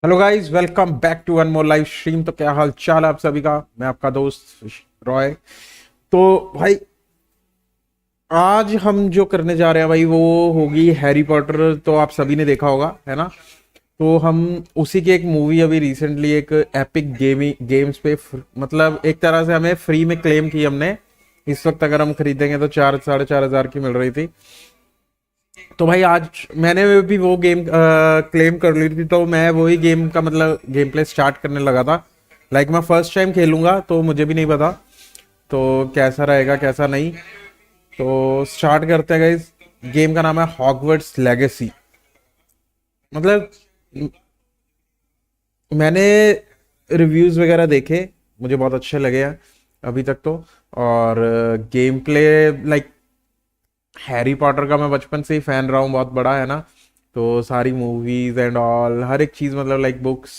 Hello guys, welcome back to one more live stream. तो क्या हाल चाल है आप सभी का। मैं आपका दोस्त रॉय। तो भाई आज हम जो करने जा रहे हैं भाई वो होगी हैरी पॉटर। तो आप सभी ने देखा होगा, है ना। तो हम उसी की एक मूवी अभी रिसेंटली एक एपिक गेम्स पे मतलब एक तरह से हमें फ्री में क्लेम की हमने। इस वक्त अगर हम खरीदेंगे तो 4 साढ़े 4 हजार की मिल रही थी। तो भाई आज मैंने भी वो गेम क्लेम कर ली थी, तो मैं वही गेम का मतलब गेम प्ले स्टार्ट करने लगा था। लाइक मैं फर्स्ट टाइम खेलूंगा तो मुझे भी नहीं पता तो कैसा रहेगा कैसा नहीं। तो स्टार्ट करते हैं गाइस। गेम का नाम है हॉगवर्ट्स लेगेसी। मतलब मैंने रिव्यूज वगैरह देखे, मुझे बहुत अच्छे लगे हैं अभी तक तो। और game play like Harry Potter का मैं बचपन से ही फैन रहा हूँ, बहुत बड़ा, है ना। तो सारी मूवीज एंड ऑल हर एक चीज मतलब लाइक बुक्स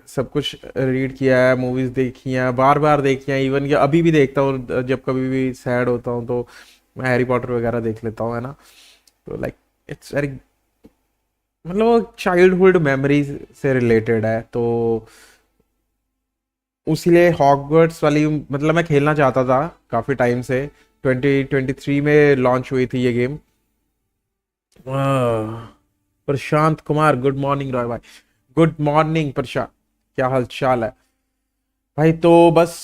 सब कुछ रीड किया है, मूवीज देखी हैं, बार बार देखी हैं। इवन कि अभी भी देखता हूँ, जब कभी भी सैड होता हूँ तो मैं हैरी पॉटर वगैरह देख लेता हूँ, है ना। तो लाइक इट्स वेरी मतलब वो चाइल्डहुड मेमोरीज से रिलेटेड है। तो उसीलिए हॉगवर्ट्स वाली मतलब मैं खेलना चाहता था काफी टाइम से। 2023 में लॉन्च हुई थी ये game. Prashant Kumar, good morning Roy भाई। गुड मॉर्निंग प्रशांत, क्या हाल चाल है भाई। तो बस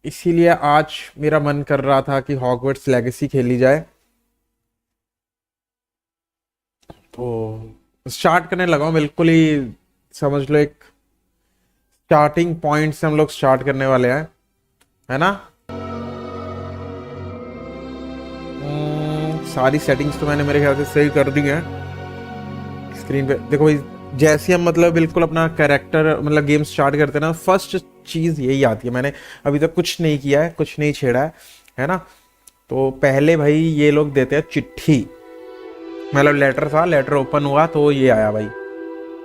इसीलिए आज मेरा मन कर रहा था कि हॉगवर्ट्स लेगेसी खेली जाए। तो स्टार्ट करने लगा हूं बिल्कुल ही। समझ लो एक स्टार्टिंग पॉइंट से हम लोग स्टार्ट करने वाले हैं, है ना। सारी सेटिंग्स तो मैंने मेरे ख्याल से सही कर दी है। स्क्रीन पे देखो भाई, जैसे हम मतलब बिल्कुल अपना कैरेक्टर मतलब गेम स्टार्ट करते हैं ना, फर्स्ट चीज यही आती है। मैंने अभी तक कुछ नहीं किया है, कुछ नहीं छेड़ा है ना। तो पहले भाई ये लोग देते हैं चिट्ठी। मतलब लेटर था, लेटर ओपन हुआ तो ये आया भाई।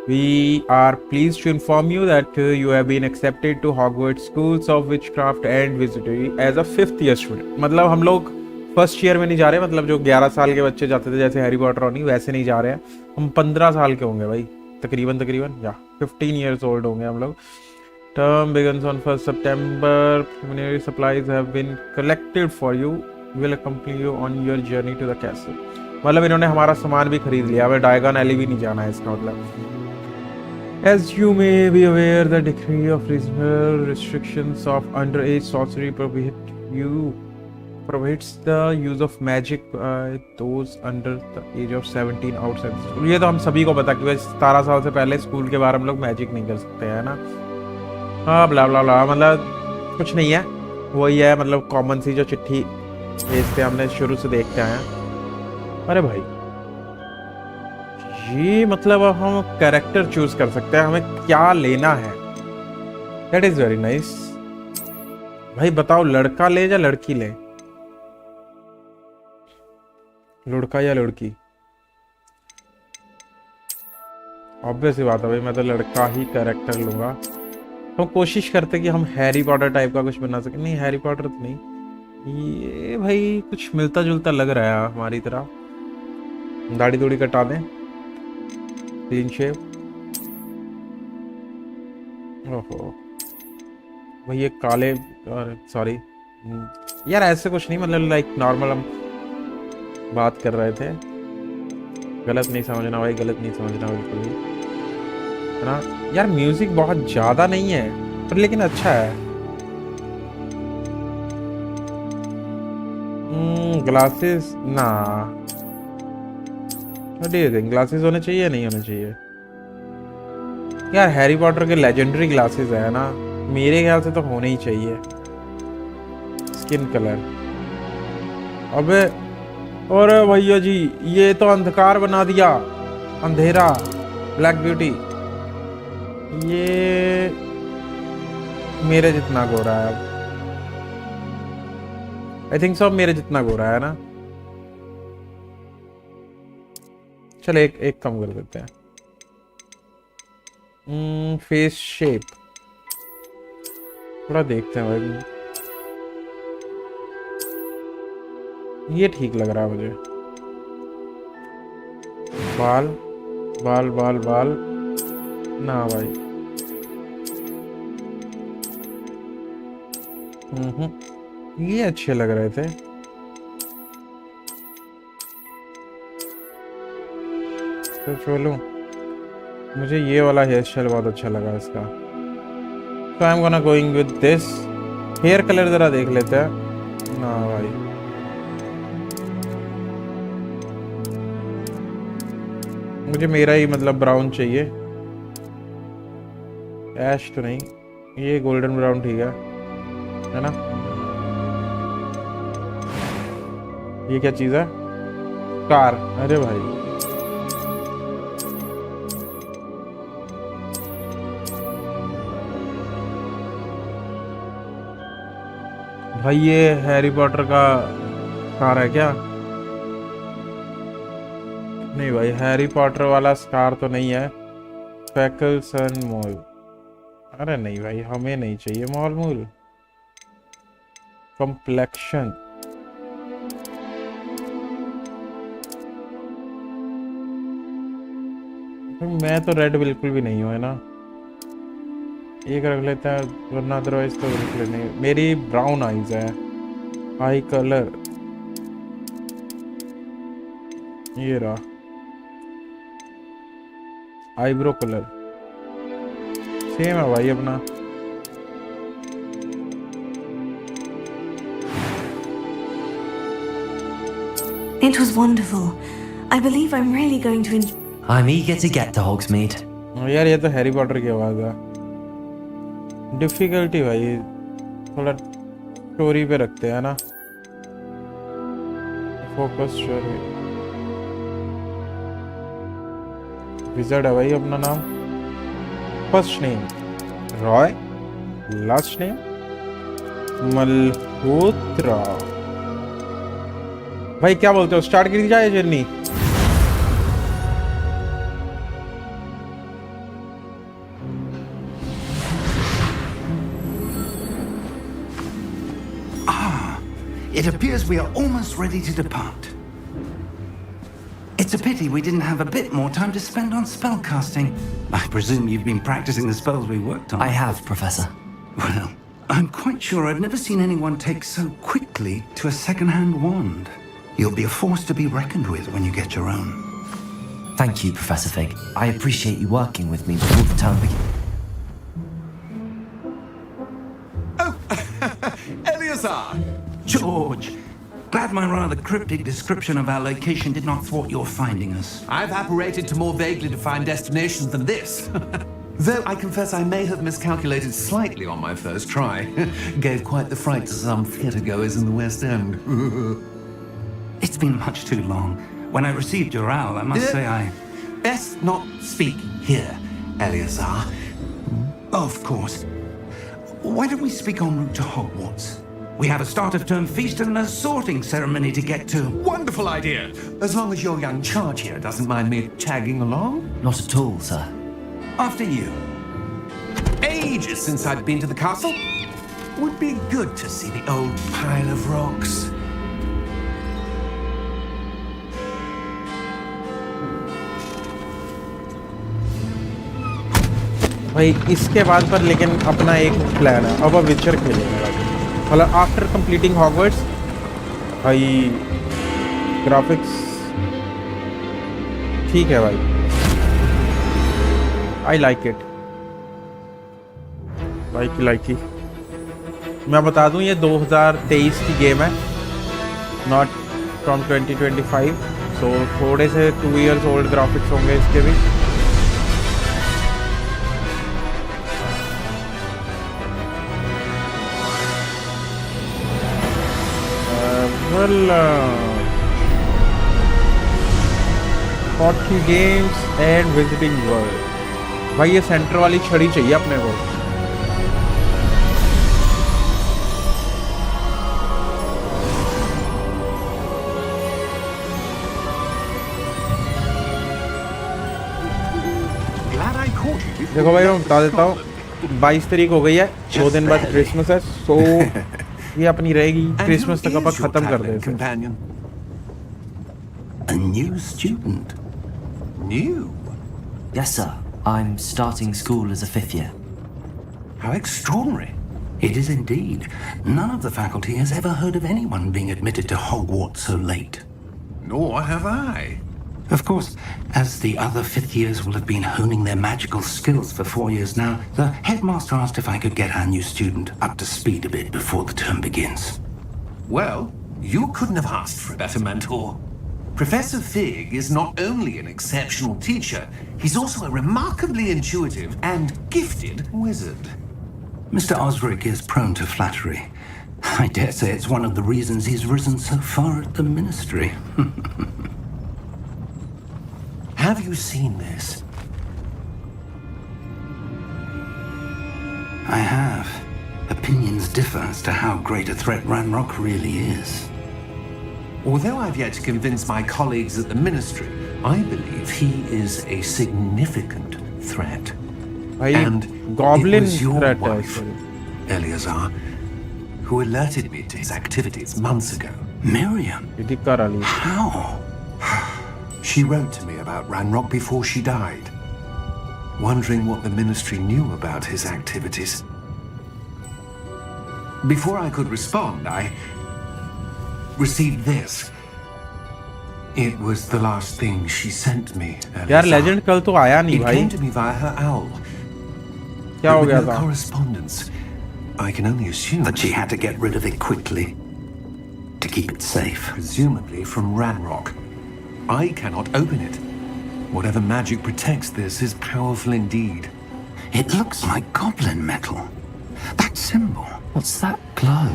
We are please to inform you that you have been accepted to Hogwarts schools of witchcraft and wizardry as a fifth year student. मतलब हम लोग फर्स्ट ईयर में नहीं जा रहे, मतलब जो 11 साल के बच्चे जाते थे जैसे हैरी पॉटर होनी वैसे नहीं जा रहे हैं। हम 15 साल के होंगे भाई, तकरीबन तकरीबन या 15 ईयर्स ओल्ड होंगे हम लोग। Term begins on 1st September. Preliminary supplies have been collected for you. Will accompany you on your journey to the castle. मतलब इन्होंने हमारा सामान भी खरीद लिया, हमें डायगन एली भी नहीं जाना है इसका मतलब। As you may be aware, the decree of reasonable restrictions of underage sorcery prohibits the use of magic by those under the age of 17 outside school. ये तो हम सभी को पता कि 17 साल से पहले स्कूल के बाहर हम लोग मैजिक नहीं कर सकते, है ना। हाँ ब्ला ब्ला ब्ला, मतलब कुछ नहीं है, वही है मतलब कॉमन सी जो चिट्ठी भेजते हमने शुरू से देखते आए हैं। अरे भाई ये मतलब अब हम कैरेक्टर चूज कर सकते हैं, हमें क्या लेना है। That is very nice. भाई बताओ लड़का ले या लड़की ले, लड़का या लड़की। ऑब्वियस सी बात है भाई, मैं तो लड़का ही कैरेक्टर लूंगा। हम कोशिश करते कि हम हैरी पॉटर टाइप का कुछ बना सके। नहीं हैरी पॉटर तो नहीं, ये भाई कुछ मिलता जुलता लग रहा है हमारी तरह। दाढ़ी थोड़ी कटा दें, क्लीन शेव। ओहो भाई ये काले, सॉरी यार ऐसे कुछ नहीं, मतलब लाइक नॉर्मल हम बात कर रहे थे। गलत नहीं समझना भाई, गलत नहीं समझना बिल्कुल भी, है ना। यार म्यूजिक बहुत ज्यादा नहीं है पर लेकिन अच्छा है। ग्लासेस ना, ग्लासेस होने चाहिए नहीं होने चाहिए। यार हैरी पॉटर के लेजेंडरी ग्लासेस है ना, मेरे ख्याल से तो होने ही चाहिए। स्किन कलर, अबे और भैया जी ये तो अंधकार बना दिया, अंधेरा, ब्लैक ब्यूटी। ये मेरे जितना गोरा है अब, आई थिंक सब मेरे जितना गोरा है ना। चल एक एक कम कर देते हैं। फेस शेप थोड़ा देखते हैं भाई, ये ठीक लग रहा है मुझे। बाल बाल बाल बाल ना भाई। ये अच्छे लग रहे थे। तो चलो, मुझे ये वाला हेयर स्टाइल बहुत अच्छा लगा इसका। तो I am gonna going with this. Hair colour जरा देख लेते हैं ना भाई। मुझे मेरा ही मतलब ब्राउन चाहिए, ऐश तो नहीं। ये गोल्डन ब्राउन ठीक है ना? ये क्या चीज है? कार। अरे भाई भाई ये हैरी पॉटर का कार है क्या? नहीं भाई, हैरी पॉटर वाला स्कार तो नहीं है। फैकल्सन मॉल। अरे नहीं भाई, हमें नहीं चाहिए मॉल मूल। कम्प्लेक्शन। मैं तो रेड बिल्कुल भी नहीं हूँ, है ना? एक रख लेते हैं, वरना अदरवाइज तो बिल्कुल नहीं। मेरी ब्राउन आईज है। आई कलर ये रहा। आईब्रो कलर सेम है भाई अपना। It was wonderful. I believe I'm really going to enjoy. I'm eager to get to Hogsmeade. यार ये तो हैरी पॉटर की आवाज है। डिफिकल्टी भाई थोड़ा स्टोरी पे रखते हैं ना, फोकस स्टोरी। विज़र्ड है भाई अपना नाम। First name Roy, last name Malhotra. भाई क्या बोलते हो, स्टार्ट कर दी जाए journey? It appears we are almost ready to depart. It's a pity we didn't have a bit more time to spend on spellcasting. I presume you've been practicing the spells we worked on. I have, Professor. Well, I'm quite sure I've never seen anyone take so quickly to a second-hand wand. You'll be a force to be reckoned with when you get your own. Thank you, Professor Fig. I appreciate you working with me before the term begins. Eleazar! George! Glad my rather cryptic description of our location did not thwart your finding us. I've apparated to more vaguely defined destinations than this. Though I confess I may have miscalculated slightly on my first try. Gave quite the fright to some theatregoers in the West End. It's been much too long. When I received your owl, I must say I... Best not speak here, Eleazar. Of course. Why don't we speak en route to Hogwarts? We have a start-of-term feast and a sorting ceremony to get to. Wonderful idea! As long as your young charge here doesn't mind me tagging along. Not at all, sir. After you. Ages since I've been to the castle. Would be good to see the old pile of rocks. भाई इसके बाद पर लेकिन अपना एक plan है, अब विचर खेलेंगे मतलब आफ्टर कंप्लीटिंग हॉगवर्ट्स। भाई ग्राफिक्स ठीक है भाई, आई लाइक इट। लाइकी मैं बता दूं ये 2023 की गेम है, नॉट फ्रॉम 2025। सो थोड़े से 2 years ओल्ड ग्राफिक्स होंगे इसके भी। Hockey games and visiting world। भाई ये सेंटर वाली छड़ी चाहिए अपने को। देखो भाई मैं बता देता हूँ, 22 तारीख हो गई है, 2 दिन बाद क्रिसमस है। सो ये अपनी रहेगी क्रिसमस तक अपन खत्म कर देते। A new student. New? Yes, sir. I'm starting school as a 5th year. How extraordinary. It is indeed. None of the faculty has ever heard of anyone being admitted to Hogwarts so late. Nor have I. Of course, as the other 5th years will have been honing their magical skills for 4 years now, the headmaster asked if I could get our new student up to speed a bit before the term begins. Well, you couldn't have asked for a better mentor. Professor Fig is not only an exceptional teacher, he's also a remarkably intuitive and gifted wizard. Mr. Osric is prone to flattery. I dare say it's one of the reasons he's risen so far at the Ministry. Have you seen this? I have. Opinions differ as to how great a threat Ranrock really is. Although I've yet to convince my colleagues at the Ministry, I believe he is a significant threat. भाई And goblin it was your threat wife, Eleazar, who alerted me to his activities months ago. Miriam? How? She wrote to me about Ranrock before she died, wondering what the Ministry knew about his activities. Before I could respond, I received this. It was the last thing she sent me. यार legend कल तो आया नहीं It भाई came to me via her owl. क्या हो But with गया no था correspondence. I can only assume That she had to get rid of it quickly to keep it safe. presumably from Ranrock. I cannot open it. Whatever magic protects this is powerful indeed. It looks like goblin metal. That symbol. What's that glow?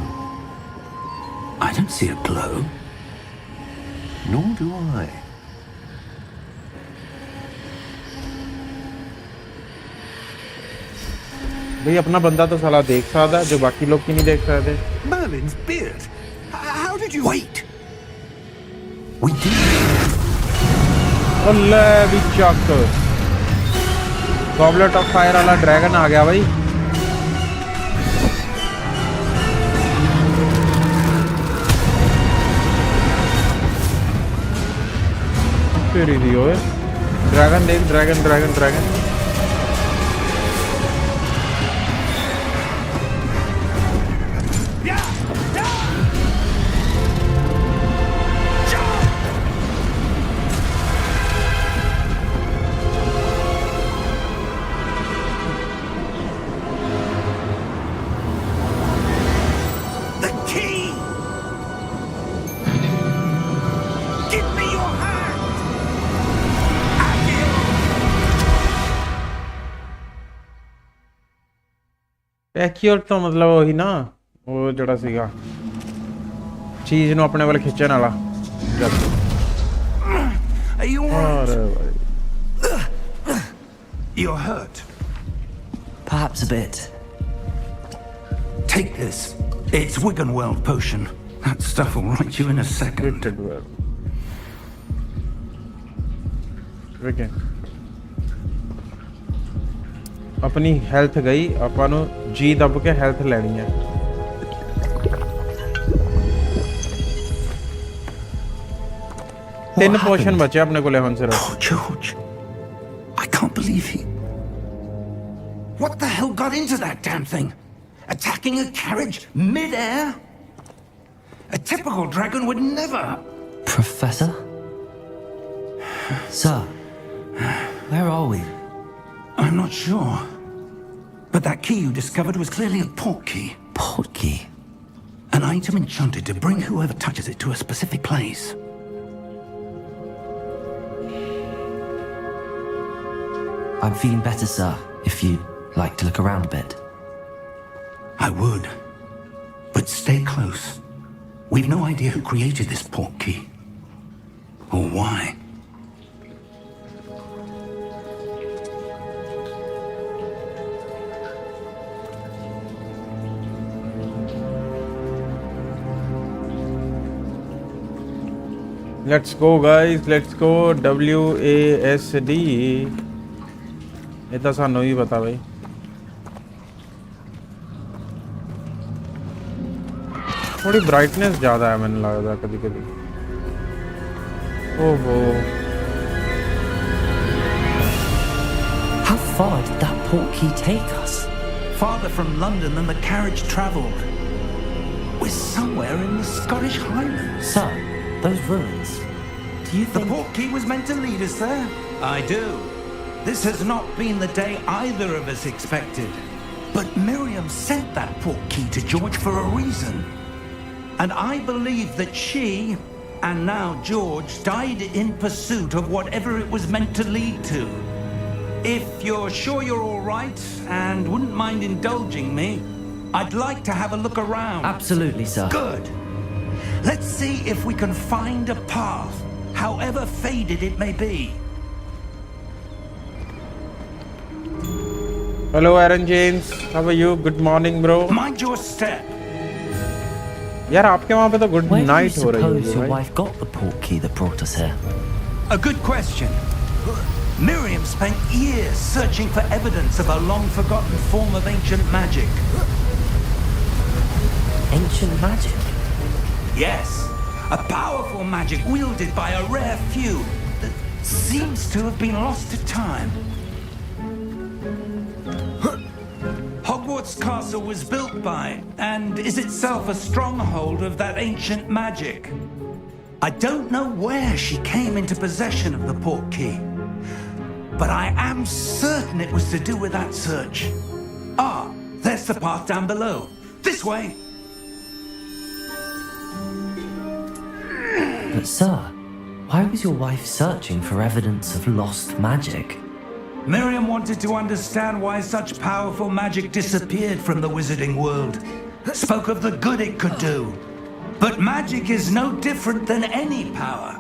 I don't see a glow. Nor do I. भाई अपना बंदा तो साला देख सकता है जो बाकी लोग की नहीं देख सकते Merlin's beard. How did you... Wait! We did. ओले भी चक गॉबलेट ऑफ फायर वाला ड्रैगन आ गया भाई तेरी दी ओए ड्रैगन देख dragon dragon dragon The key! Give me your hand! Accurate तो मतलब वही ना वो जड़ा सीगा चीज ਨੂੰ ਆਪਣੇ ਵੱਲ ਖਿੱਚਣ ਵਾਲਾ Are you alright? अरे भाई You're hurt. Perhaps a bit. Take this. It's Wiggenweld potion. That stuff will right you in a second. Treated well. Wigan. अपनी हेल्थ गई ਆਪਾਂ ਨੂੰ ਜੀ ਦੱਬ ਕੇ ਹੈਲਥ ਲੈਣੀ ਹੈ ਤਿੰਨ ਪੋਸ਼ਨ ਬਚੇ ਆਪਣੇ ਕੋਲੇ ਹੁਣ ਸਿਰਫ Oh, George. I can't believe he... What the hell got into that damn thing? Attacking a carriage mid-air? A typical dragon would never... Professor? Sir, where are we? I'm not sure. But that key you discovered was clearly a port key. Port key. An item enchanted to bring whoever touches it to a specific place. I'm feeling better, sir, if you'd like to look around a bit. I would. But stay close. We've no idea who created this port key. Or why. Let's go guys let's go WASD ਇਹ ਤਾਂ ਸਾਨੂੰ ਹੀ ਪਤਾ ਬਈ थोड़ी brightness ज़्यादा है मैंने लगता कभी कभी How far did that portkey take us? Farther from London than the carriage travelled. We're somewhere in the Scottish Highlands. Sir, those ruins. Do you The think... portkey was meant to lead us there? I do. This has not been the day either of us expected. But Miriam sent that portkey to George for a reason. And I believe that she, and now George, died in pursuit of whatever it was meant to lead to. If you're sure you're all right and wouldn't mind indulging me, I'd like to have a look around. Absolutely, sir. Good. Let's see if we can find a path, however faded it may be. Hello Aaron James, how are you? Good morning bro. Mind your step. यार आपके वहाँ पे तो good Where do you night हो रही suppose है your भाई। wife got the portkey that brought us here? A good question. Miriam spent years searching for evidence of a long-forgotten form of ancient magic. Ancient magic? Yes, a powerful magic wielded by a rare few that seems to have been lost to time. Hogwarts Castle was built by, and is itself a stronghold of that ancient magic. I don't know where she came into possession of the portkey, but I am certain it was to do with that search. Ah, there's the path down below. This way. But sir, why was your wife searching for evidence of lost magic? Miriam wanted to understand why such powerful magic disappeared from the wizarding world. Spoke of the good it could do. But magic is no different than any power.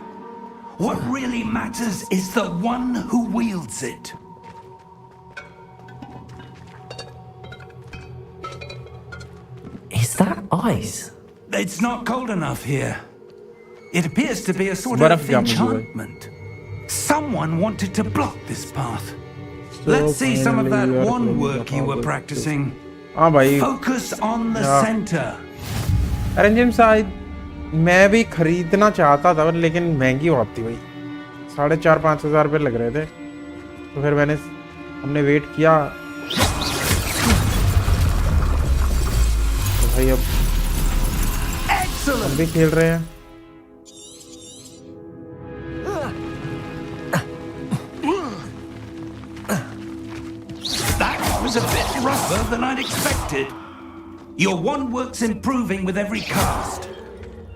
What really matters is the one who wields it. Is that ice? It's not cold enough here. It appears to be a sort बर्फ of जम गई है। enchantment. Someone wanted to block this path. Let's see some of that wand work you were practicing. हाँ भाई। Focus on the Yeah. center. Aaron James आज मैं भी खरीदना चाहता था लेकिन महंगी बहुत थी भाई। 4,500-5 हज़ार रुपये लग रहे थे, तो फिर हमने वेट किया। तो भाई अब हम भी खेल रहे हैं। That was a bit rougher than I'd expected. Your wand work's improving with every cast.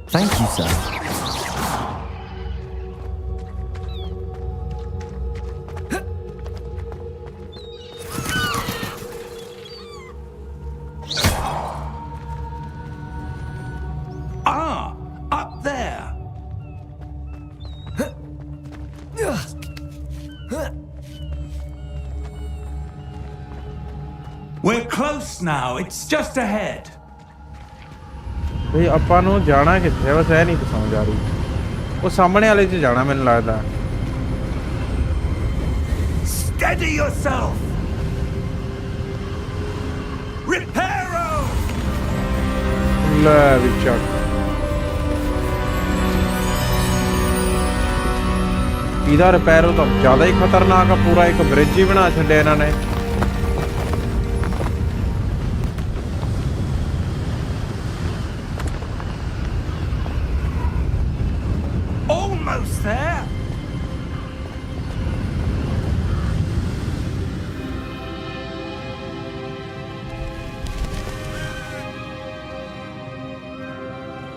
Thank you, sir. Ah, up there. We're close now. It's just ahead. भाई ਆਪਾਂ ਨੂੰ ਜਾਣਾ ਕਿੱਥੇ ਹੈ, ਬਸ ਇਹ ਨਹੀਂ ਸਮਝ ਆ ਰਹੀ। ਉਹ ਸਾਹਮਣੇ ਵਾਲੇ 'ਚ ਜਾਣਾ ਮੈਨੂੰ ਲੱਗਦਾ। Steady yourself. Reparo. ਲੈ ਵੀ ਚੱਕ। ਇਹਦਾ ਰਿਪੇਅਰ ਤਾਂ ਜ਼ਿਆਦਾ ਹੀ ਖਤਰਨਾਕ ਆ, ਪੂਰਾ ਇੱਕ ਬ੍ਰਿਜ ਹੀ ਬਣਾ ਛੱਡਿਆ ਇਹਨਾਂ ਨੇ। Almost there.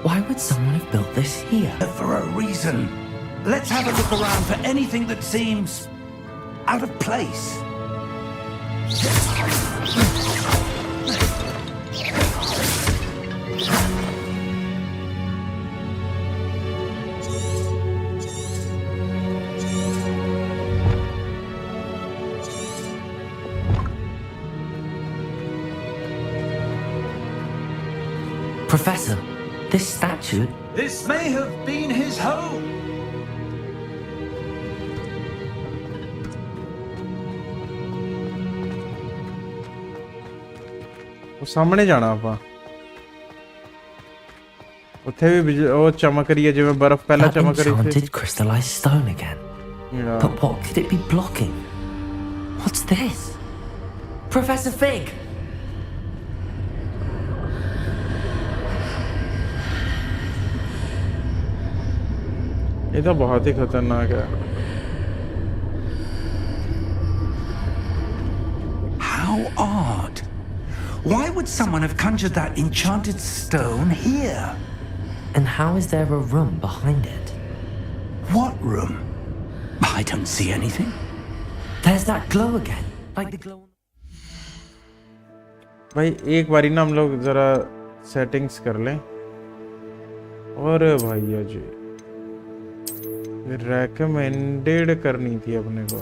Why would someone have built this here? For a reason. Let's have a look around for anything that seems out of place. Professor, this statue... This may have been his home. ਉਹ ਸਾਹਮਣੇ ਜਾਣਾ ਆਪਾਂ। ਉੱਥੇ ਵੀ ਉਹ ਚਮਕ ਰਹੀ ਹੈ ਜਿਵੇਂ ਬਰਫ਼ ਪਹਿਲਾਂ That ਚਮਕ ਰਹੀ ਸੀ। enchanted crystallized stone again. Yeah. But what could it be blocking? What's this? Professor Fig! ये तो बहुत ही खतरनाक है। How odd. Why would someone have conjured that enchanted stone here? And how is there a room behind it? What room? I don't see anything. There's that glow again. Like the glow... भाई एक बारी ना हम लोग ज़रा settings कर लें। और भैया जी रेकमेंडेड करनी थी अपने को।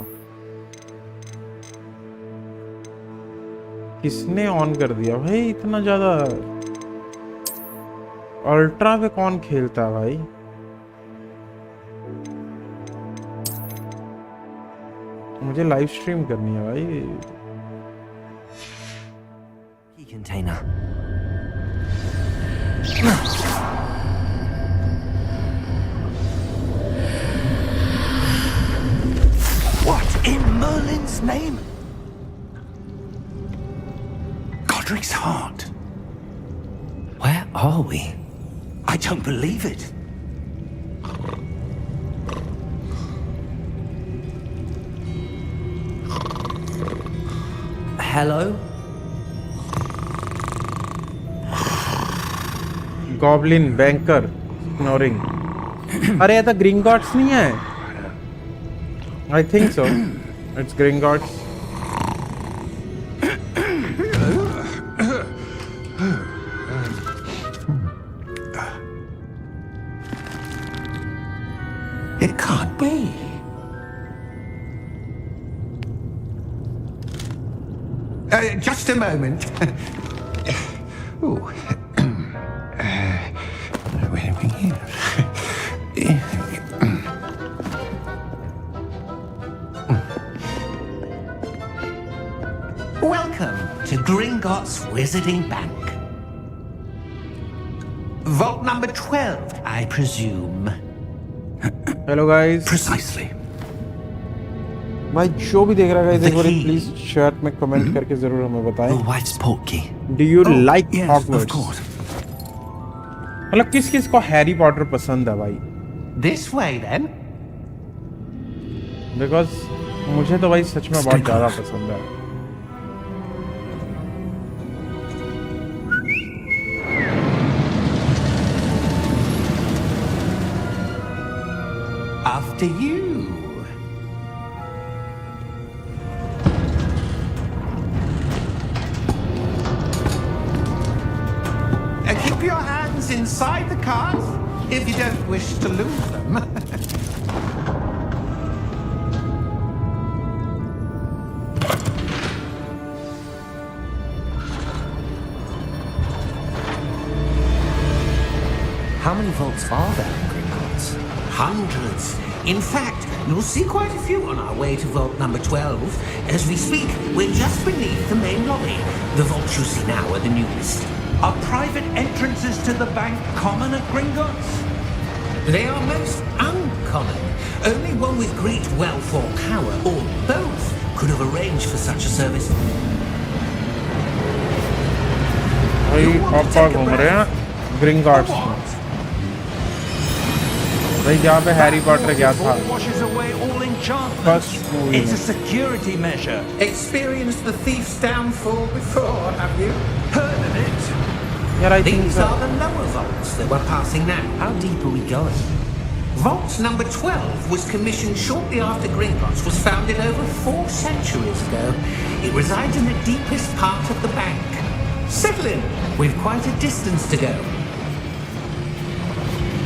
किसने ऑन कर दिया भाई? इतना ज़्यादा अल्ट्रा पे कौन खेलता है भाई? मुझे लाइव स्ट्रीम करनी है भाई। Key container. What in Merlin's name? Godric's heart. Where are we? I don't believe it. Hello? Goblin banker ignoring. अरे ये तो ग्रिंगॉट्स नहीं है। I think so it's Gringotts. It can't be. Just a moment. Ooh. Where are we here? Welcome to Gringotts Wizarding Bank. Vault number 12, I presume. Hello guys. Precisely. भाई जो भी देख रहा है एक बार key. प्लीज चैट में comment करके जरूर हमें बताएं। Your wife's portkey. Do you like Yes, of Hogwarts? course. मतलब किस किस को हैरी पॉटर पसंद है भाई? This way, then. बिकॉज मुझे तो भाई सच में बहुत Stay ज़्यादा close. पसंद है। After you. Keep your hands inside the cars if you don't wish to lose them. How many vaults are there in Gringotts? Hundreds. In fact, you'll see quite a few on our way to vault number 12. As we speak, we're just beneath the main lobby. The vaults you see now are the newest. Are private entrances to the bank common at Gringotts? They are most uncommon. Only one with great wealth or power, or both, could have arranged for such a service. भाई पापा घूम रहे हैं ग्रिंगॉट्स में। भाई जहाँ पे Harry Potter गया था Washes away all enchantment. First movie It's a में। security measure. Experienced the thief's downfall before, have you? Heard of it? यार I think These are the lower vaults that we're passing now. How deep are we going? Vault number 12 was commissioned shortly after Gringotts was founded over 4 centuries ago. It resides in the deepest part of the bank. Settle in. We've quite a distance to go.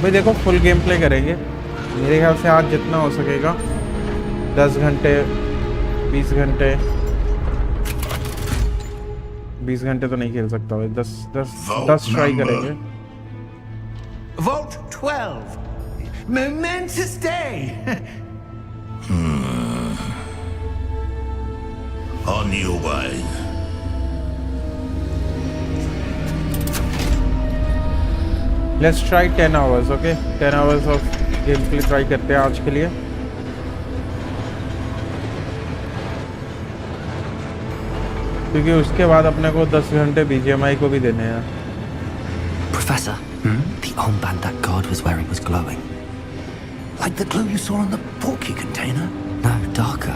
भाई देखो full game play करेंगे मेरे ख्याल से आज जितना हो सकेगा। 10 घंटे 20 घंटे 20 घंटे तो नहीं खेल सकता भाई। 10 ट्राई करेंगे। Vault 12. Momentous day. On your way. Let's try 10 hours. Okay 10 hours of game play try करते हैं आज के लिए। क्योंकि उसके बाद अपने को 10 घंटे BGMI को भी देने हैं. Professor, the armband that guard was wearing was glowing. Like the glow you saw on the porky container? No, darker.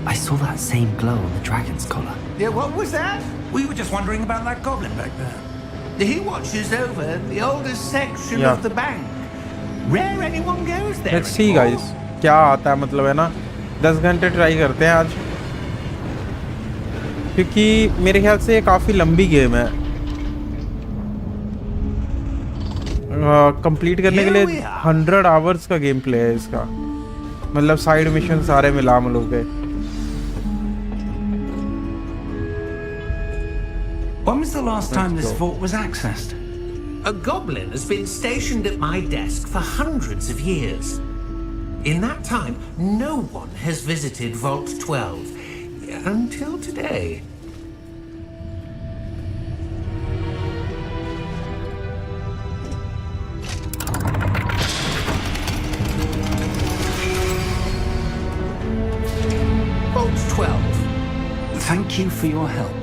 I saw that same glow on the dragon's collar. Yeah, what was that? We were just wondering about that goblin back there. He watches over the oldest section Yeah. of the bank. Rare anyone goes there. Let's see anymore. guys, क्या आता है, मतलब है ना 10 घंटे try करते हैं आज, क्योंकि मेरे ख्याल से ये काफ़ी लंबी गेम है. कंप्लीट करने के लिए 100 आवर्स का गेम प्ले है इसका, मतलब साइड मिशन सारे मिला मिलू के. When was the last time this vault was accessed? A goblin has been stationed at my desk for hundreds of years. In that time, no one has visited Vault 12 until today. Vault 12. Thank you for your help.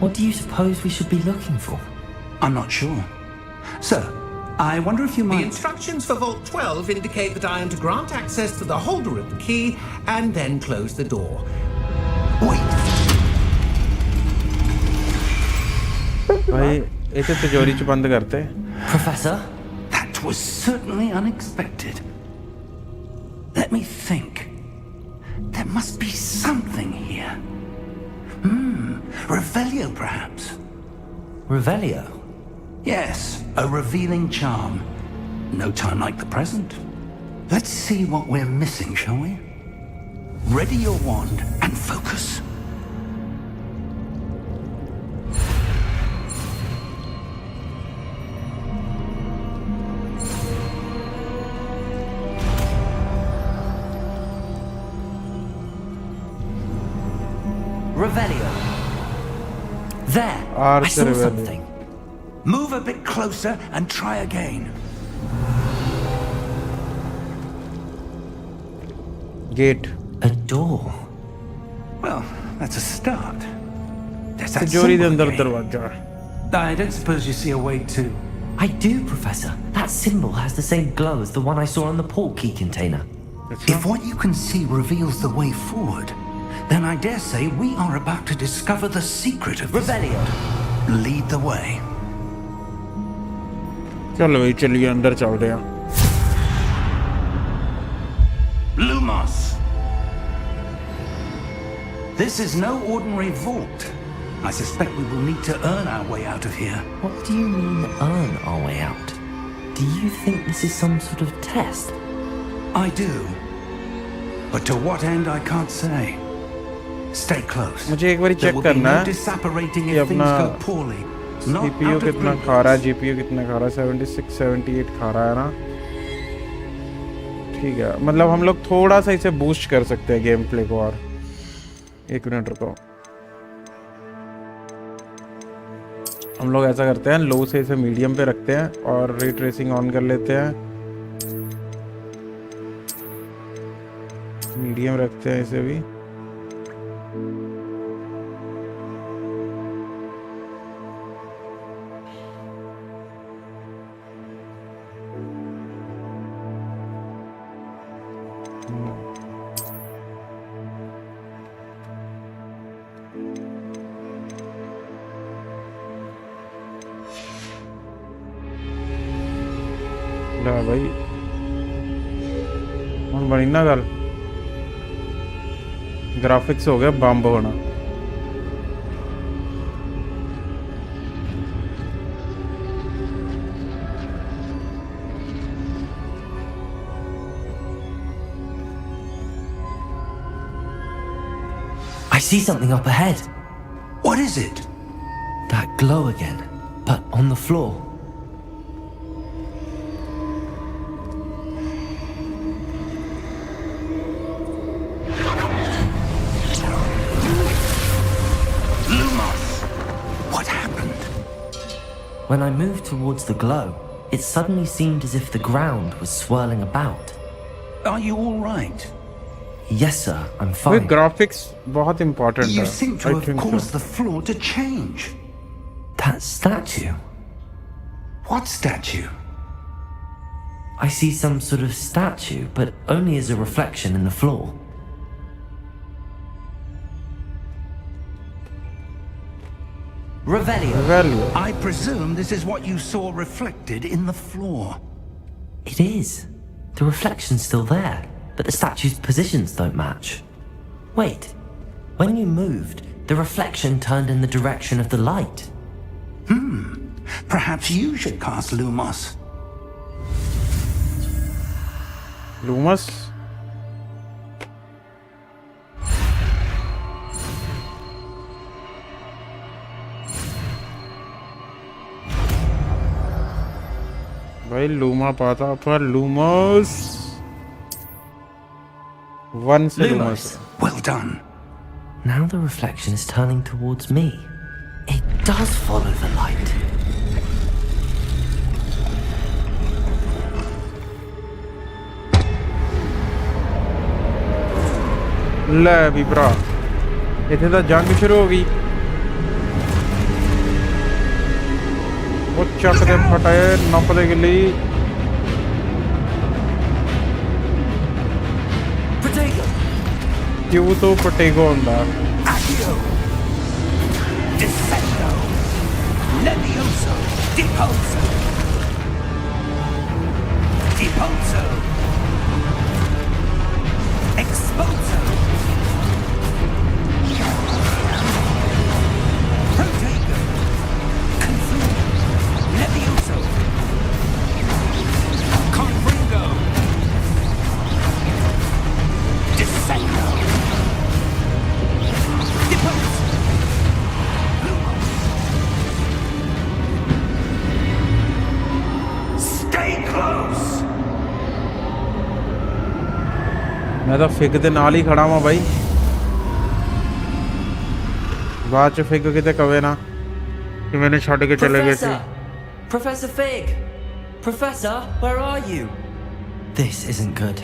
What do you suppose we should be looking for? I'm not sure. Sir, I wonder if you The might... instructions for Vault 12 indicate that I am to grant access to the holder of the key and then close the door. Wait! भाई इसे तिजोरी च बंद करते. Professor? That was certainly unexpected. Let me think. There must be something here. Revelio, perhaps? Revelio? Yes, a revealing charm. No time like the present. Let's see what we're missing, shall we? Ready your wand and focus. Revelio. There! I Arthur saw Revelio. something. Move a bit closer and try again. Gate. A door. Well, that's a start. There's that तिजोरी के symbol अंदर again. दरवाजा. I don't suppose you see a way to... I do, Professor. That symbol has the same glow as the one I saw on the port key container. If what you can see reveals the way forward, then I dare say we are about to discover the secret of this. Revelio. Lead the way. चलो भाई चलिए अंदर चलते हैं. Lumos! This is no ordinary vault. I suspect we will need to earn our way out of here. What do you mean, earn our way out? Do you think this is some sort of test? I do. But to what end I can't say. Stay close. मुझे एक बारी There check will be करना no है disapparating ये if things अपना go poorly. Not CPU out of कितना prudence. खा रहा है, GPU कितना खा रहा है, 76 78 खा रहा है ना. ठीक है, मतलब हम लोग थोड़ा सा इसे बूस्ट कर सकते हैं गेम प्ले को. और एक मिनट रुको, हम लोग ऐसा करते हैं, लो से इसे मीडियम पे रखते हैं और रे ट्रेसिंग ऑन कर लेते हैं. मीडियम रखते हैं इसे भी. ला भाई ਹੁਣ ਬਣੀ ਨਾ ਗੱਲ. ग्राफिक्स हो गया बम्ब होना. I see something up ahead. What is it? That glow again, but on the floor. Lumos! What happened? When I moved towards the glow, it suddenly seemed as if the ground was swirling about. Are you all right? Yes, sir, I'm भाई fine. Graphics बहुत important You है. seem to I have think so. caused the floor to change. That statue. What statue? I see some sort of statue, but only as a reflection in the floor. Revelio. Value. I presume this is what you saw reflected in the floor. It is. The reflection's still there, but the statue's positions don't match. Wait. When you moved, the reflection turned in the direction of the light. Perhaps you should cast Lumos. लूमस. भाई luma पाता पर लूमस 1 से लूमस. Well done. Now the reflection is turning towards me. It does follow the light. ले भी भरा इतने तो जंग शुरू हो गई. वो चक दे फटाए नप दे गिली. Protego! क्यों तो पटेगो होंदा. Accio. Descendo. Levioso. Deposo. Deposo. Exposo. Protego. Confringo. Levioso. Confringo. Descendo. Depose. Lumos. Stay close. मैं तो फिग दे नाल ही खड़ा हुआ भाई. बाद च फिग किते कवे ना कि मैंने छड़ के चले गए थे. Professor! Professor Fig! Professor, where are you? This isn't good.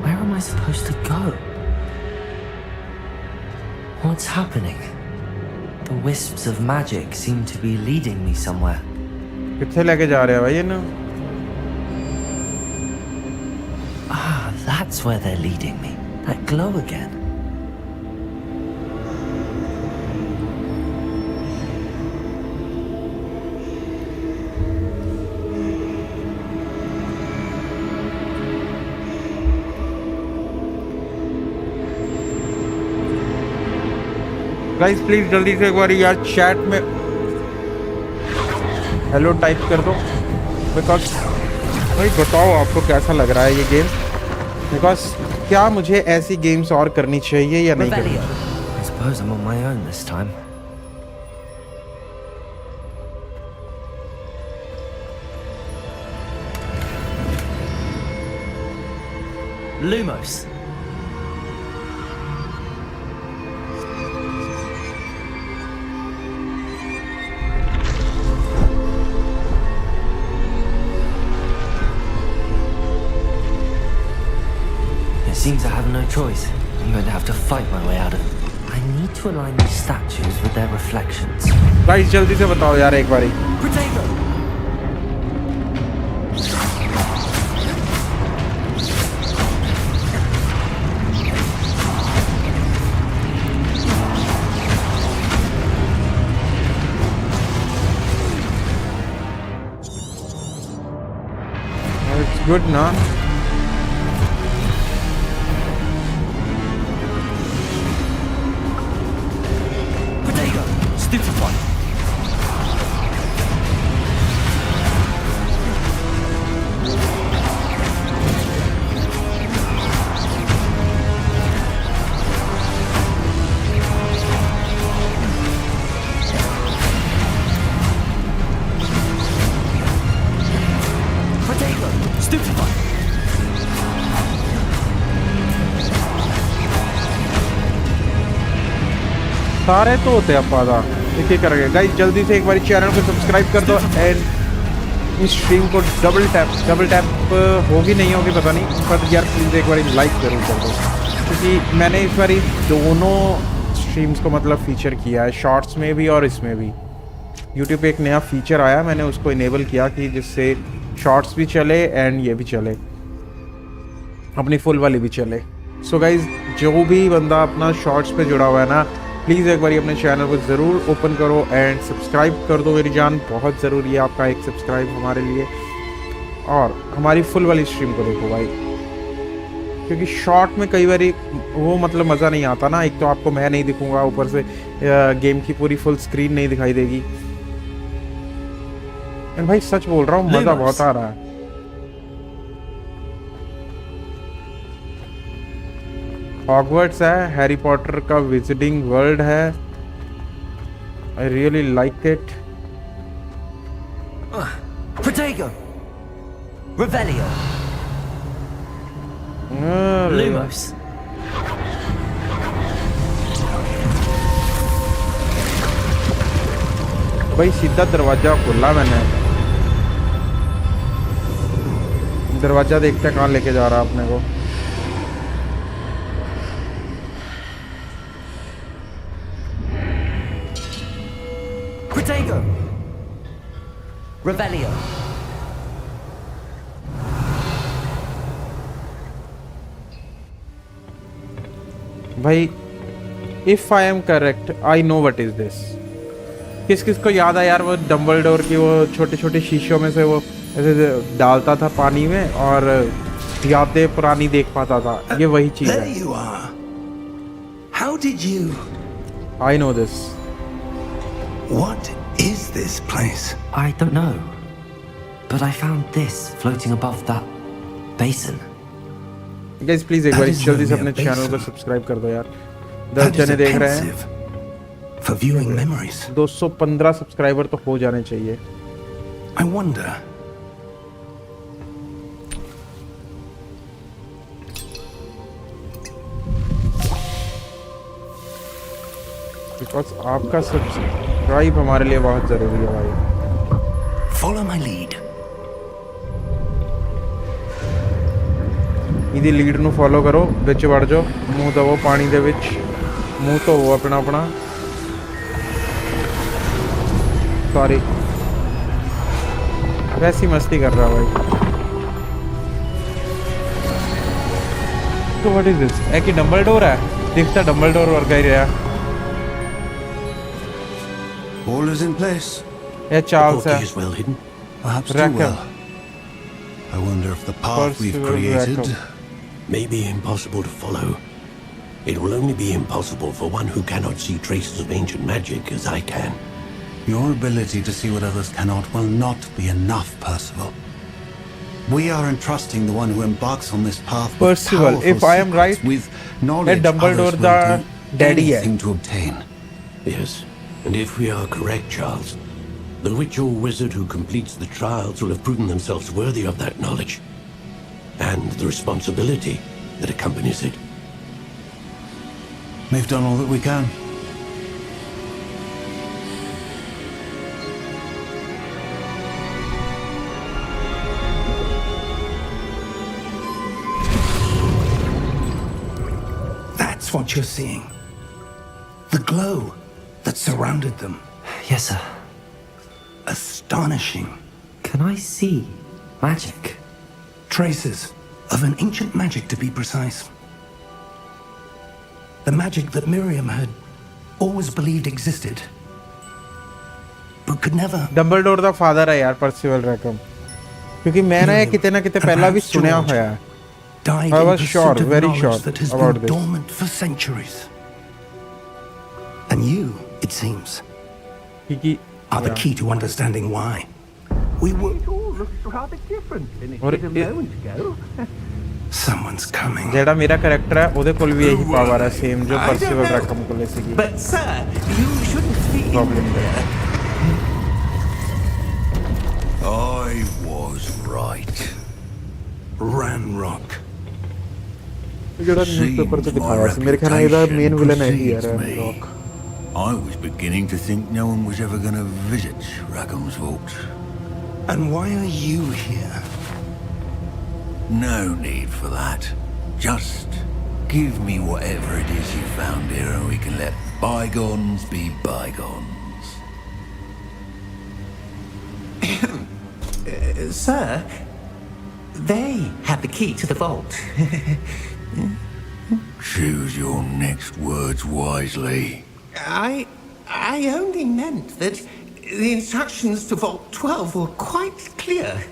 Where am I supposed to go? What's happening? The wisps of magic seem to be leading me somewhere. किथे लेके जा रहे हैं भाई इन्हें. Ah, that's where they're leading me. That glow again. Guys please जल्दी से एक बार यार चैट में हेलो टाइप कर दो. बिकॉज भाई बताओ आपको कैसा लग रहा है ये गेम. बिकॉज क्या मुझे ऐसी गेम्स और करनी चाहिए या नहीं करनी. Revelio. I suppose I'm on my own this time. Lumos. It seems I have no choice. I'm going to have to fight my way out of it. I need to align these statues with their reflections. Guys जल्दी से बताओ यार एक बारी. Protego! It's good ना. Protego! Stupefy! Protego! Stupefy! सारे तो होते ਆਪਾਂ ਦਾ एक एक करके गाइस जल्दी से एक बार चैनल को सब्सक्राइब कर दो एंड इस स्ट्रीम को डबल टैप होगी नहीं होगी पता नहीं, पर यार प्लीज़ एक बार लाइक जरूर कर दो, क्योंकि मैंने इस बार दोनों स्ट्रीम्स को मतलब फीचर किया है, शॉर्ट्स में भी और इसमें भी। यूट्यूब पे एक नया फीचर आया, मैंने उसको इनेबल किया कि जिससे शॉर्ट्स भी चले एंड ये भी चले, अपनी फुल वाली भी चले। सो गाइज जो भी बंदा अपना शॉर्ट्स पे जुड़ा हुआ है ना, प्लीज़ एक बार अपने चैनल को ज़रूर ओपन करो एंड सब्सक्राइब कर दो मेरी जान, बहुत ज़रूरी है आपका एक सब्सक्राइब हमारे लिए। और हमारी फुल वाली स्ट्रीम को देखो भाई, क्योंकि शॉर्ट में कई बार वो मतलब मज़ा नहीं आता ना, एक तो आपको मैं नहीं दिखूंगा, ऊपर से गेम की पूरी फुल स्क्रीन नहीं दिखाई देगी। एंड भाई सच बोल रहा हूँ, मज़ा बहुत आ रहा है। हॉगवर्ट्स है, हैरी पॉटर का विजिटिंग वर्ल्ड है, I really like it. Protego! Revelio! Lumos! भाई सीधा दरवाजा खोला मैंने, दरवाजा देखते हैं कहाँ लेके जा रहा है अपने को। Protego! Revelio! भाई if I am correct I know what is this. किस किस को याद है यार वो डम्बलडोर की वो छोटे छोटे शीशों में से वो ऐसे डालता था पानी में और यादें पुरानी देख पाता था, ये वही चीज There है। you are. How did you? I know this. What is this place? I don't know. But I found this floating above that basin. Guys please एक That बार is जल्दी से only अपने a चैनल को basin. Subscribe कर दो यार, 10 That is जने देख रहे हैं, offensive for viewing memories. 215 subscriber तो हो जाने चाहिए। I wonder. बिकॉज आपका सब्सक्राइब हमारे लिए बहुत ज़रूरी है भाई। Follow my lead. ਇਹਦੀ ਲੀਡ ਨੂੰ ਫੋਲੋ ਕਰੋ, ਵਿੱਚ ਵੜ ਜਾਓ, ਮੂੰਹ ਦਵੋ ਪਾਣੀ ਦੇ ਵਿੱਚ, ਮੂੰਹ ਧੋਵੋ ਆਪਣਾ ਆਪਣਾ। सॉरी वैसी मस्ती कर रहा भाई। तो व्हाट इज दिस? है कि डम्बलडोर है, दिखता डम्बलडोर वर्गा ही रहा। All is in place. ये चार्ल्स है, Portkey is well hidden. Perhaps too Rackham. well. I wonder if the path we've Percival created. Rackham. May be impossible to follow. It will only be impossible for one who cannot see traces of ancient magic as I can. Your ability to see what others cannot will not be enough, Percival. We are entrusting the one who embarks on this path with Percival, powerful if I am secrets, right, with knowledge Dumbledore others the will do daddy hai. anything to obtain. Yes, and if we are correct, Charles, the witch or wizard who completes the trials will have proven themselves worthy of that knowledge and the responsibility that accompanies it. We've done all that we can. That's what you're seeing. The glow that surrounded them. Yes, sir. Astonishing. Can I see magic? Traces of an ancient magic, to be precise. The magic that Miriam had always believed existed, but could never. Dumbledore the father ਹੈ ਯਾਰ ਪਰਸੀਵਲ ਰੈਕਮ, ਕਿਉਂਕਿ ਮੈਂ ਨਾ ਇਹ ਕਿਤੇ ਨਾ ਕਿਤੇ ਪਹਿਲਾਂ ਵੀ ਸੁਣਿਆ ਹੋਇਆ ਹੈ। Died I in was pursuit sure, of very knowledge sure that has about been this. dormant for centuries. And you, it seems, क्योंकि are the key to understanding why. We were. It all looks rather different than it Or did a it- moment ago. Someone's coming. ਜਿਹੜਾ ਮੇਰਾ character ਹੈ ਉਹਦੇ ਕੋਲ ਵੀ ਇਹੀ power ਹੈ same ਜੋ ਪਰਸੀਵਲ ਰੈਕਮ ਕੋਲ ਸੀਗੀ। But sir, you shouldn't be Problem there. I was right. Ranrock. ਜਿਹੜਾ ਨਿਊਜ਼ਪੇਪਰ 'ਚ ਦਿਖਾਇਆ ਸੀ ਮੇਰੇ ਖਿਆਲ ਨਾਲ ਇਹਦਾ ਮੇਨ ਵਿਲਨ ਹੈ ਹੀ ਯਾਰ rock. I was beginning to think no one was ever going to visit Ragon's vault. And why are you here? No need for that. Just give me whatever it is you found here and we can let bygones be bygones. Sir, they have the key to the vault. Choose your next words wisely. I only meant that the instructions to Vault 12 were quite clear.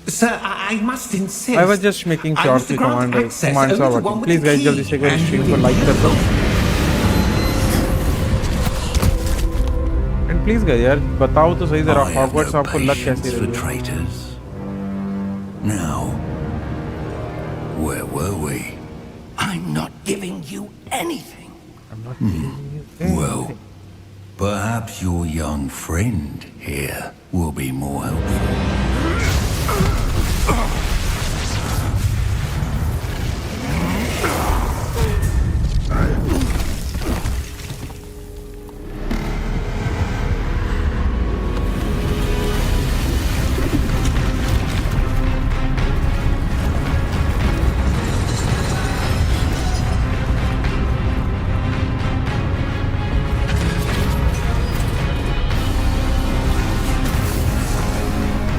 Sir, I must insist. I was just making I sure was to कि grant commands access are only to one working. with Please the guys key, जल्दी से एक बार and stream you को like can कर दो. vote. And please guys यार बताओ तो सही जरा I have Hogwarts no आपको लग patience कैसी for रही है? traitors. Now, where were we? I'm not giving you anything. Well, perhaps your young friend here will be more helpful.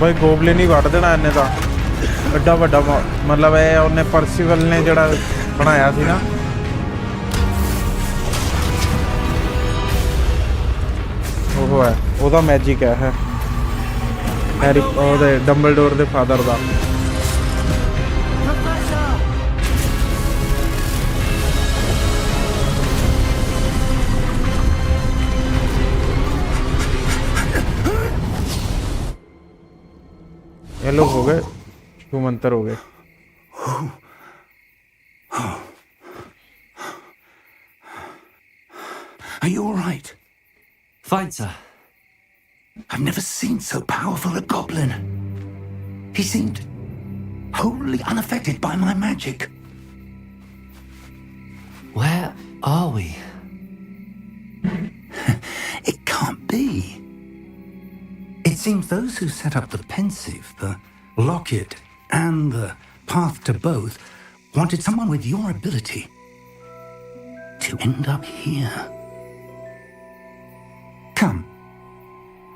भाई गोबलिन ही वड़ देना इन्ने ਦਾ ਐਡਾ ਵੱਡਾ ਮਤਲਬ ਇਹ ਉਹਨੇ ਪਰਸੀਵਲ ਨੇ ਜਿਹੜਾ ਬਣਾਇਆ ਸੀ ਨਾ ਉਹ ਹੈ ਉਹਦਾ ਮੈਜਿਕ ਹੈ ਹੈਰੀ ਉਹਦੇ ਡੰਬਲਡੋਰ ਦੇ ਫਾਦਰ ਦਾ ये लोग हो गए मंत्र हो गए Are you all right? Fine, sir. I've never seen so powerful a goblin. He seemed wholly unaffected by my magic. Where are we? It can't be. It seems those who set up the pensive, the locket, and the path to both wanted someone with your ability to end up here. Come.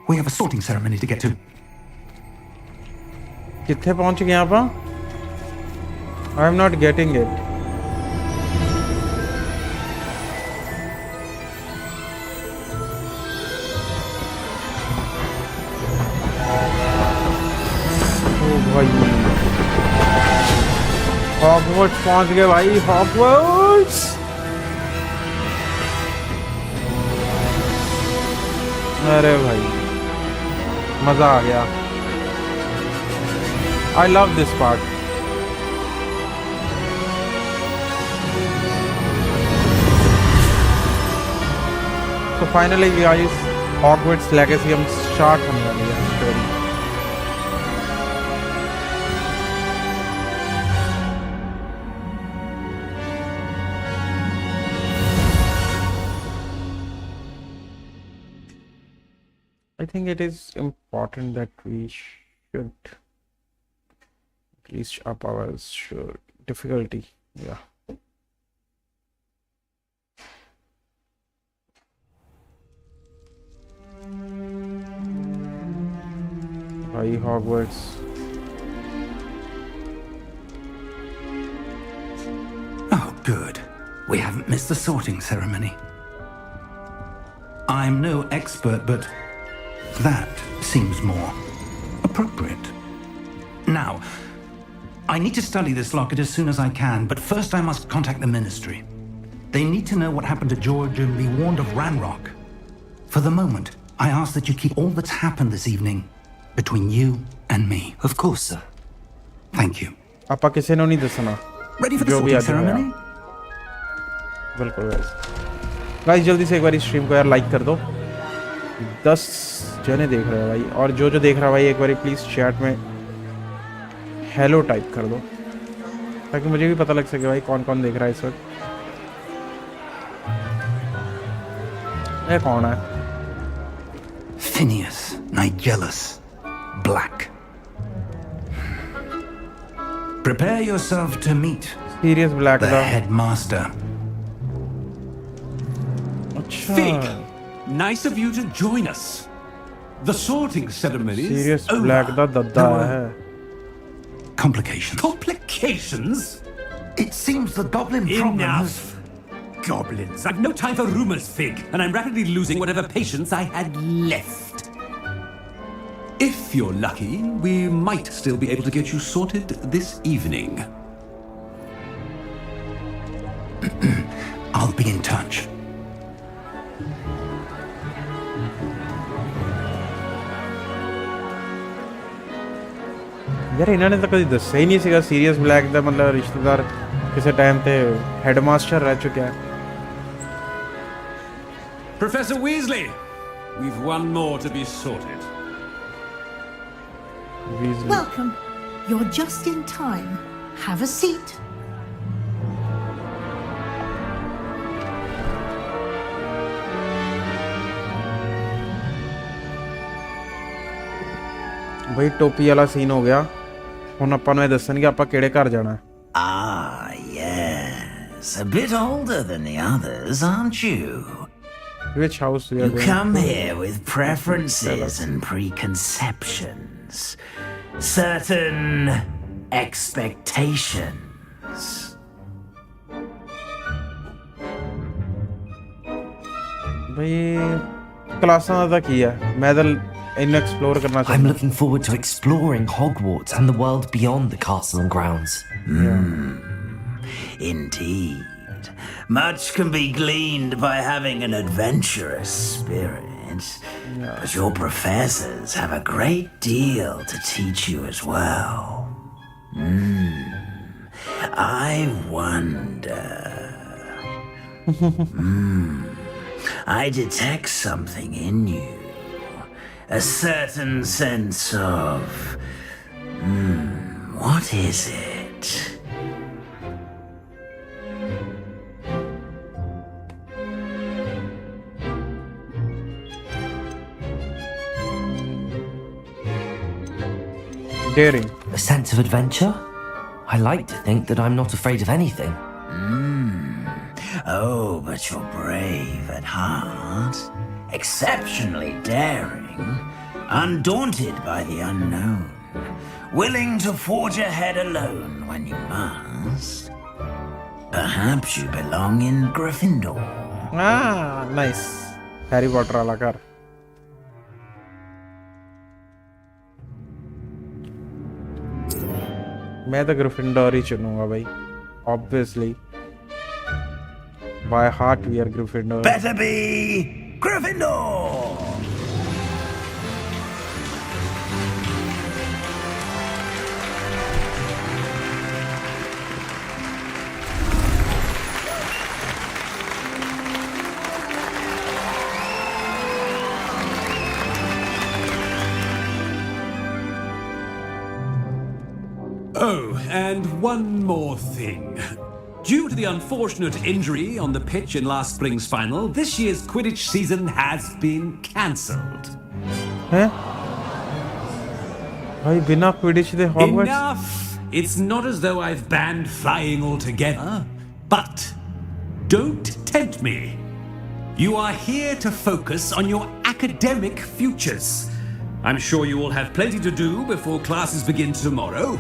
We have a sorting ceremony to get to. कितने पहुंच गए आप I am not getting it भाई Hogwarts पहुंच गए भाई Hogwarts अरे भाई मजा आ गया I love this part. So finally guys, Hogwarts Legacy हम start होने वाली है story. I think it is important that we should increase up our difficulty. Yeah. Bhai Hogwarts. Oh, good. We haven't missed the sorting ceremony. I'm no expert, but that seems more appropriate. Now, I need to study this locket as soon as I can, but first I must contact the Ministry. They need to know what happened to George and be warned of Ranrock. For the moment, I ask that you keep all that's happened this evening between you and me. Of course, sir. Thank you. आपा किसी ने नहीं दसना Ready for the जो भी sorting आज ceremony? बिल्कुल guys जल्दी से एक बार स्ट्रीम को यार लाइक कर दो 10 जने देख रहे हैं भाई और जो देख रहा है भाई एक बार प्लीज चैट में हेलो टाइप कर दो ताकि मुझे भी पता लग सके भाई कौन कौन देख रहा है इस वक्त ये कौन है? Phineas Nigellus Black. Prepare yourself to meet Sirius Black the का. headmaster. अच्छा. Fig, nice of you to join us. The sorting ceremony is Sirius over. Black का दद्दा है. Complications. Complications? It seems the goblin problem has... Enough. Goblins. I've no time for rumors, Fig, and I'm rapidly losing whatever patience I had left. If you're lucky, we might still be able to get you sorted this evening. I'll be in touch. यार इन्होंने तो कभी दस्या ही नहीं सीगा Sirius Black ਦਾ मतलब रिश्तेदार किसी टाइम पे हेडमास्टर रह चुका है. Professor Weasley, we've one more to be sorted. Weasley. Welcome. You're just in time. Have a seat. भाई टोपी वाला सीन हो गया. ਹੁਣ ਆਪਾਂ ਨੂੰ ਇਹ ਦੱਸਣਗੇ ਆਪਾਂ ਕਿਹੜੇ ਘਰ ਜਾਣਾ ਹੈ. Ah, yes. A bit older than the others, aren't you? Which house we are You going come to? here with preferences and preconceptions, certain expectations. भाई क्लासां ਦਾ ਕੀ ਹੈ? ਮੈਂ ਤਾਂ ਇਹਨੂੰ ਐਕਸਪਲੋਰ ਕਰਨਾ I'm ਚਾਹੁੰਦਾ. looking forward to exploring Hogwarts and the world beyond the castle and grounds. Indeed. Much can be gleaned by having an adventurous spirit. But your professors have a great deal to teach you as well. I wonder. I detect something in you. A certain sense of... what is it? Daring. A sense of adventure? I like to think that I'm not afraid of anything. Oh, but you're brave at heart. Exceptionally daring. Undaunted by the unknown. Willing to forge ahead alone when you must. Perhaps you belong in Gryffindor. Ah, nice. Harry Potter वाला घर. मैं तो Gryffindor ही चुनूंगा भाई. Obviously. By heart we are Gryffindor. Better be Gryffindor! Oh, and one more thing. Due to the unfortunate injury on the pitch in last spring's final, this year's Quidditch season has been cancelled. हैं? भाई बिना Quidditch they Hogwarts? Enough! It's not as though I've banned flying altogether. But don't tempt me. You are here to focus on your academic futures. I'm sure you all have plenty to do before classes begin tomorrow.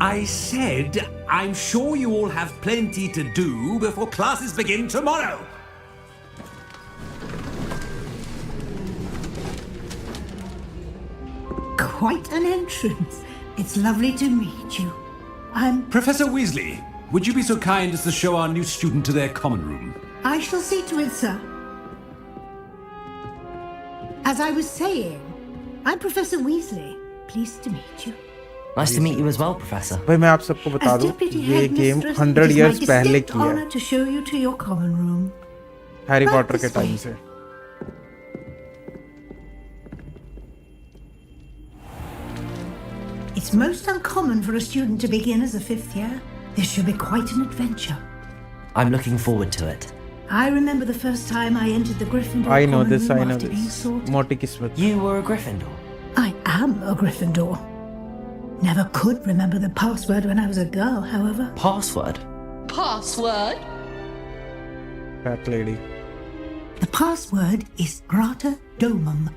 I said, I'm sure you all have plenty to do before classes begin tomorrow. Quite an entrance. It's lovely to meet you. I'm... Professor Weasley, would you be so kind as to show our new student to their common room? I shall see to it, sir. As I was saying, I'm Professor Weasley. Pleased to meet you. Nice to meet you as well, Professor. भाई मैं आप सबको बता As दूं deputy ये game headmistress, 100 it is years my पहले distinct की है. honor to show you to your common room. Harry Right Potter के this टाइम way. से. It's most uncommon for a student to begin as a fifth year. This should be quite an adventure. I'm looking forward to it. I remember the first time I entered the Gryffindor I know common this, room I know after being this. sorted. मोटी किस्मत. You were a Gryffindor. I am a Gryffindor. Never could remember the password when I was a girl, however. Password? Password? Fat lady. The password is Grata Domum.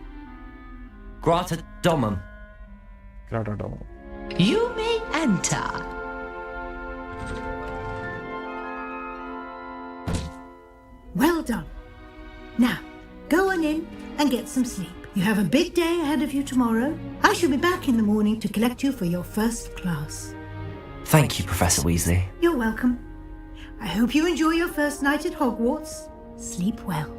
Grata Domum. Grata Dom. You may enter. Well done. Now, go on in and get some sleep. You have a big day ahead of you tomorrow. I shall be back in the morning to collect you for your first class. Thank you, Professor Weasley. You're welcome. I hope you enjoy your first night at Hogwarts. Sleep well.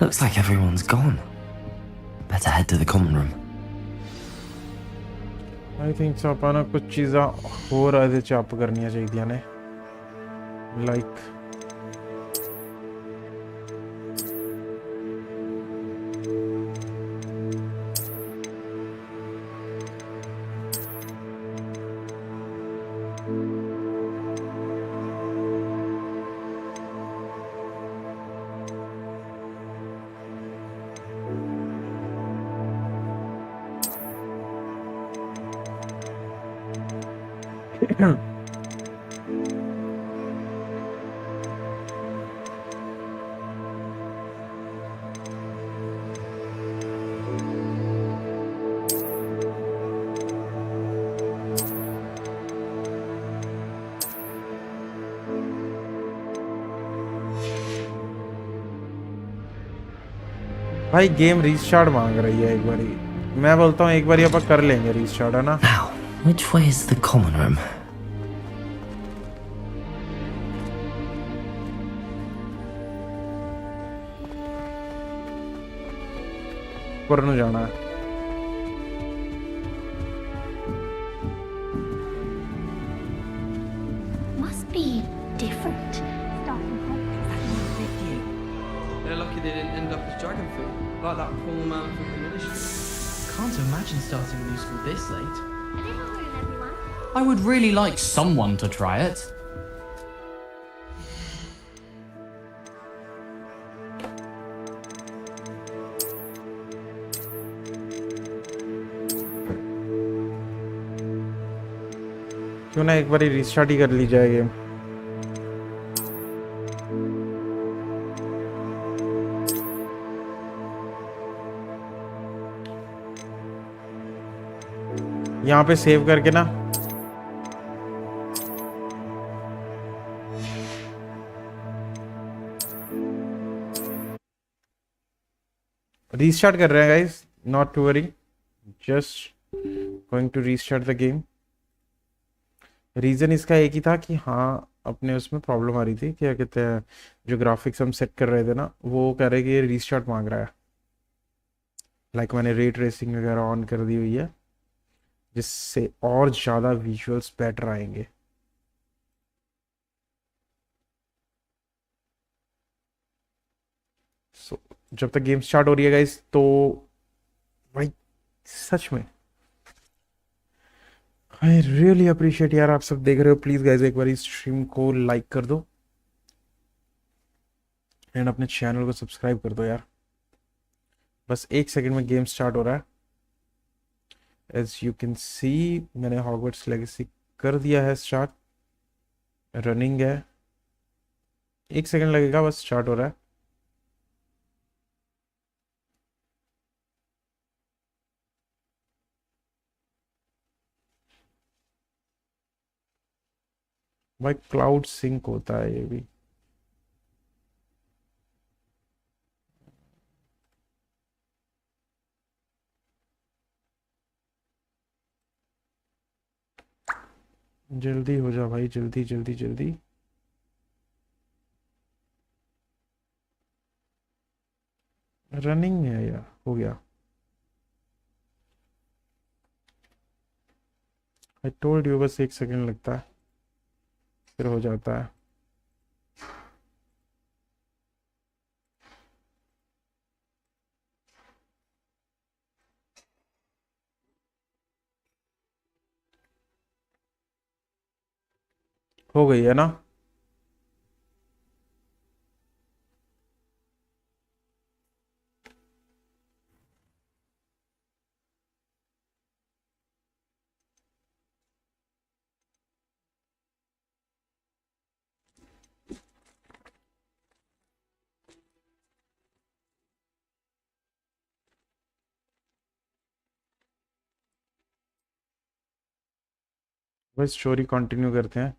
Looks like everyone's gone. Better head to the common room. I think so. अपना कुछ चीज़ा हो रहा है चाप करनी चाहिए ने. Like. भाई गेम रीस्टार्ट मांग रही है एक बारी. मैं बोलता हूँ एक बारी अपन कर लेंगे रीस्टार्ट, है ना. Now, which way is the common room? ऊपर ਨੂੰ जाना है. Must be different. They're lucky they didn't end up as dragon fruit, like that poor man from the ministry. Can't imagine starting a new school this late. A little room, everyone. I would really like someone to try it. क्यों ना एक बारी restart ही कर ली जाए game. यहाँ पे save करके ना रीस्टार्ट कर रहे हैं guys. Not to worry, just going to restart the game. Reason इसका एक ही था कि हाँ अपने उसमें प्रॉब्लम आ रही थी. क्या कहते हैं, जो ग्राफिक्स हम सेट कर रहे थे ना, वो कह रहे कि ये रीस्टार्ट मांग रहा है. लाइक मैंने रे ट्रेसिंग वगैरह ऑन कर दी हुई है, जिससे और ज़्यादा विजुअल्स बेटर आएंगे. सो जब तक गेम स्टार्ट हो रही है गाइस, तो भाई सच में आई रियली अप्रिशिएट यार, आप सब देख रहे हो. प्लीज़ गाइस एक बार इस स्ट्रीम को लाइक कर दो एंड अपने चैनल को सब्सक्राइब कर दो यार. बस एक सेकंड में गेम स्टार्ट हो रहा है. एज यू कैन सी मैंने हॉगवर्ट्स लेगेसी कर दिया है स्टार्ट. रनिंग है, एक सेकंड लगेगा, बस स्टार्ट हो रहा है. भाई क्लाउड सिंक होता है ये भी. जल्दी हो जा भाई, जल्दी जल्दी जल्दी. रनिंग है यार, हो गया. आई टोल्ड यू, बस एक सेकंड लगता है, फिर हो जाता है. हो गई है ना? बस स्टोरी कंटिन्यू करते हैं.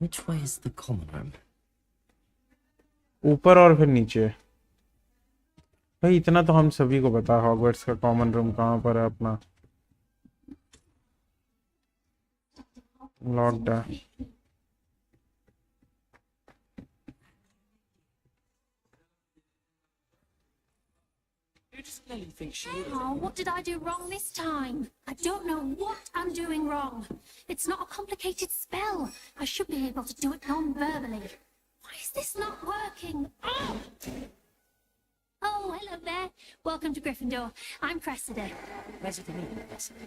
Which way is the common room? ऊपर और फिर नीचे. भाई इतना तो हम सभी को पता है, हॉगवर्ट्स का कॉमन रूम कहाँ पर है अपना. लॉक्ड है. Oh, what did I do wrong this time? I don't know what I'm doing wrong. It's not a complicated spell. I should be able to do it non-verbally. Why is this not working? Oh! Oh, hello there. Welcome to Gryffindor. I'm Cressida. Pleasure to meet you, Cressida.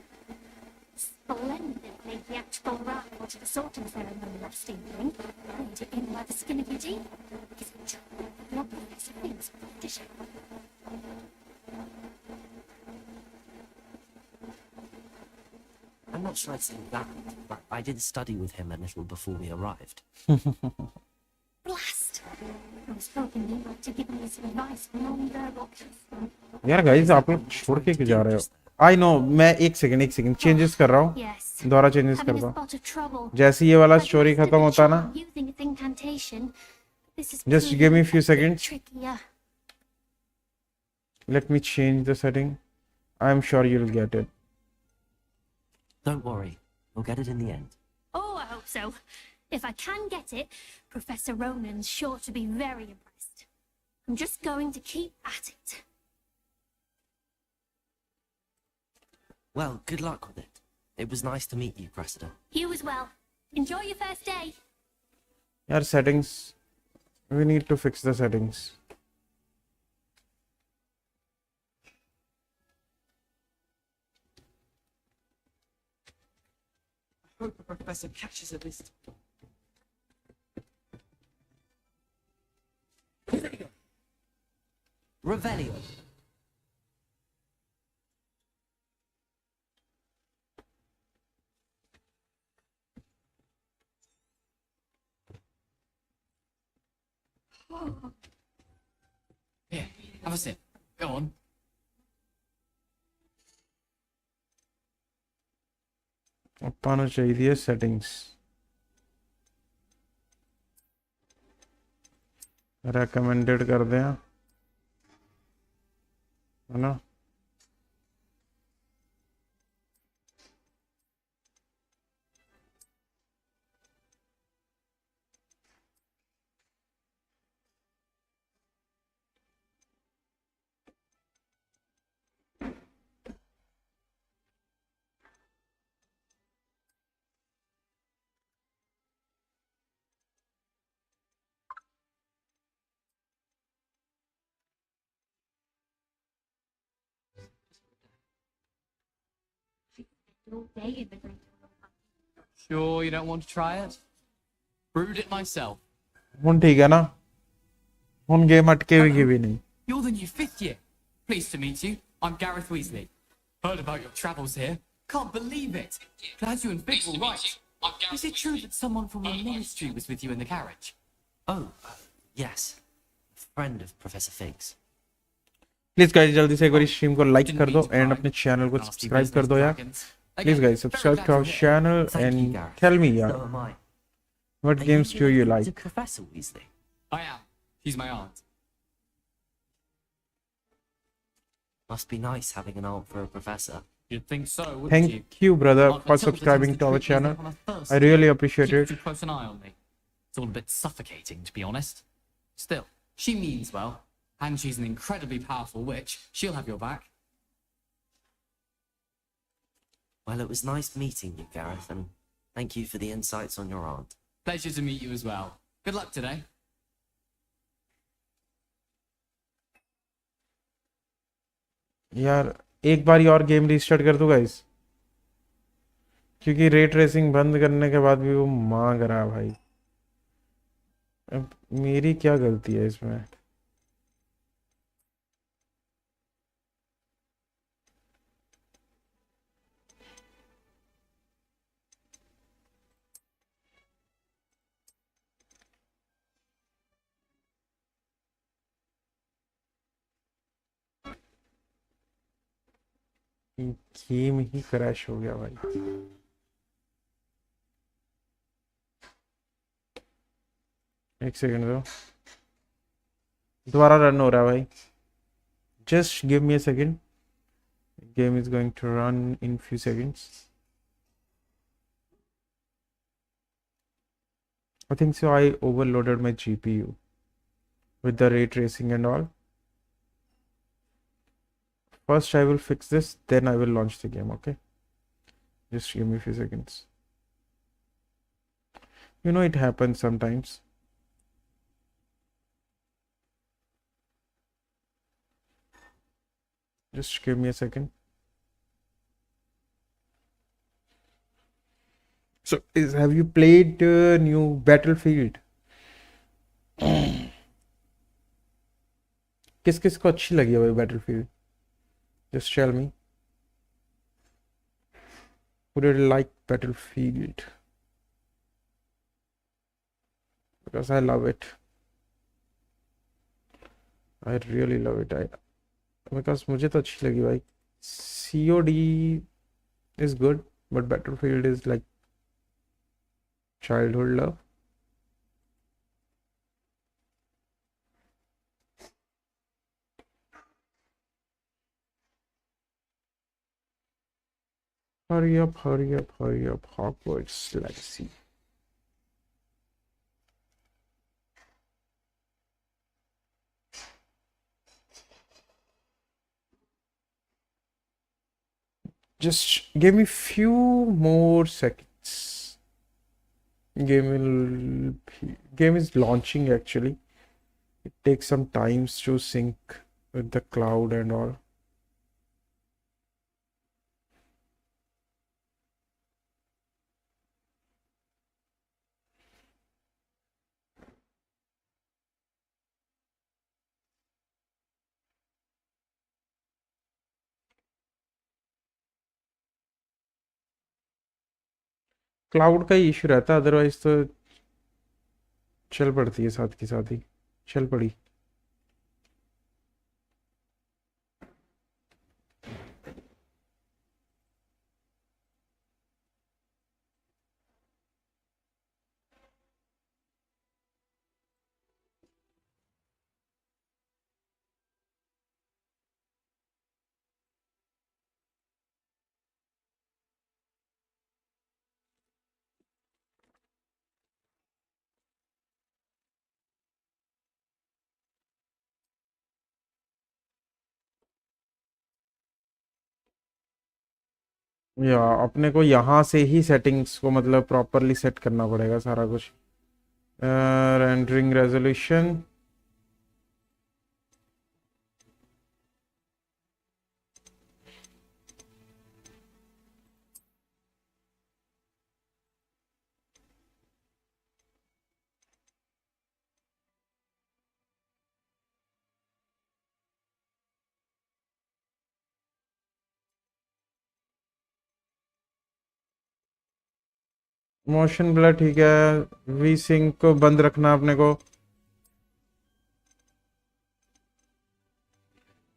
Splendidly theatrical rival to the sorting ceremony last evening. Laid it in by the skin of your teeth. Is it true? Your Professor Fig's competition. I'm not sure I'd say that, but I did study with him a little before we arrived. Blast! I was hoping you might have given me some advice for non-verbal. यार guys आप लोग छोड़ के क्यों जा रहे हो? I know. मैं एक सेकंड चेंजेस कर रहा हूँ. दोबारा चेंजेस कर रहा हूँ. जैसे ये वाला स्टोरी खत्म होता ना, just give me a few seconds. Let me change the setting. I'm sure you'll get it. Don't worry, we'll get it in the end. Oh, I hope so. If I can get it, Professor Ronan's sure to be very impressed. I'm just going to keep at it. Well, good luck with it. It was nice to meet you, Cressida. You as well. Enjoy your first day. यार settings. We need to fix the settings. I hope the professor catches her this time. Revelio. Here, have a sip. Go on. ਆਪਾਂ ਨੂੰ ਚਾਹੀਦੀ ਹੈ settings. recommended ਕਰਦੇ ਹਾਂ, है ना? All day in the green. Sure you don't want to try it? Brewed it myself. ਹੁਣ ਠੀਕ ਹੈ ਨਾ? ਹੁਣ गेम अटके हुए भी नहीं. You're the new 5th year. Pleased to meet you. I'm Gareth Weasley. Heard about your travels here. Can't believe it. Glad you and Fig were right. Is it true that someone from the ministry was with you in the carriage? Oh, yes. A friend of Professor Fig's. Please guys जल्दी से एक बार stream को like कर दो and अपने channel को subscribe कर दो यार. Please guys subscribe to our channel and tell me yaar, what games do you like? Professor Weasley. I am. She's my aunt. Must be nice having an aunt for a professor. You'd think so, wouldn't you? Thank you, brother, Aunt for Matilda subscribing tends to our treat me as channel. if I'm a first. I really appreciate Keeps it. too close an eye on me. It's all a bit suffocating, to be honest. Still, she means well, and she's an incredibly powerful witch. She'll have your back. Well, it was nice meeting you, Gareth, and thank you for the insights on your aunt. Pleasure to meet you as well. Good luck today. यार एक बारी और game restart कर दूं guys, क्योंकि ray tracing बंद करने के बाद भी वो मांग रहा है भाई। अब मेरी क्या गलती है इसमें? गेम ही क्रैश हो गया भाई। एक सेकंड दो, दोबारा रन हो रहा है भाई। Just give me a second, game is going to run in few seconds. I think so I overloaded my GPU with the ray tracing and all. First I will fix this, then I will launch the game, okay? Just give me a few seconds. You know, it happens sometimes. Just give me a second. So, have you played new Battlefield? किस किस को अच्छी लगी है भाई Battlefield? Just tell me. Who did like Battlefield? Because I love it. I really love it. Because मुझे तो अच्छी लगी भाई. COD is good, but Battlefield is like childhood love. Hurry up, hurry up, hurry up. Hogwarts Legacy. Just give me few more seconds. Game is launching actually. It takes some times to sync with the cloud and all. Cloud का ही issue रहता है, otherwise तो चल पड़ती है साथ के साथ ही चल पड़ी। या अपने को यहाँ से ही सेटिंग्स को मतलब प्रॉपरली सेट करना पड़ेगा सारा कुछ। रेंडरिंग रेजोल्यूशन, मोशन ब्लर ठीक है। वी सिंक को बंद रखना अपने को।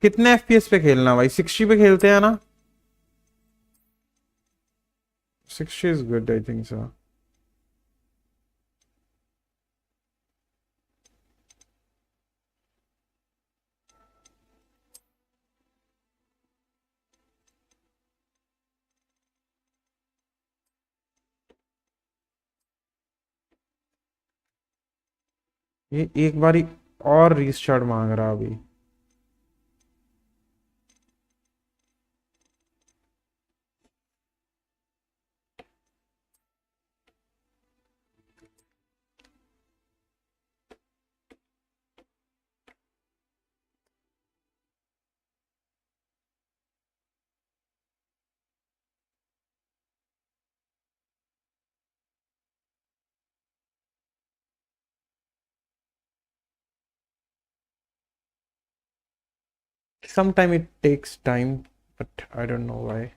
कितने FPS पे खेलना भाई? 60 पे खेलते हैं ना? 60 is good, I think so. ये एक बारी और रीस्टार्ट मांग रहा अभी। Sometime it takes time, but I don't know why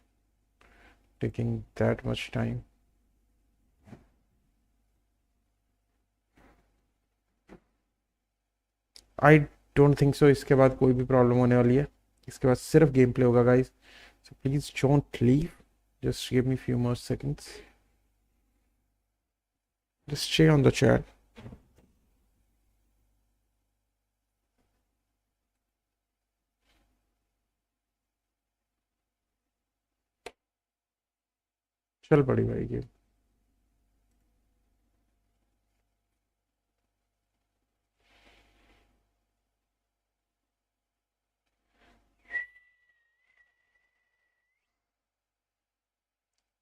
taking that much time. I don't think so इसके बाद कोई भी प्रॉब्लम होने वाली है। इसके बाद सिर्फ गेम प्ले होगा guys, so please don't leave, just give me few more seconds, just stay on the chat. चल पड़ी भाई गेम।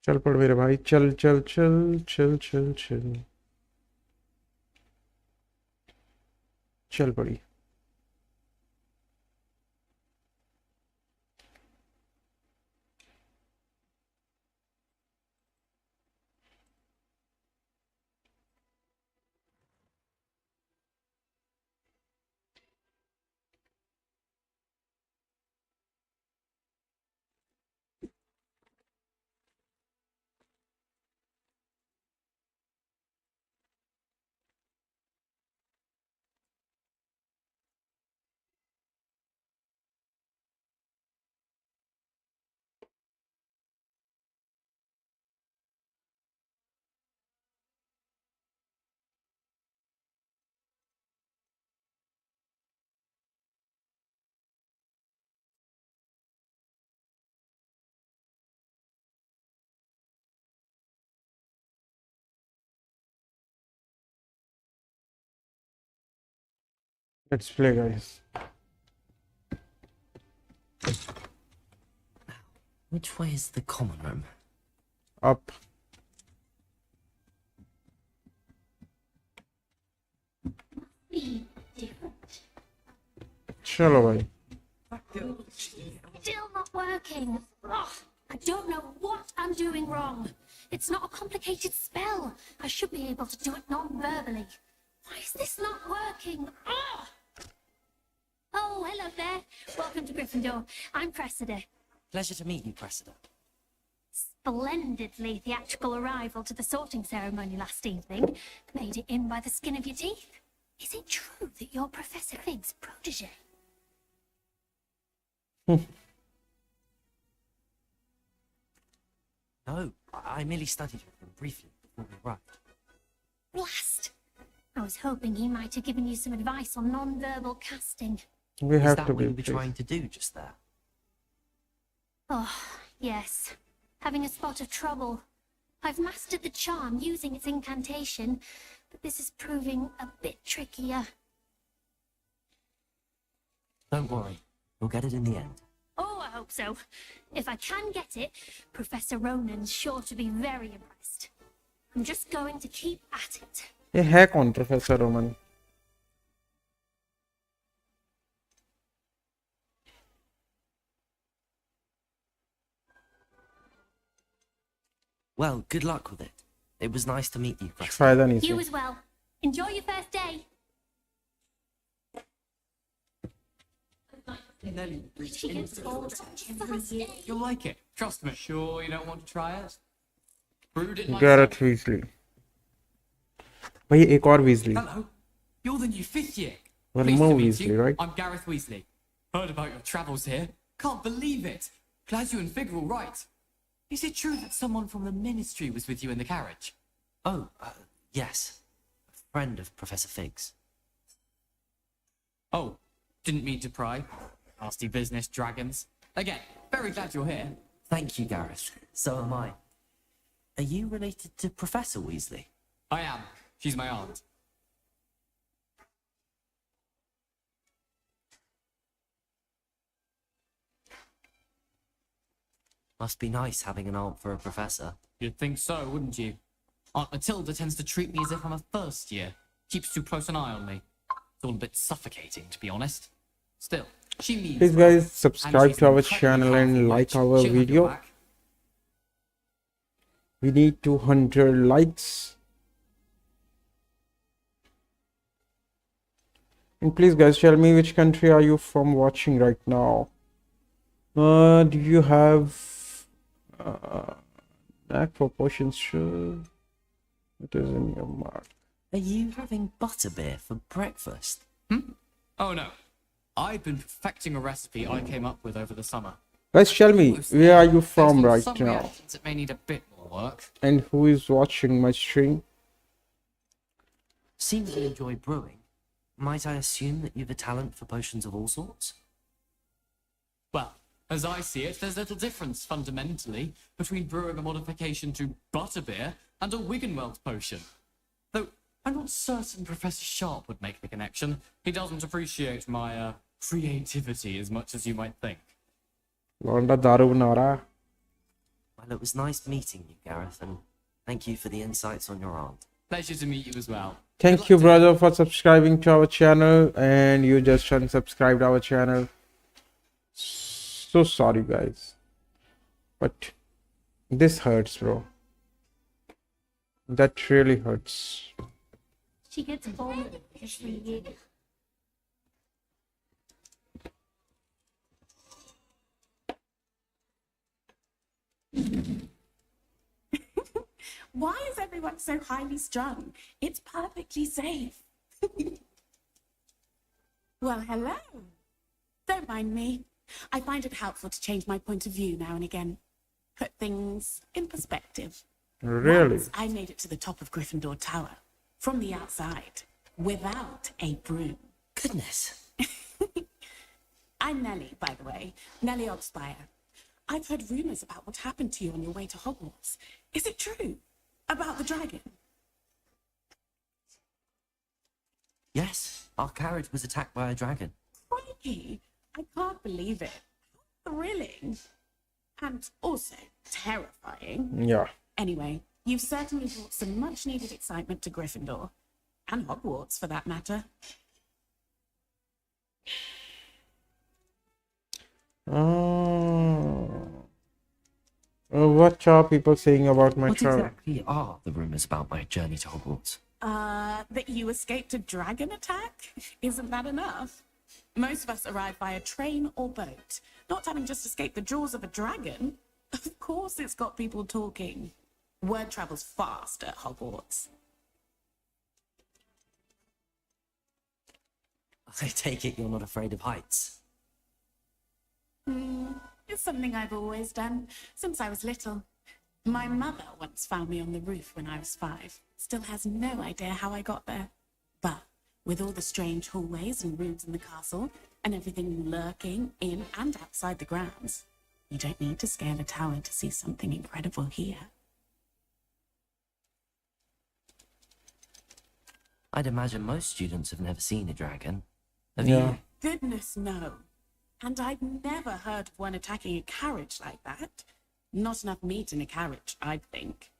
चल पड़ मेरे भाई, चल चल चल चल चल चल चल पड़ी। Let's play guys. Which way is the common room? Up. Be different. चलो भाई। Still not working. Ugh, I don't know what I'm doing wrong. It's not a complicated spell. I should be able to do it non-verbally. Why is this not working? Ugh! Oh, hello there. Welcome to Gryffindor. I'm Cressida. Pleasure to meet you, Cressida. Splendidly theatrical arrival to the sorting ceremony last evening. Made it in by the skin of your teeth. Is it true that you're Professor Fig's protege? No, I merely studied with him briefly before we arrived. Blast! I was hoping he might have given you some advice on non-verbal casting. We Is have that to what be you were please. trying to do just there? Oh, yes. Having a spot of trouble. I've mastered the charm using its incantation, but this is proving a bit trickier. Don't worry, we'll get it in the end. Oh, I hope so. If I can get it, Professor Ronan's sure to be very impressed. I'm just going to keep at it. ये है कौन professor Roman? Well, good luck with it. It was nice to meet you, Cressida. फायदा नहीं You से। as well. Enjoy your first day. Nelly, She gets older every year. you'll like it. Trust me. Sure you don't want to try it? Brewed it myself. Gareth Weasley. भाई एक और Weasley. Hello. You're the new fifth year. Well, Pleased more to meet Weasley, you. right? I'm Gareth Weasley. Heard about your travels here. Can't believe it. Glad you and Fig are all right. Is it true that someone from the Ministry was with you in the carriage? Oh, yes. A friend of Professor Fig's. Oh, didn't mean to pry. Nasty business, dragons. Again, very glad you're here. Thank you, Gareth. So am I. Are you related to Professor Weasley? I am. She's my aunt. Must be nice having an aunt for a professor. You'd think so, wouldn't you? Aunt Matilda tends to treat me as if I'm a first year. Keeps too close an eye on me. It's all a bit suffocating, to be honest. Still, she means Please well, guys and subscribe she's to our incredibly channel and powerful, like which our she'll have your video. back. We need 200 likes. And please guys tell me which country are you from watching right now. Do you have knack for potions? Sure. It is in your mark. Are you having butterbeer for breakfast? Oh no. I've been perfecting a recipe I came up with over the summer. Guys tell me where are you from There's right some now, reactions that may need a bit more work. and who is watching my stream? Seems you enjoy brewing. Might I assume that you've a talent for potions of all sorts? Well, as I see it, there's little difference fundamentally between brewing a modification to butterbeer and a Wiggenweld potion. Though I'm not certain Professor Sharp would make the connection. He doesn't appreciate my creativity as much as you might think. Londa daru bana raha. Well, it was nice meeting you, Gareth, and thank you for the insights on your aunt. Pleasure to meet you as well. Thank you, brother, for subscribing to our channel, and you just unsubscribed our channel. So sorry, guys, but this hurts, bro. That really hurts. She gets bored every year. Why is everyone so highly strung? It's perfectly safe. Well, hello. Don't mind me. I find it helpful to change my point of view now and again. Put things in perspective. Really? Once I made it to the top of Gryffindor Tower, from the outside, without a broom. Goodness. I'm Nellie, by the way. Nellie Oxfire. I've heard rumours about what happened to you on your way to Hogwarts. Is it true? About the dragon? Yes, our carriage was attacked by a dragon. Crikey! I can't believe it. Thrilling. And also terrifying. Yeah. Anyway, you've certainly brought some much-needed excitement to Gryffindor. And Hogwarts, for that matter. What are people saying about my What travel? exactly are the rumours about my journey to Hogwarts? That you escaped a dragon attack? Isn't that enough? Most of us arrive via train or boat, not having just escaped the jaws of a dragon. Of course it's got people talking. Word travels fast at Hogwarts. I take it you're not afraid of heights. It's something I've always done, since I was little. My mother once found me on the roof when I was 5. Still has no idea how I got there. But with all the strange hallways and rooms in the castle, and everything lurking in and outside the grounds, you don't need to scale a tower to see something incredible here. I'd imagine most students have never seen a dragon. Have Yeah. you? Goodness, no. And I'd never heard of one attacking a carriage like that. Not enough meat in a carriage, I'd think.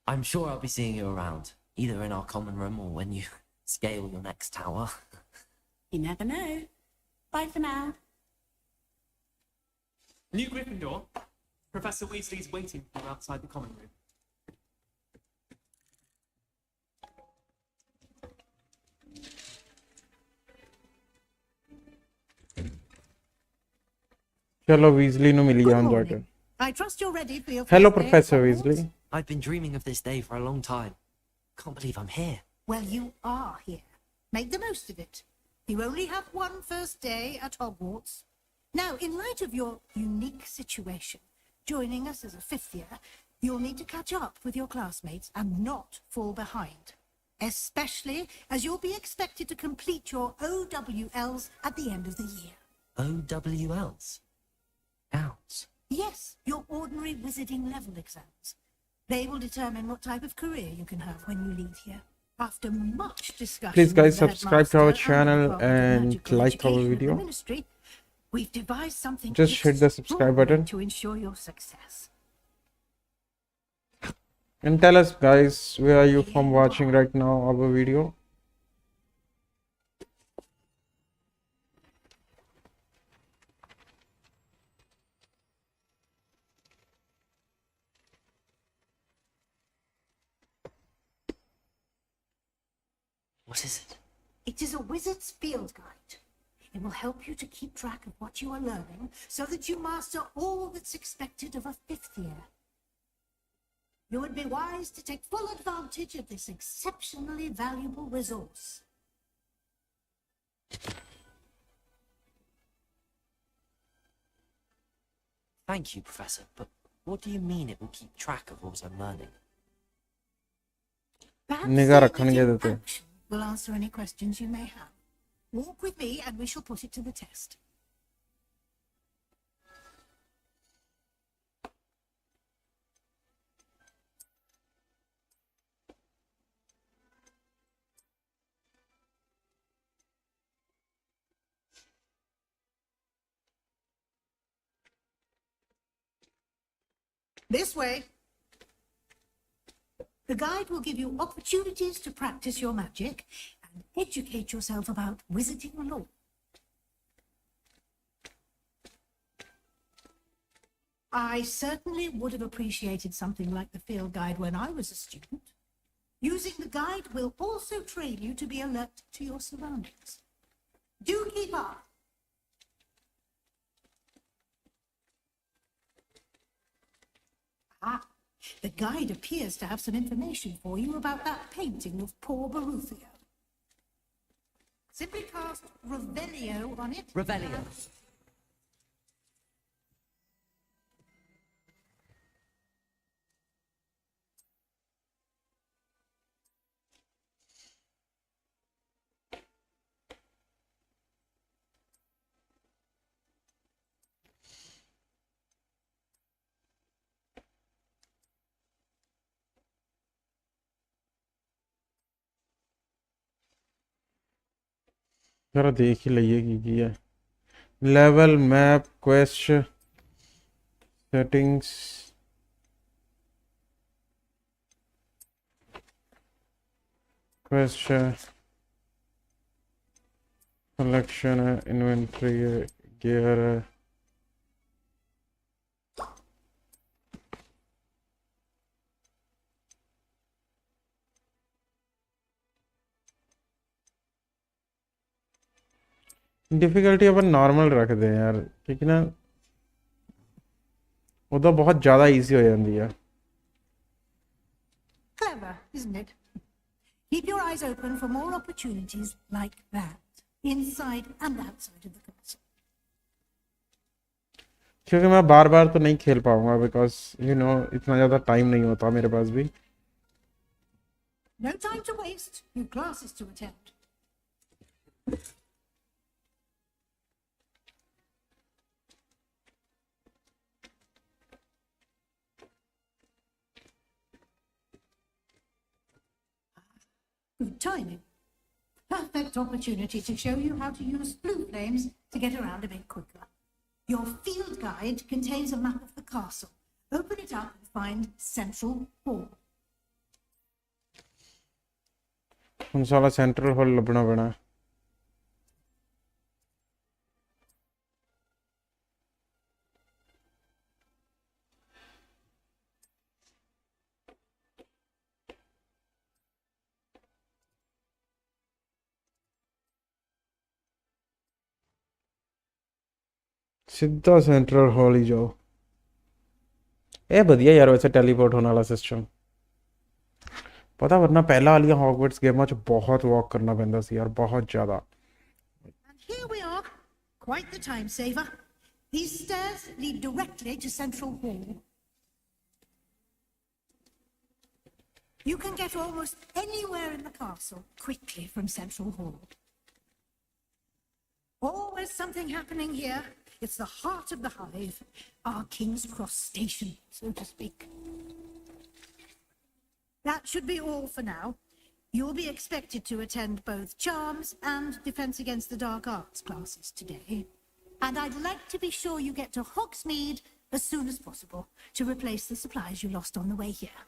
I'm sure I'll be seeing you around, either in our common room or when you scale your next tower. You never know. Bye for now. New Gryffindor. Professor Weasley's waiting for you outside the common room. Hello, Weasley nu mili jahan daughter. I trust you're ready for your Hello, first day at Professor Hogwarts? Weasley. I've been dreaming of this day for a long time. Can't believe I'm here. Well, you are here. Make the most of it. You only have one first day at Hogwarts. Now, in light of your unique situation, joining us as a 5th year, you'll need to catch up with your classmates and not fall behind. Especially as you'll be expected to complete your OWLs at the end of the year. OWLs? Outs. Yes, your ordinary wizarding level exams. They will determine what type of career you can have when you leave here. After much discussion, Please, guys, with the subscribe to our headmaster and the channel Department of and Magical like our Education of the video. Ministry, We've devised something Just hit the subscribe button to ensure your success. and tell us, guys, where are you from watching right now our video. What is it? It is a wizard's field guide. It will help you to keep track of what you are learning so that you master all that's expected of a 5th year. You would be wise to take full advantage of this exceptionally valuable resource. Thank you, Professor, but what do you mean it will keep track of what I'm learning? Perhaps निगाह seeing रखने it के in देते action will answer any questions you may have. Walk with me and we shall put it to the test. This way. The guide will give you opportunities to practice your magic and educate yourself about wizarding law. I certainly would have appreciated something like the field guide when I was a student. Using the guide will also train you to be alert to your surroundings. Do keep up. The guide appears to have some information for you about that painting of poor Baruthio. Simply cast Revelio on it. Revelio. जरा देख ही लइए की है level map quest settings quest collection है inventory है gear है difficulty अपन normal रख दें यार क्योंकि ना वो तो बहुत ज़्यादा इजी हो जाती है Clever, isn't it? Keep your eyes open for more opportunities like that, inside and outside of the castle. क्योंकि मैं बार बार तो नहीं खेल पाऊंगा बिकॉज यू नो इतना ज़्यादा टाइम नहीं होता मेरे पास भी No time to waste. New classes to attend. Good timing. Perfect opportunity to show you how to use blue flames to get around a bit quicker. Your field guide contains a map of the castle. Open it up and find Central Hall. ਹੁਣ ਸਾਲਾ central ਹਾਲ ਲੱਭਣਾ ਪੈਣਾ ਸਿੱਧਾ central ਹਾਲ ਹੀ ਜਾਓ ਇਹ ਵਧੀਆ ਯਾਰ ਵੈਸੇ ਟੈਲੀਪੋਰਟ ਹੋਣ ਵਾਲਾ ਸਿਸਟਮ ਪਤਾ ਵਰਨਾ ਪਹਿਲਾਂ ਵਾਲੀਆਂ ਹੌਗਵਰਟਸ ਗੇਮਾਂ 'ਚ ਬਹੁਤ ਵਾਕ ਕਰਨਾ ਪੈਂਦਾ ਸੀ ਯਾਰ ਬਹੁਤ ਜ਼ਿਆਦਾ And here we are. Quite the time saver. These stairs lead directly to Central Hall. You can get almost anywhere in the castle quickly from Central Hall. Always something happening here. It's the heart of the hive, our King's Cross station, so to speak. That should be all for now. You'll be expected to attend both Charms and Defense Against the Dark Arts classes today. and I'd like to be sure you get to Hogsmeade as soon as possible to replace the supplies you lost on the way here.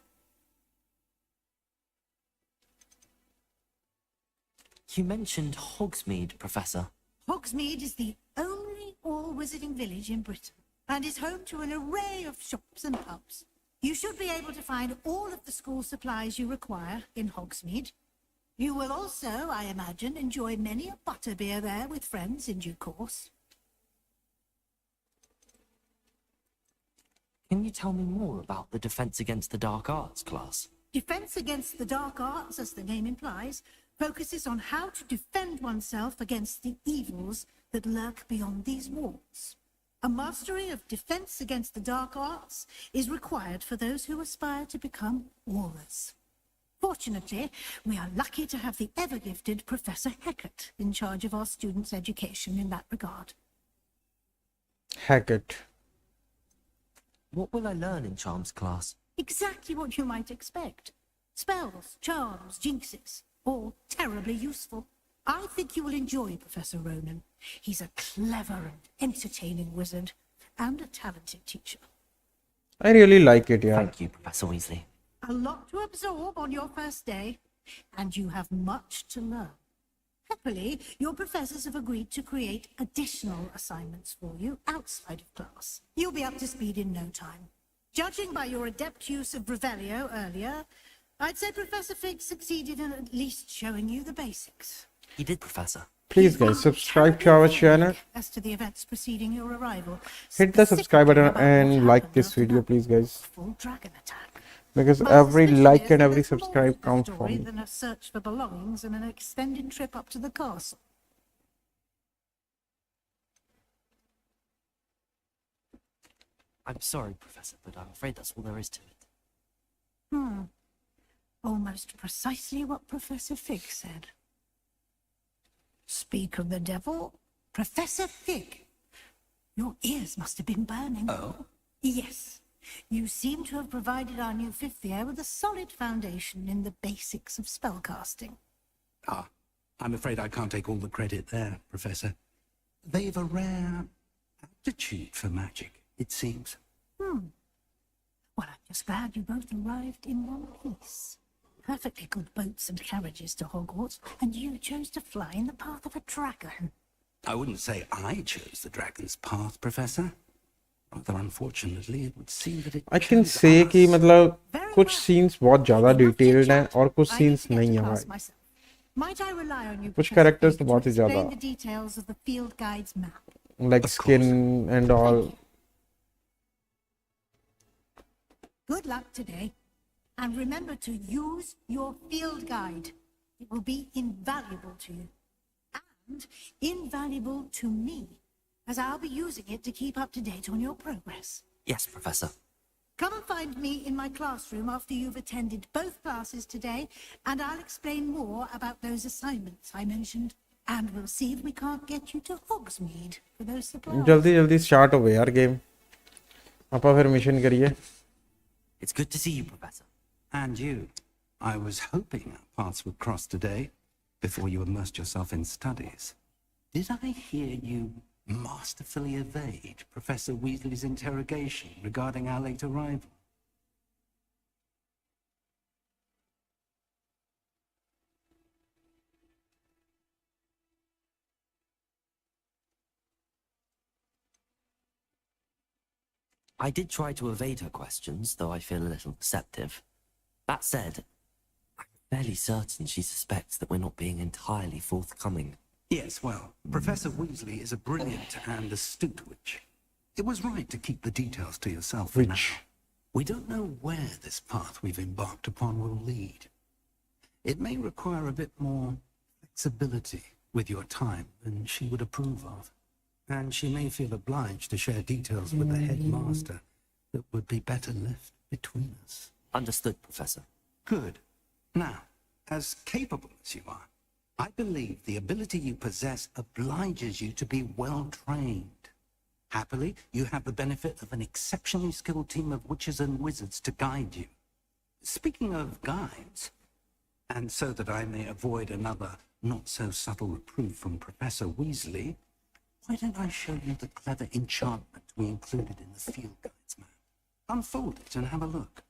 You mentioned Hogsmeade, Professor. Hogsmeade is the only all-wizarding village in Britain and is home to an array of shops and pubs. You should be able to find all of the school supplies you require in Hogsmeade. You will also, I imagine, enjoy many a butterbeer there with friends in due course. Can you tell me more about the Defense Against the Dark Arts class? Defense Against the Dark Arts, as the name implies, focuses on how to defend oneself against the evils that lurk beyond these walls. A mastery of Defense Against the Dark Arts is required for those who aspire to become Aurors. Fortunately, we are lucky to have the ever-gifted Professor Hecat in charge of our students' education in that regard. Hackett. What will I learn in Charms class? Exactly what you might expect. Spells, charms, jinxes, all terribly useful. I think you will enjoy Professor Ronan. He's a clever and entertaining wizard and a talented teacher. I really like it, yeah. Thank you, Professor Weasley. A lot to absorb on your first day, and you have much to learn. Happily, your professors have agreed to create additional assignments for you outside of class. You'll be up to speed in no time. Judging by your adept use of Revelio earlier, I'd say Professor Fig succeeded in at least showing you the basics. He did, Professor. Please guys, subscribe to our channel. As to the events preceding your arrival, Hit the subscribe button and like this video, please guys. full dragon attack. Because My every suspicion like is and that every there's more subscribe to the counts for story me. than a search for belongings and an extended trip up to the castle. I'm sorry, Professor, but I'm afraid that's all there is to it. Almost precisely what Professor Fig said. Speak of the devil, Professor Fig. Your ears must have been burning. Oh? Yes. You seem to have provided our new fifth year with a solid foundation in the basics of spellcasting. Ah, I'm afraid I can't take all the credit there, Professor. They've a rare aptitude for magic, it seems. Well, I'm just glad you both arrived in one piece. Perfectly good boats and carriages to Hogwarts, and you chose to fly in the path of a dragon. I wouldn't say I chose the dragon's path, Professor. Rather unfortunately, it would seem that it I can chose say us. कि मतलब कुछ scenes बहुत ज़्यादा detailed हैं और कुछ I need scenes to get नहीं to हैं class भाई. myself. Might I rely on you, कुछ Professor characters Fig, तो बहुत ही to explain ज़्यादा. the details of the field guide's map? Like skin and all. Good luck today, and remember to use your field guide. It will be invaluable to you, and invaluable to me, as I'll be using it to keep up to date on your progress. Yes, Professor. Come and find me in my classroom after you've attended both classes today, and I'll explain more about those assignments I mentioned. And we'll see if we can't get you to Hogsmeade for those supplies. जल्दी जल्दी start हो गया यार game. आपा फिर mission करिए. It's good to see you, Professor. And you. I was hoping our paths would cross today, before you immersed yourself in studies. Did I hear you masterfully evade Professor Weasley's interrogation regarding our late arrival? I did try to evade her questions, though I feel a little deceptive. That said, I'm fairly certain she suspects that we're not being entirely forthcoming. Yes, well, Professor Weasley is a brilliant and astute witch. It was right to keep the details to yourself for now. We don't know where this path we've embarked upon will lead. It may require a bit more flexibility with your time than she would approve of. And she may feel obliged to share details with the headmaster that would be better left between us. Understood, Professor. Good. Now, as capable as you are, I believe the ability you possess obliges you to be well trained. Happily, you have the benefit of an exceptionally skilled team of witches and wizards to guide you. Speaking of guides, and so that I may avoid another not-so-subtle reproof from Professor Weasley, Why don't I show you the clever enchantment we included in the field guides, man? Unfold it and have a look.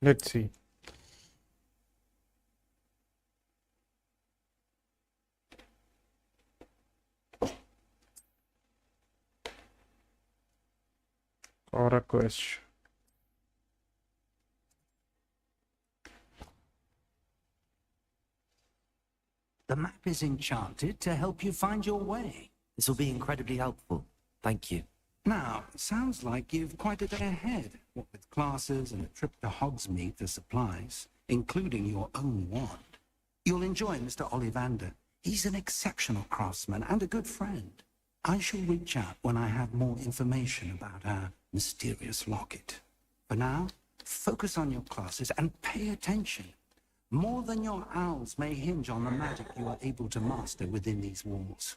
Let's see. Or a quest. The map is enchanted to help you find your way. This will be incredibly helpful. Thank you. Now, sounds like you've quite a day ahead, what with classes and a trip to Hogsmeade for supplies, including your own wand. You'll enjoy Mr. Ollivander. He's an exceptional craftsman and a good friend. I shall reach out when I have more information about our mysterious locket. For now, focus on your classes and pay attention. More than your owls may hinge on the magic you are able to master within these walls.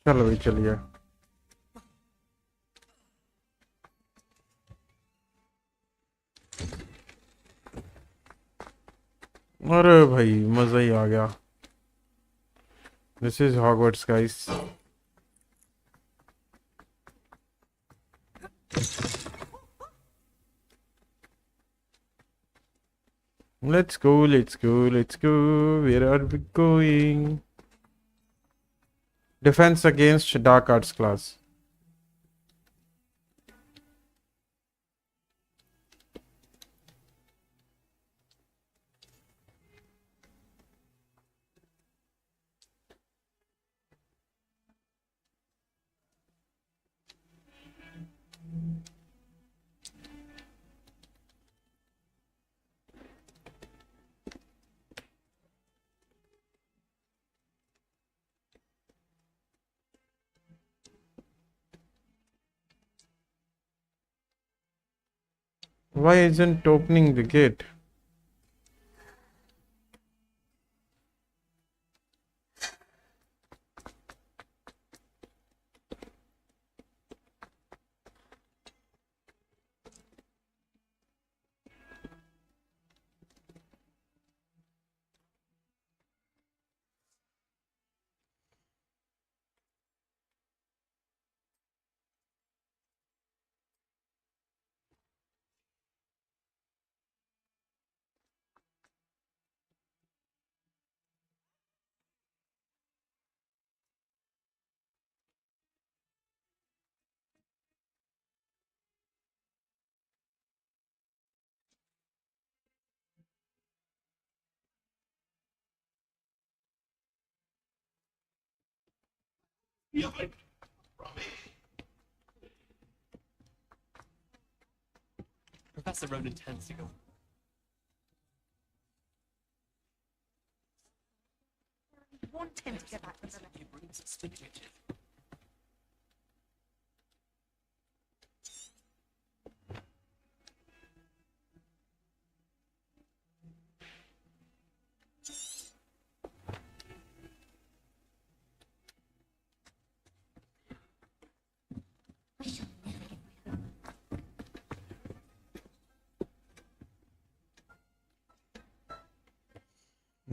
चलो भाई चलिए. अरे भाई मजा ही आ गया. This is Hogwarts, guys. Let's go, let's go, let's go. Where are we going? Defense against dark arts class. Why isn't opening the gate? Professor Ronan Tensigal. Want him to get back to the He brings us signature.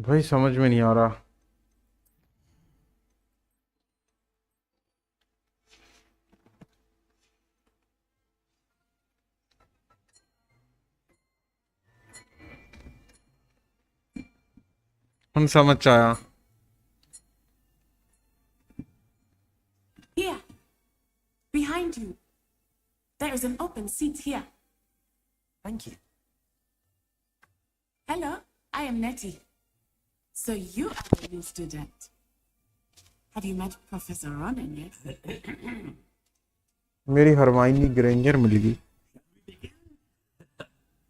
भाई समझ में नहीं आ रहा. हम समझ आया. Here, behind you. There is an open seat here. Thank you. Hello, I am Nettie. So you are the new student. Have you met Professor Ronan yet? मेरी Hermione Granger मिल गई.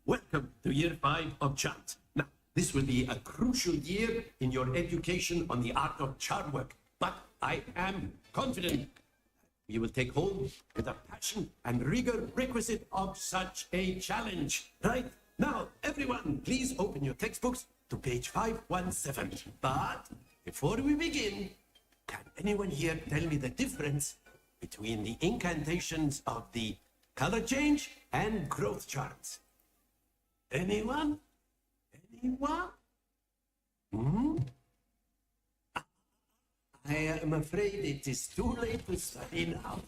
Welcome to year 5 of chant. Now, this will be a crucial year in your education on the art of charm work, but I am confident you will take hold with the passion and rigor requisite of such a challenge. Right? Now, everyone, please open your textbooks to page 517. But before we begin, can anyone here tell me the difference between the incantations of the color change, and growth charts. Anyone? Anyone? Hmm? I am afraid it is too late to study now.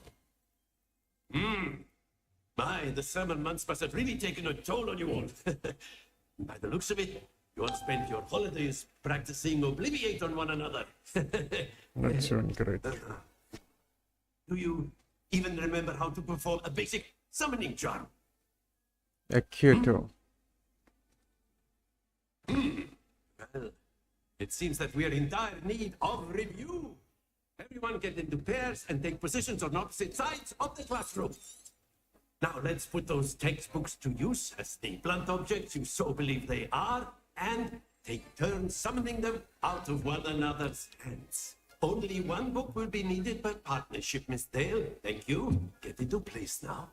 My, the summer months must have really taken a toll on you all. By the looks of it, you all spent your holidays practicing Obliviate on one another. That's great. Do you even remember how to perform a basic summoning charm? Accio. Well, it seems that we are in dire need of review. Everyone get into pairs and take positions on opposite sides of the classroom. Now let's put those textbooks to use as the blunt objects you so believe they are, and take turns summoning them out of one another's hands. Only one book will be needed per partnership, Miss Dale. Thank you. Get into place now.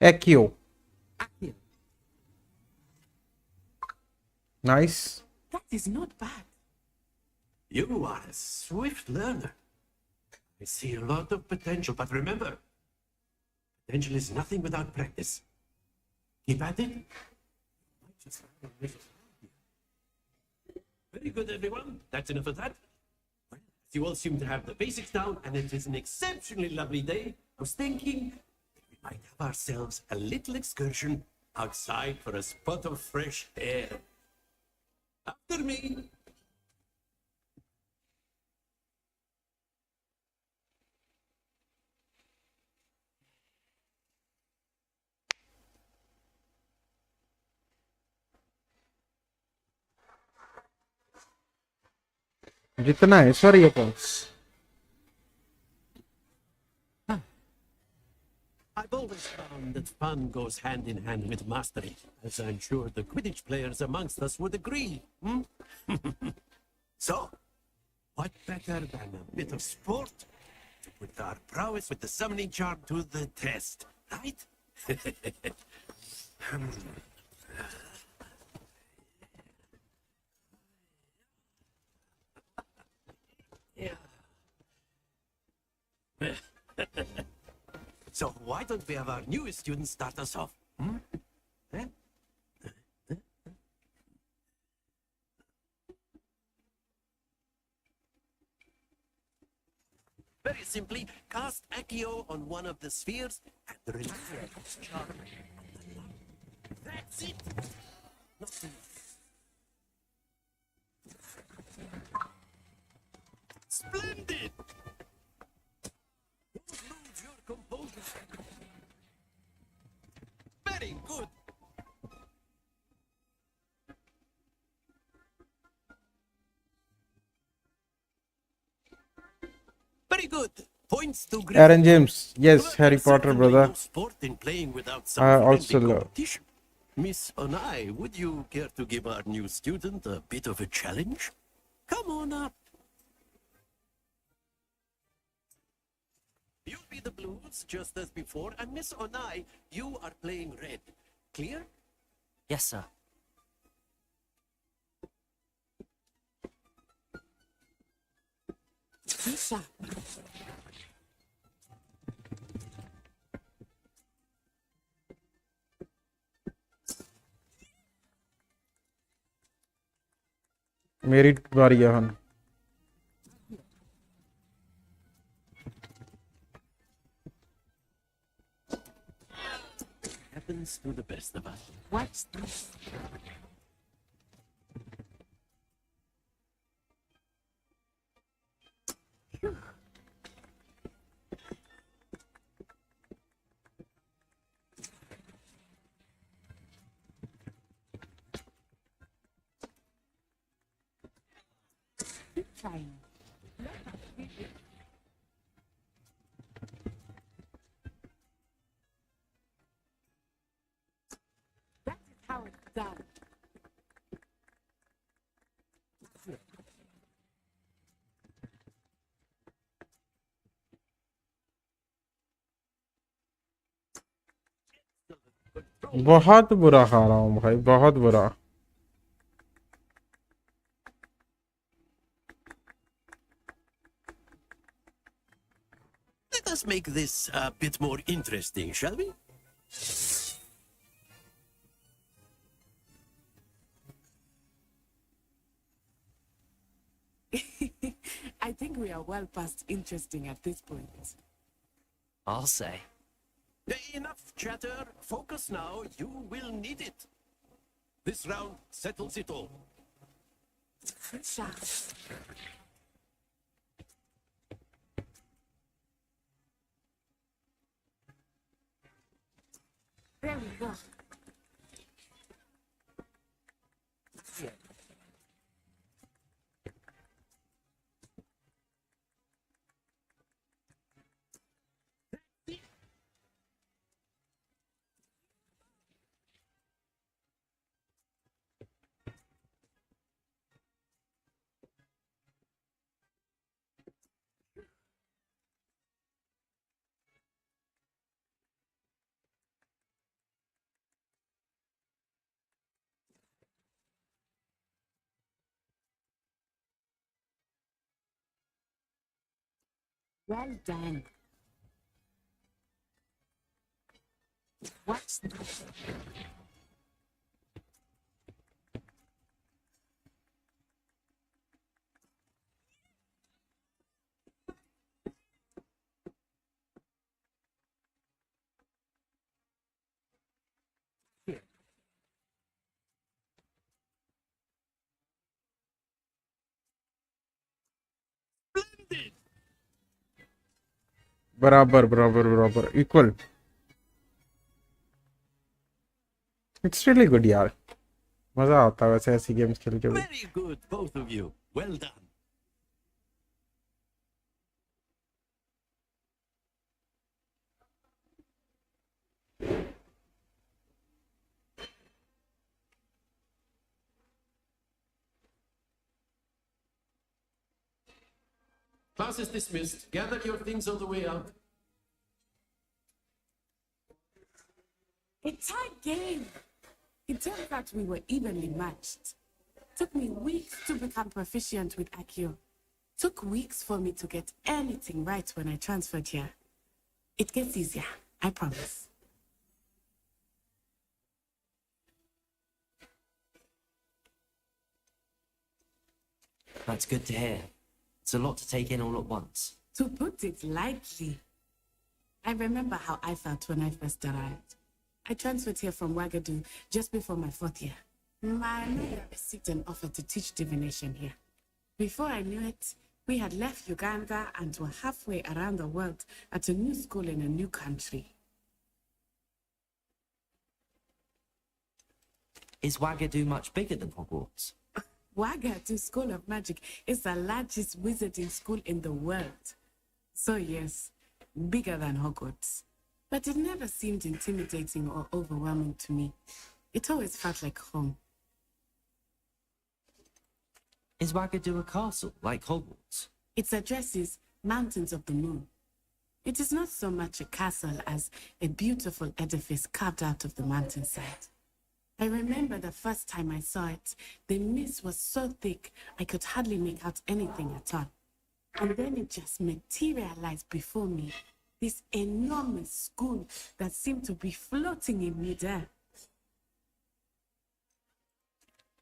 Accio. Nice. That is not bad. You are a swift learner. I see a lot of potential, but remember, potential is nothing without practice. Keep at it. Very good, everyone. That's enough of that. Well, you all seem to have the basics down, and it is an exceptionally lovely day. I was thinking that we might have ourselves a little excursion outside for a spot of fresh air. After me. जितना है sorry अपॉस I've always found that fun goes hand in hand with mastery, as I'm sure the Quidditch players amongst us would agree. So, what better than a bit of sport to put our prowess with the summoning charm to the test, right? So why don't we have our newest student start us off? Eh? Very simply, cast Accio on one of the spheres and release your charm. That's it! Nothing. Splendid! Don't lose your composure. Very good. Very good. Points to Gryffindor. Aaron James, yes, Harry Potter, Certainly brother. no sport in playing without some I friendly also love. competition. Miss Onai, would you care to give our new student a bit of a challenge? Come on up. You'll be the blues just as before, and Miss Onai, you are playing red. Clear? Yes, sir. Yes, sir. मेरी बारी है हन Happens to the best of us. What's this? trying. That is how it's done. बहुत बुरा खा रहा हूँ भाई, बहुत बुरा। Let us make this a bit more interesting, shall we? I think we are well past interesting at this point. I'll say. Enough chatter. Focus now. You will need it. This round settles it all. Shucks. There we go. Well done. Watch this. बराबर बराबर बराबर, equal. It's really good यार, मजा आता है वैसे ऐसी games खेल के भी। Very good, both of you. Well done. Class is dismissed. Gather your things on the way out. A tight game. It turned out we were evenly matched. Took me weeks to become proficient with Accio. Took weeks for me to get anything right when I transferred here. It gets easier, I promise. That's good to hear. It's a lot to take in all at once. To put it lightly, I remember how I felt when I first arrived. I transferred here from Wagadu just before my 4th year. My mother received an offer to teach divination here. Before I knew it, we had left Uganda and were halfway around the world at a new school in a new country. Is Wagadu much bigger than Hogwarts? Wagadu School of Magic is the largest wizarding school in the world. So yes, bigger than Hogwarts. But it never seemed intimidating or overwhelming to me. It always felt like home. Is Wagadu a castle, like Hogwarts? Its address is Mountains of the Moon. It is not so much a castle as a beautiful edifice carved out of the mountainside. I remember the first time I saw it, the mist was so thick I could hardly make out anything at all. And then it just materialized before me, this enormous school that seemed to be floating in midair.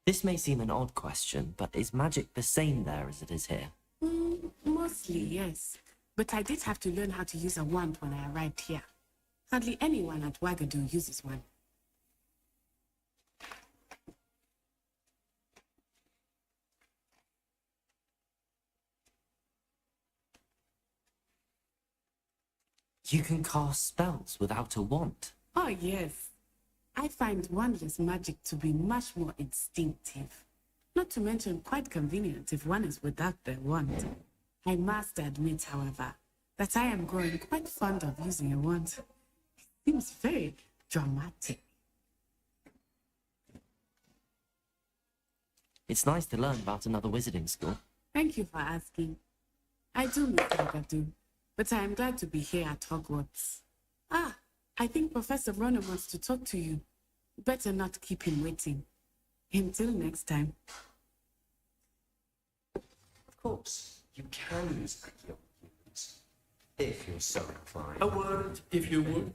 This may seem an odd question, but is magic the same there as it is here? Mostly, yes. But I did have to learn how to use a wand when I arrived here. Hardly anyone at Wagadu uses one. You can cast spells without a wand. Oh, yes. I find wandless magic to be much more instinctive. Not to mention quite convenient if one is without their wand. I must admit, however, that I am growing quite fond of using a wand. It seems very dramatic. It's nice to learn about another wizarding school. Thank you for asking. I do miss Agadoo, but I am glad to be here at Hogwarts. Ah, I think Professor Ronan wants to talk to you. Better not keep him waiting. Until next time. Of course, you can use Accio if you're so inclined. A word, if you would.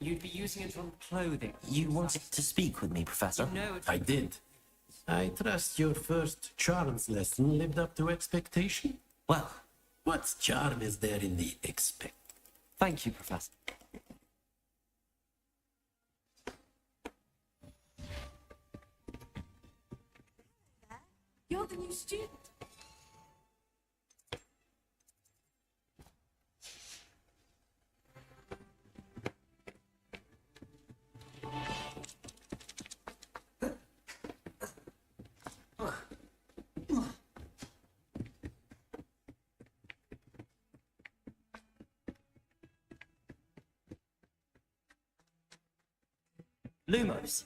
You'd be using it on clothing. You wanted to speak with me, Professor? No, I did. I trust your first charms lesson lived up to expectation. Well, what charm is there in the expect? Thank you, Professor. You're the new student. Lumos.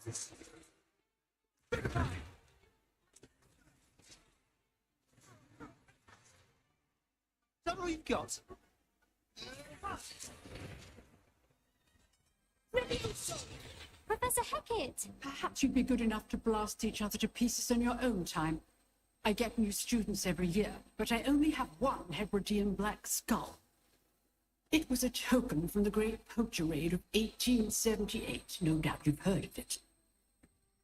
Is that all you've got? Professor Hecat! Perhaps you'd be good enough to blast each other to pieces in your own time. I get new students every year, but I only have one Hebridean black skull. It was a token from the Great Poacher Raid of 1878. No doubt you've heard of it.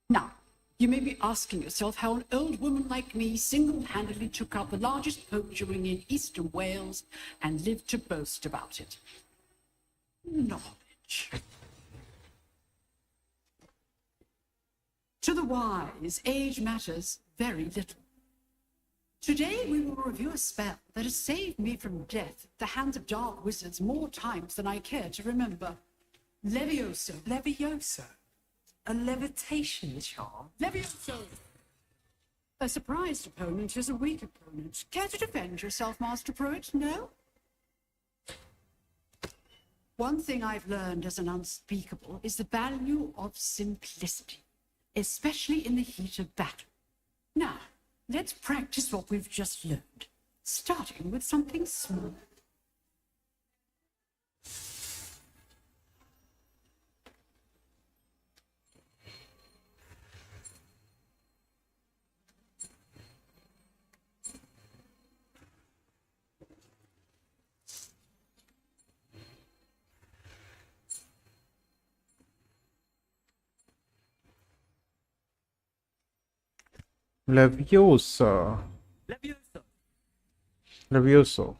Now, you may be asking yourself how an old woman like me single-handedly took out the largest poacher ring in eastern Wales and lived to boast about it. Knowledge. To the wise, age matters very little. Today we will review a spell that has saved me from death at the hands of dark wizards more times than I care to remember. Levioso. Levioso? A levitation charm? Levioso! A surprised opponent is a weak opponent. Care to defend yourself, Master Pruitt? No? One thing I've learned as an unspeakable is the value of simplicity, especially in the heat of battle. Now, let's practice what we've just learned, starting with something small. Leviosa. Levioso. Levioso.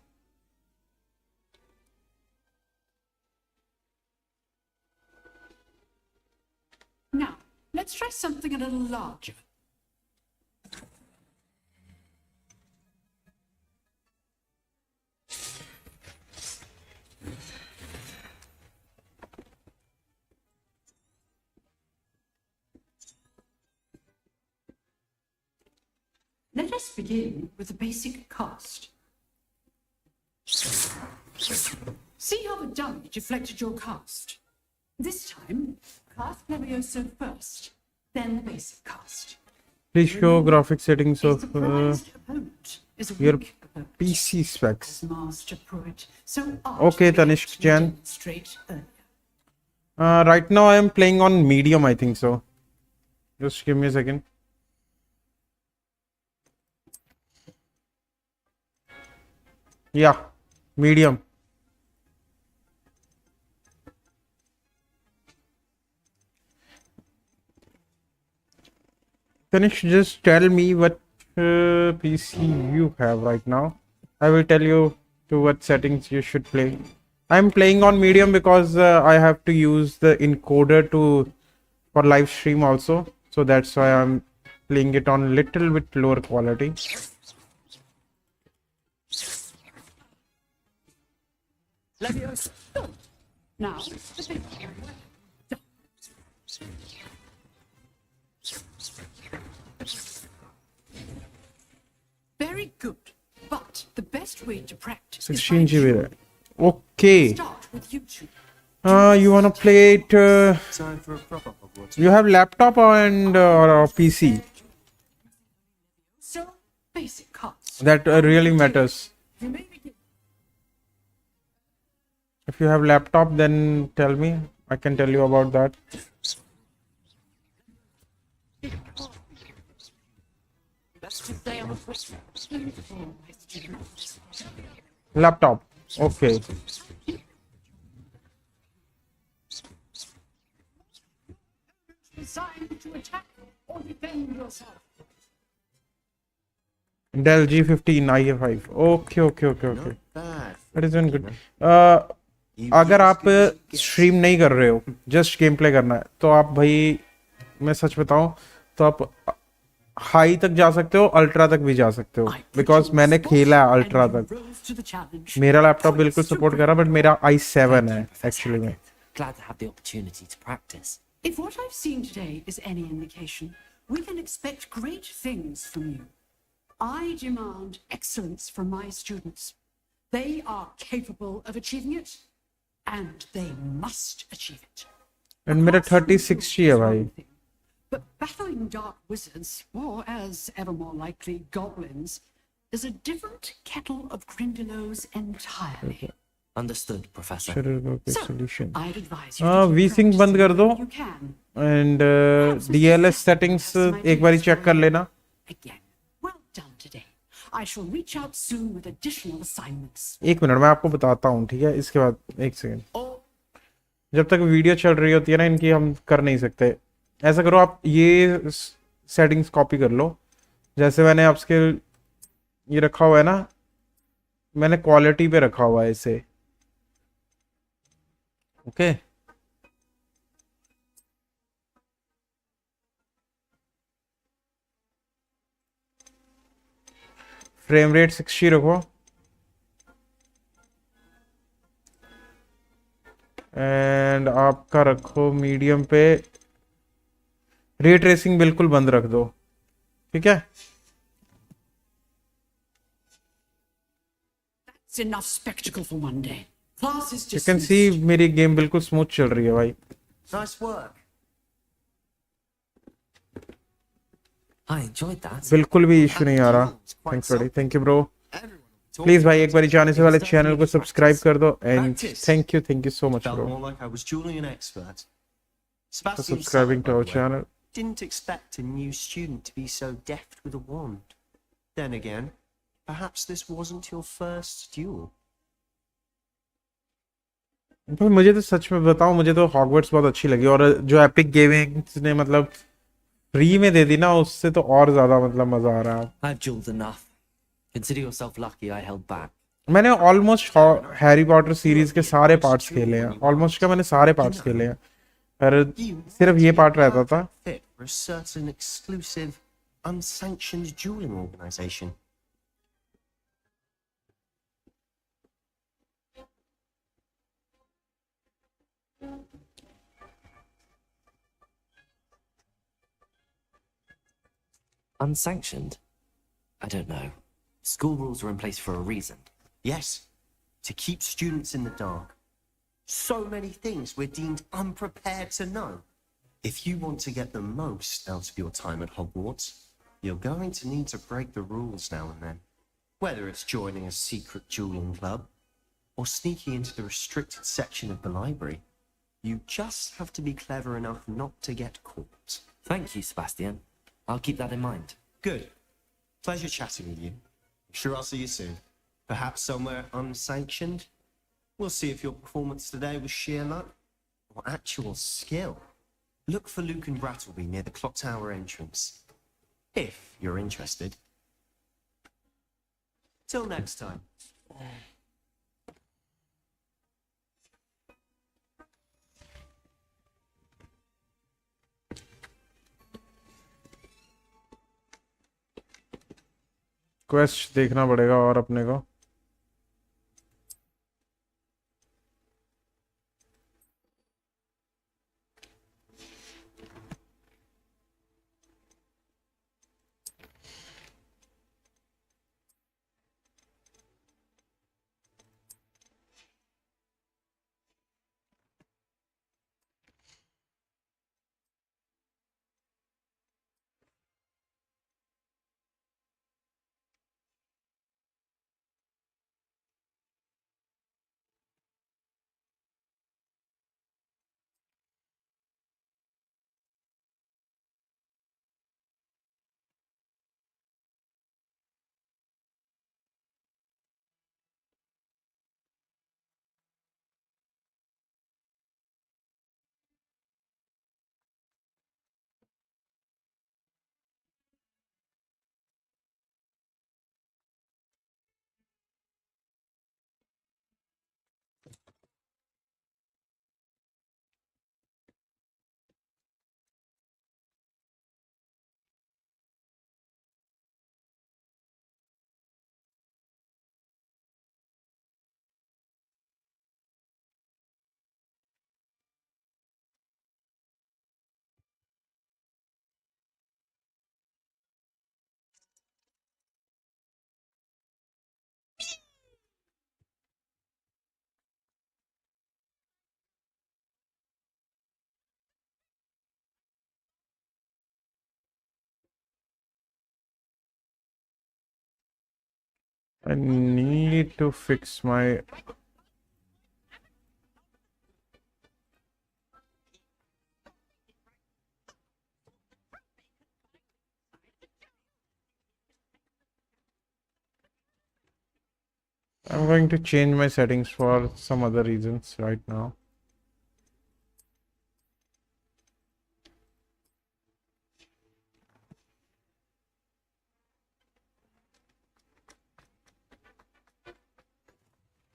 Now, let's try something a little larger. Let us begin with the basic cast. See how the dummy deflected your cast. This time, cast Levioso first, then the basic cast. Please show graphic settings of Opponent is a your weak opponent. PC specs. Master Pruitt, so Okay, Tanishq Jan. straight earlier. Right now I am playing on medium, I think so. Just give me a second. Yeah, medium. Tanishq, just tell me what PC you have right now. I will tell you to what settings you should play. I'm playing on medium because I have to use the encoder to for live stream also, so that's why I'm playing it on little bit lower quality. Now, very good. But the best way to practice 16 is by GB है. Okay. start with YouTube. You wanna play it? Time for a proper Hogwarts. You have laptop and or a PC. So basic cuts. That really matters. You may begin. If you have laptop, then tell me. I can tell you about that. Laptop. Okay. Designed to attack or defend yourself. Dell G15 IA5. Okay. That is one good. अगर आप stream नहीं कर रहे हो, just game play करना है, तो आप भाई मैं सच बताऊं तो आप हाई तक जा सकते हो, अल्ट्रा तक भी जा सकते हो, बिकॉज मैंने खेला है अल्ट्रा तक. मेरा लैपटॉप बिल्कुल सपोर्ट कर रहा है, बट मेरा i7 है एक्चुअली में. Glad to have the opportunity to practice. If what I've seen today is any indication, we can expect great things from you. I demand excellence from my students. They are capable of achieving it, and they must achieve it. And मेरा 3060 है भाई. But battling dark wizards, or as ever more likely, goblins, is a different kettle of Grindylows entirely. Understood, Professor. Solution. I'd advise you to V-Sync बंद कर दो. you can. And DLS settings एक बारी check कर लेना. Again, well done today. I shall reach out soon with additional assignments. एक minute मैं आपको बताता हूँ, ठीक है? इसके बाद एक सेकंड. जब तक वीडियो चल रही होती है ना, इनकी हम कर नहीं सकते. ऐसा करो, आप ये सेटिंग्स कॉपी कर लो, जैसे मैंने आपके ये रखा हुआ है ना, मैंने क्वालिटी पे रखा हुआ है इसे. ओके फ्रेम रेट 60 रखो एंड आपका रखो मीडियम पे. रे ट्रेसिंग बिल्कुल बंद रख दो, ठीक है? That's enough spectacle for one day. Class is you can dismissed. सी मेरी गेम बिल्कुल स्मूथ चल रही है भाई. Nice work. I enjoyed that. बिल्कुल भी इशू नहीं आ रहा. थैंक्स बड़ी. Thank you bro. प्लीज भाई एक बार जाने से पहले चैनल को सब्सक्राइब कर दो and thank you so much Felt bro more like I was dueling an expert. for Sebastian subscribing to Saller, our by the way, channel. Didn't expect a new student to be so deft with a wand. Then again, perhaps this wasn't your first duel. भाई मुझे तो सच में बताऊं, मुझे तो Hogwarts बहुत अच्छी लगी, और जो एपिक गेमिंग ने मतलब फ्री में दे दी ना, उससे तो और ज्यादा मतलब मजा आ रहा है. I've dueled enough. Consider yourself lucky I held back. मैंने ऑलमोस्ट हैरी पॉटर सीरीज के सारे पार्ट्स खेले हैं. ऑलमोस्ट क्या, मैंने सारे पार्ट्स खेले हैं, पर सिर्फ ये पार्ट रहता था. Fit for a certain exclusive, unsanctioned dueling organization. Unsanctioned? I don't know. School rules are in place for a reason. Yes, to keep students in the dark. So many things we're deemed unprepared to know. If you want to get the most out of your time at Hogwarts, you're going to need to break the rules now and then. Whether it's joining a secret dueling club or sneaking into the restricted section of the library, you just have to be clever enough not to get caught. Thank you, Sebastian. I'll keep that in mind. Good. Pleasure chatting with you. I'm sure I'll see you soon. Perhaps somewhere unsanctioned. We'll see if your performance today was sheer luck or actual skill. Look for Luke and Brattleby near the clock tower entrance. If you're interested, Till next time. Quest देखना पड़ेगा और अपने को। I need to fix my I'm going to change my settings for some other reasons right now.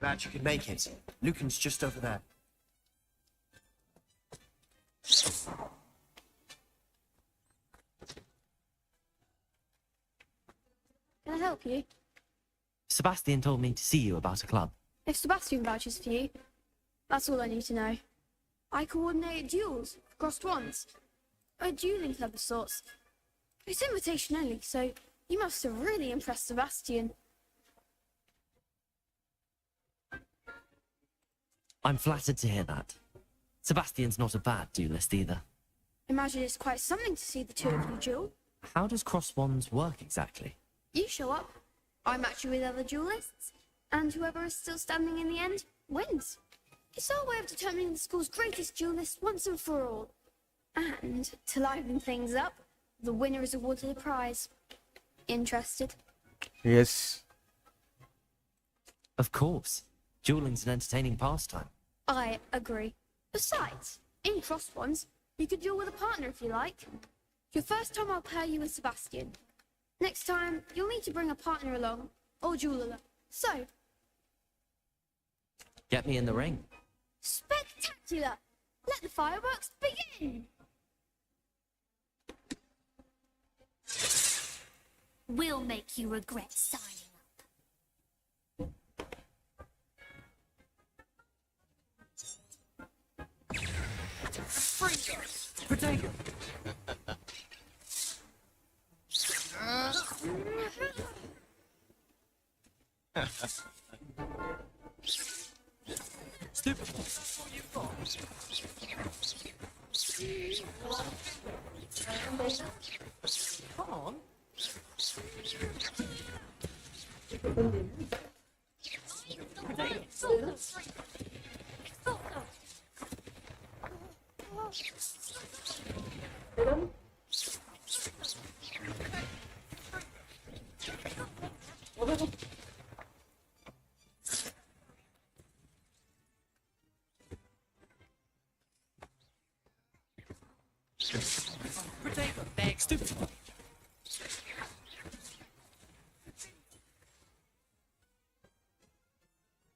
Glad you could make it. Lucan's just over there. Can I help you? Sebastian told me to see you about a club. If Sebastian vouches for you, that's all I need to know. I coordinate duels, crossed wands, a dueling club of sorts. It's invitation only, so you must have really impressed Sebastian. I'm flattered to hear that. Sebastian's not a bad duelist either. Imagine it's quite something to see the two of you duel. How does cross wands work exactly? You show up, I match you with other duelists, and whoever is still standing in the end wins. It's our way of determining the school's greatest duelist once and for all. And to liven things up, the winner is awarded a prize. Interested? Yes. Of course. Dueling's an entertaining pastime. I agree. Besides, in cross ones, you could duel with a partner if you like. Your first time I'll pair you with Sebastian. Next time, you'll need to bring a partner along, or dueler. So, Get me in the ring. spectacular! Let the fireworks begin! We'll make you regret signing Potato! Stupid. Come on. Potato bag, stupid.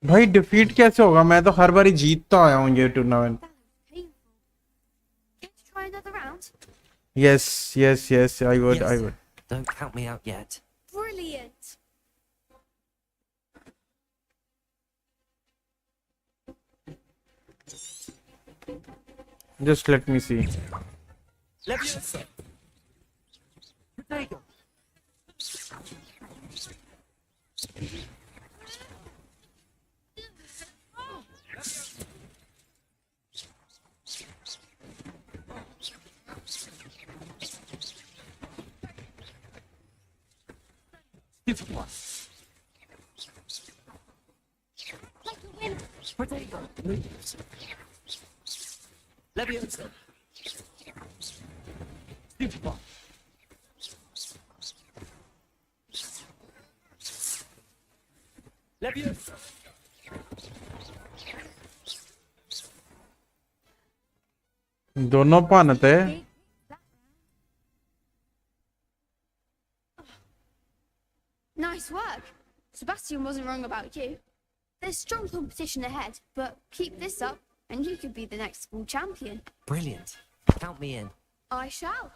भाई defeat कैसे होगा? मैं तो हर बार जीतता आया हूँ ये tournament. Try another round. Yes, I would. Don't count me out yet. Brilliant. Just let me see. Leviosa. Potato. Potato. Leviosa. Superball. Leviosa. दोनों पानत है। Nice work. Sebastian wasn't wrong about you. There's strong competition ahead, but keep this up and you could be the next school champion. Brilliant. Count me in. I shall.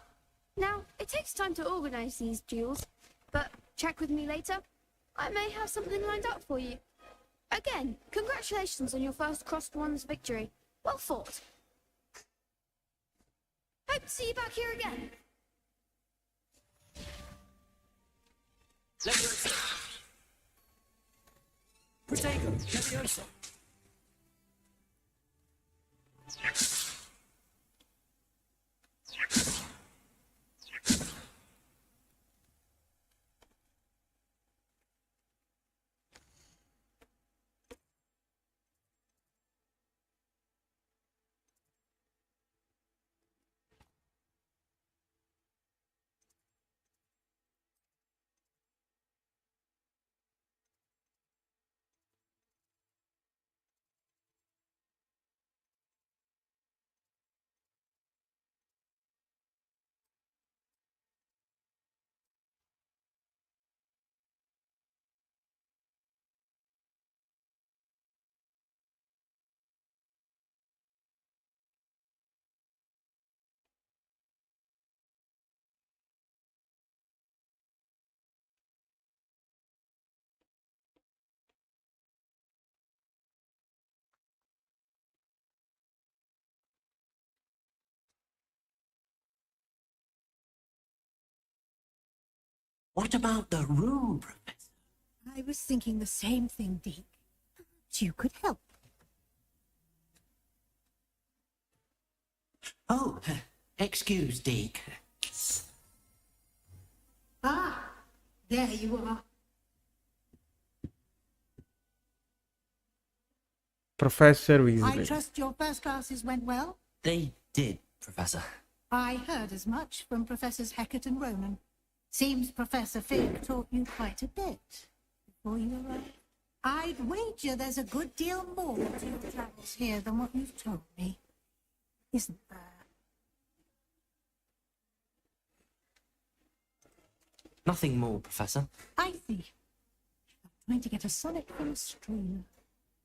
Now, it takes time to organise these duels, but check with me later. I may have something lined up for you. Again, congratulations on your first Crossed Wands victory. Well fought. Hope to see you back here again. Leviosa. Potato. Leviosa. What about the room, Professor? I was thinking the same thing, Deke. You could help. Oh, excuse, Deke. Ah, there you are. Professor I Weasley. trust your first classes went well? They did, Professor. I heard as much from Professors Hecat and Ronan. Seems Professor Fig taught you quite a bit before you arrived. I'd wager there's a good deal more to your travels here than what you've told me. Isn't there? Nothing more, Professor. I see. I'm trying to get a sonnet from a stream.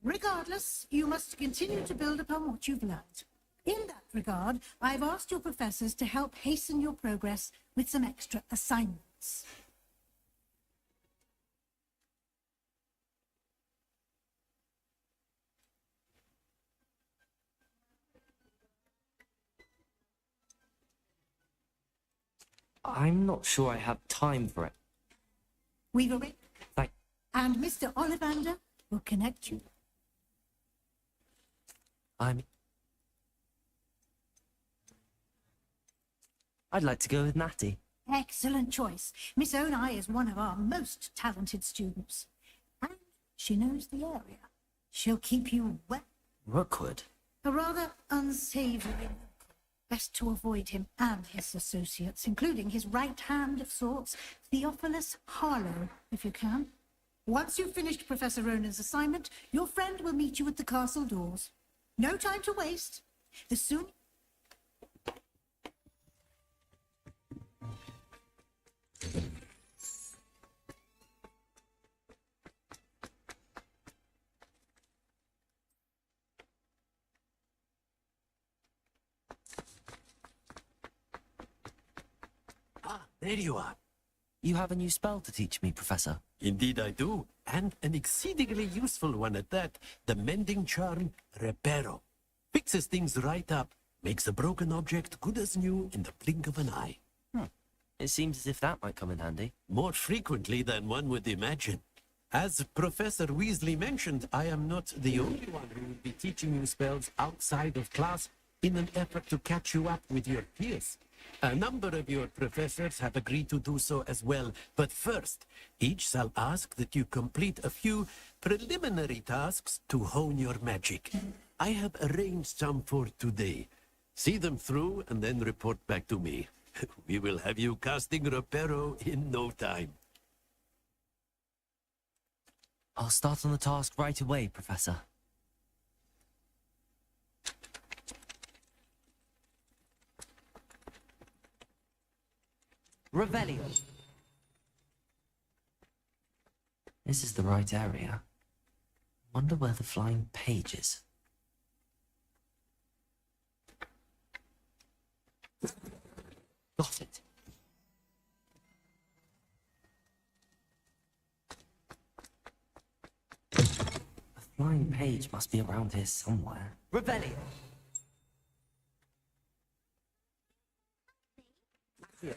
Regardless, you must continue to build upon what you've learned. In that regard, I've asked your professors to help hasten your progress with some extra assignments. I'm not sure I have time for it. We've arranged. Thank. And Mr. Ollivander will connect you. I'd like to go with Natty. Excellent choice. Miss Onai is one of our most talented students. And she knows the area. She'll keep you well. Rookwood? A rather unsavory uncle. Best to avoid him and his associates, including his right hand of sorts, Theophilus Harlow, if you can. Once you've finished Professor Ronan's assignment, your friend will meet you at the castle doors. No time to waste. The sooner... There you are. You have a new spell to teach me, Professor. Indeed I do, and an exceedingly useful one at that. The mending charm, Reparo. Fixes things right up, makes a broken object good as new in the blink of an eye. It seems as if that might come in handy. More frequently than one would imagine. As Professor Weasley mentioned, I am not the only one who will be teaching you spells outside of class in an effort to catch you up with your peers. A number of your professors have agreed to do so as well, but first, each shall ask that you complete a few preliminary tasks to hone your magic. I have arranged some for today. See them through and then report back to me. We will have you casting Reparo in no time. I'll start on the task right away, Professor. Revelio. This is the right area. Wonder where the flying page is. Got it. The flying page must be around here somewhere. Revelio. Here.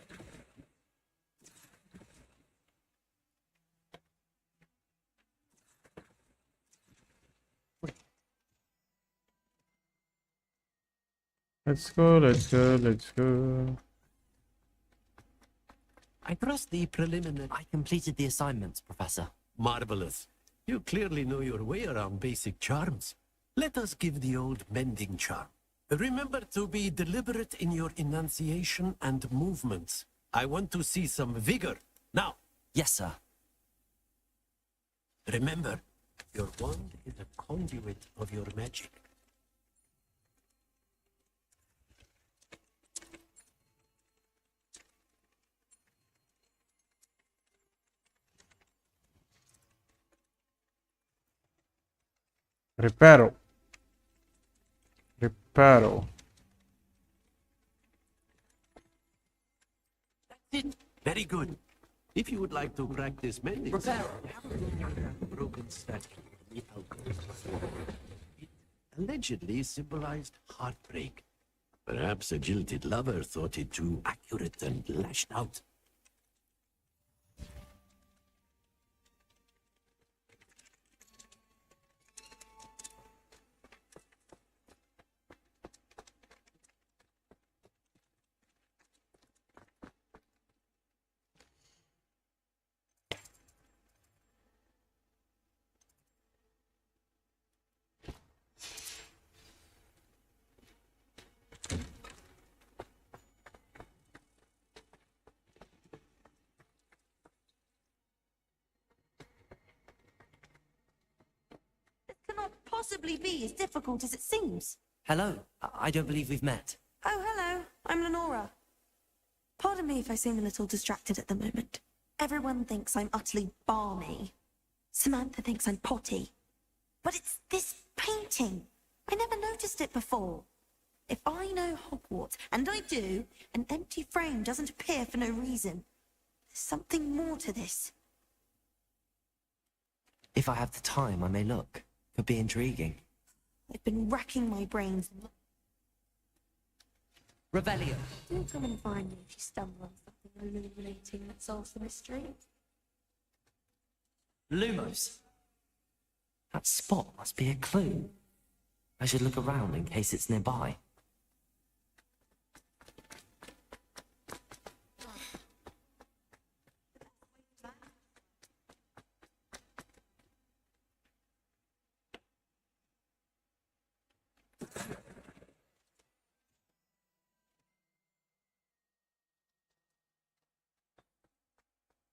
Let's go, let's go, let's go. I trust the preliminary... I completed the assignments, Professor. Marvelous. You clearly know your way around basic charms. Let us give the old mending charm. Remember to be deliberate in your enunciation and movements. I want to see some vigor. Now. Yes, sir. Remember, your wand is a conduit of your magic. Reparo. Reparo. That's it. Very good. If you would like to practice mending, broken statue. It allegedly symbolized heartbreak. Perhaps a jilted lover thought it too accurate and lashed out. Possibly be as difficult as it seems. Hello. I don't believe we've met. Oh, hello. I'm Lenora. Pardon me if I seem a little distracted at the moment. Everyone thinks I'm utterly balmy. Samantha thinks I'm potty. But it's this painting. I never noticed it before. If I know Hogwarts, and I do, an empty frame doesn't appear for no reason. There's something more to this. If I have the time, I may look. Could be intriguing. I've been racking my brains. Revelio. Do come and find me if you stumble on something illuminating that solves the mystery. Lumos. That spot must be a clue. I should look around in case it's nearby.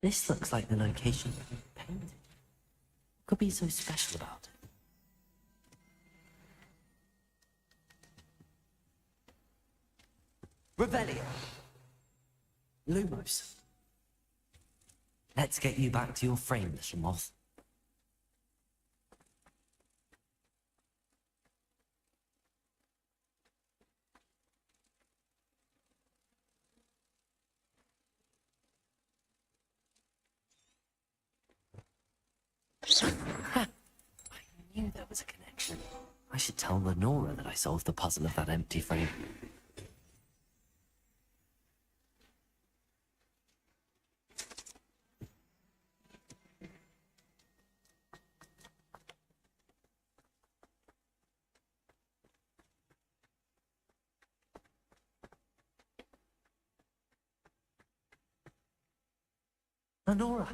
This looks like the location of the painting. What could be so special about it? Revelio. Lumos. Let's get you back to your frame, little moth. I should tell Lenora that I solved the puzzle of that empty frame. Lenora,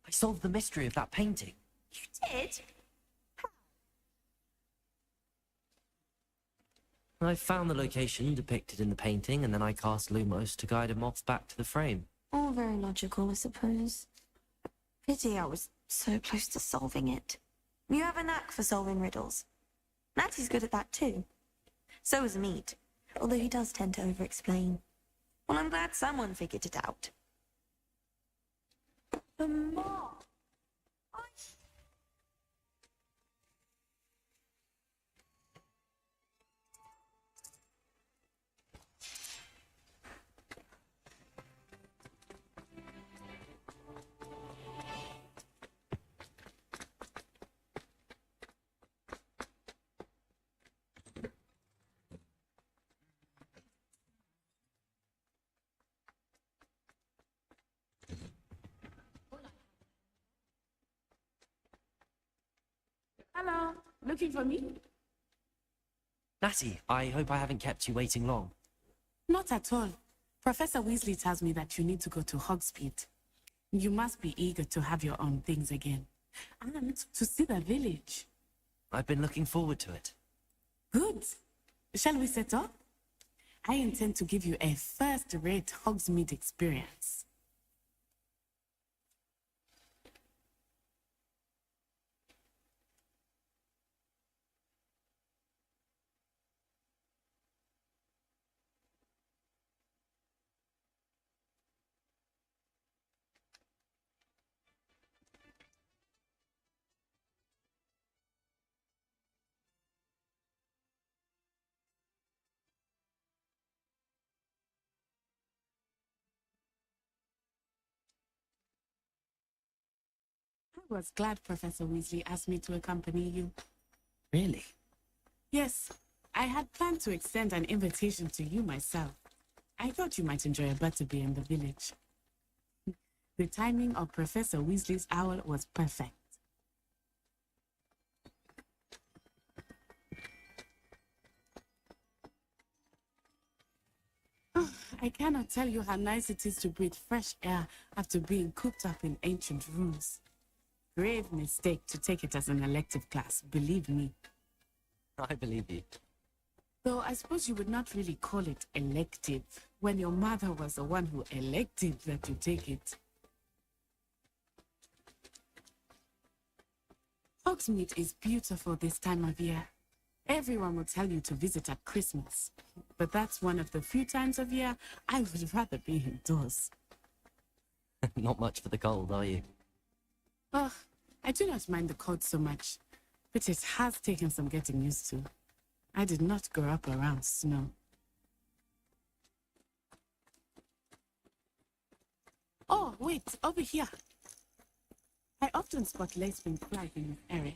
I solved the mystery of that painting. You did? I found the location depicted in the painting, and then I cast Lumos to guide him off back to the frame. All very logical, I suppose. Pity I was so close to solving it. You have a knack for solving riddles. Natty's good at that too. So is Mead, although he does tend to over-explain. Well, I'm glad someone figured it out. The mom! Hello, looking for me? Natty, I hope I haven't kept you waiting long. Not at all. Professor Weasley tells me that you need to go to Hogsmeade. You must be eager to have your own things again. And to see the village. I've been looking forward to it. Good. Shall we set up? I intend to give you a first-rate Hogsmeade experience. I was glad Professor Weasley asked me to accompany you. Really? Yes, I had planned to extend an invitation to you myself. I thought you might enjoy a butterbeer in the village. The timing of Professor Weasley's owl was perfect. Oh, I cannot tell you how nice it is to breathe fresh air after being cooped up in ancient rooms. Grave mistake to take it as an elective class, believe me. I believe you. Though I suppose you would not really call it elective when your mother was the one who elected that you take it. Hogsmeade is beautiful this time of year. Everyone will tell you to visit at Christmas, but that's one of the few times of year I would rather be indoors. Not much for the cold, are you? Oh, I do not mind the cold so much, but it has taken some getting used to. I did not grow up around snow. Oh, wait, over here. I often spot lacewing flies in this area.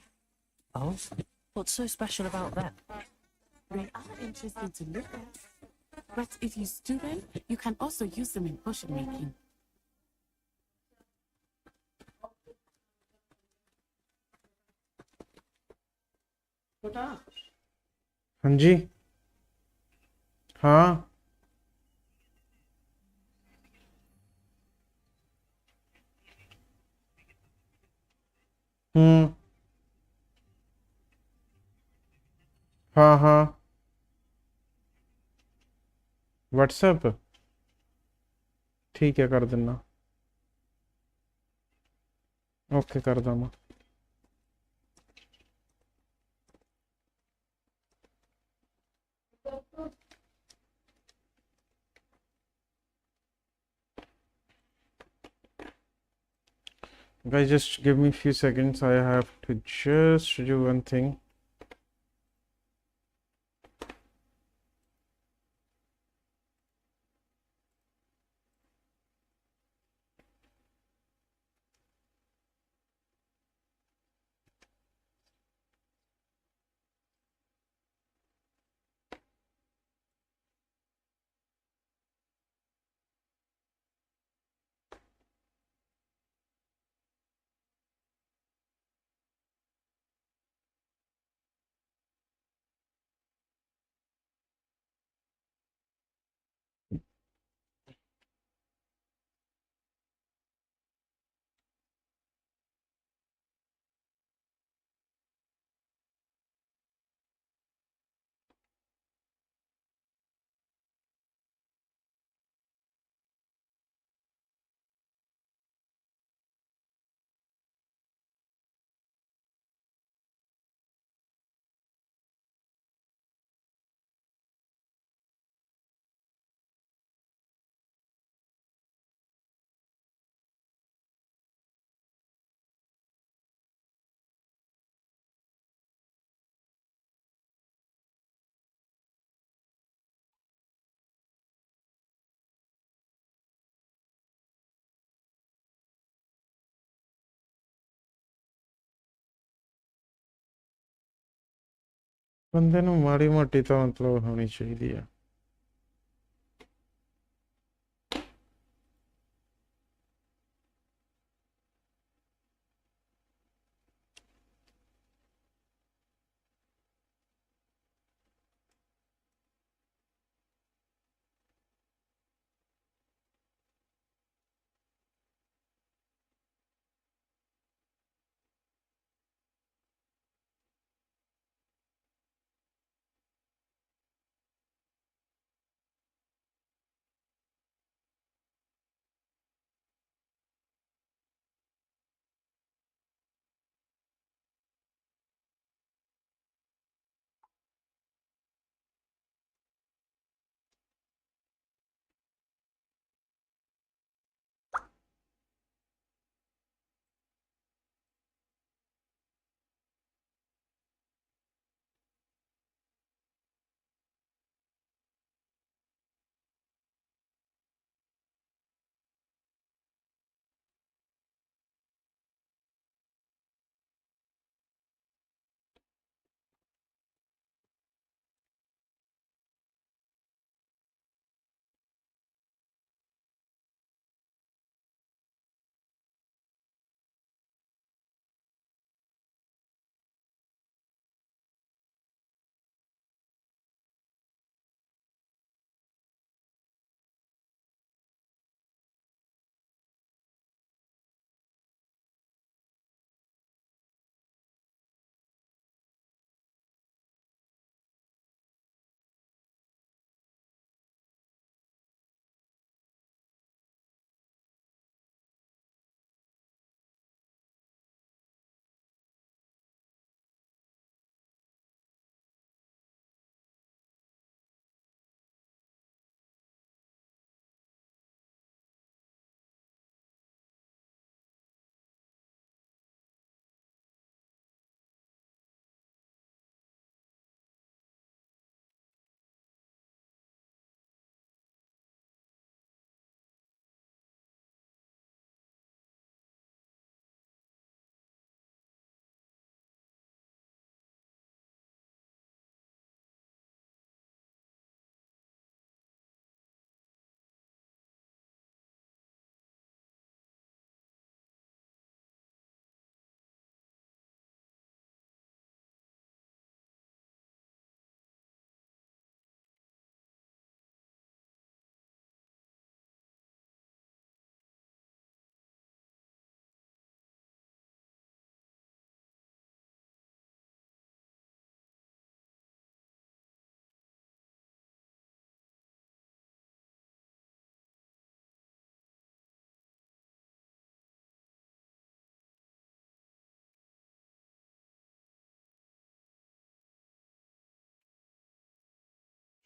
Oh? What's so special about them? They are interesting to look at, but if you stew them, you can also use them in potion making. हाँ जी हाँ हाँ हाँ WhatsApp ठीक है कर देना okay कर दूँगा Guys, just give me a few seconds. I have to just do one thing. बंदे नूं माड़ी मोटी तो मतलब होनी चाहिए है।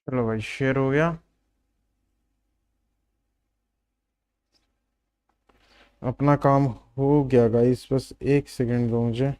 चलो भाई शेयर हो गया। अपना काम हो गया गाइस, बस 1 सेकंड दो मुझे।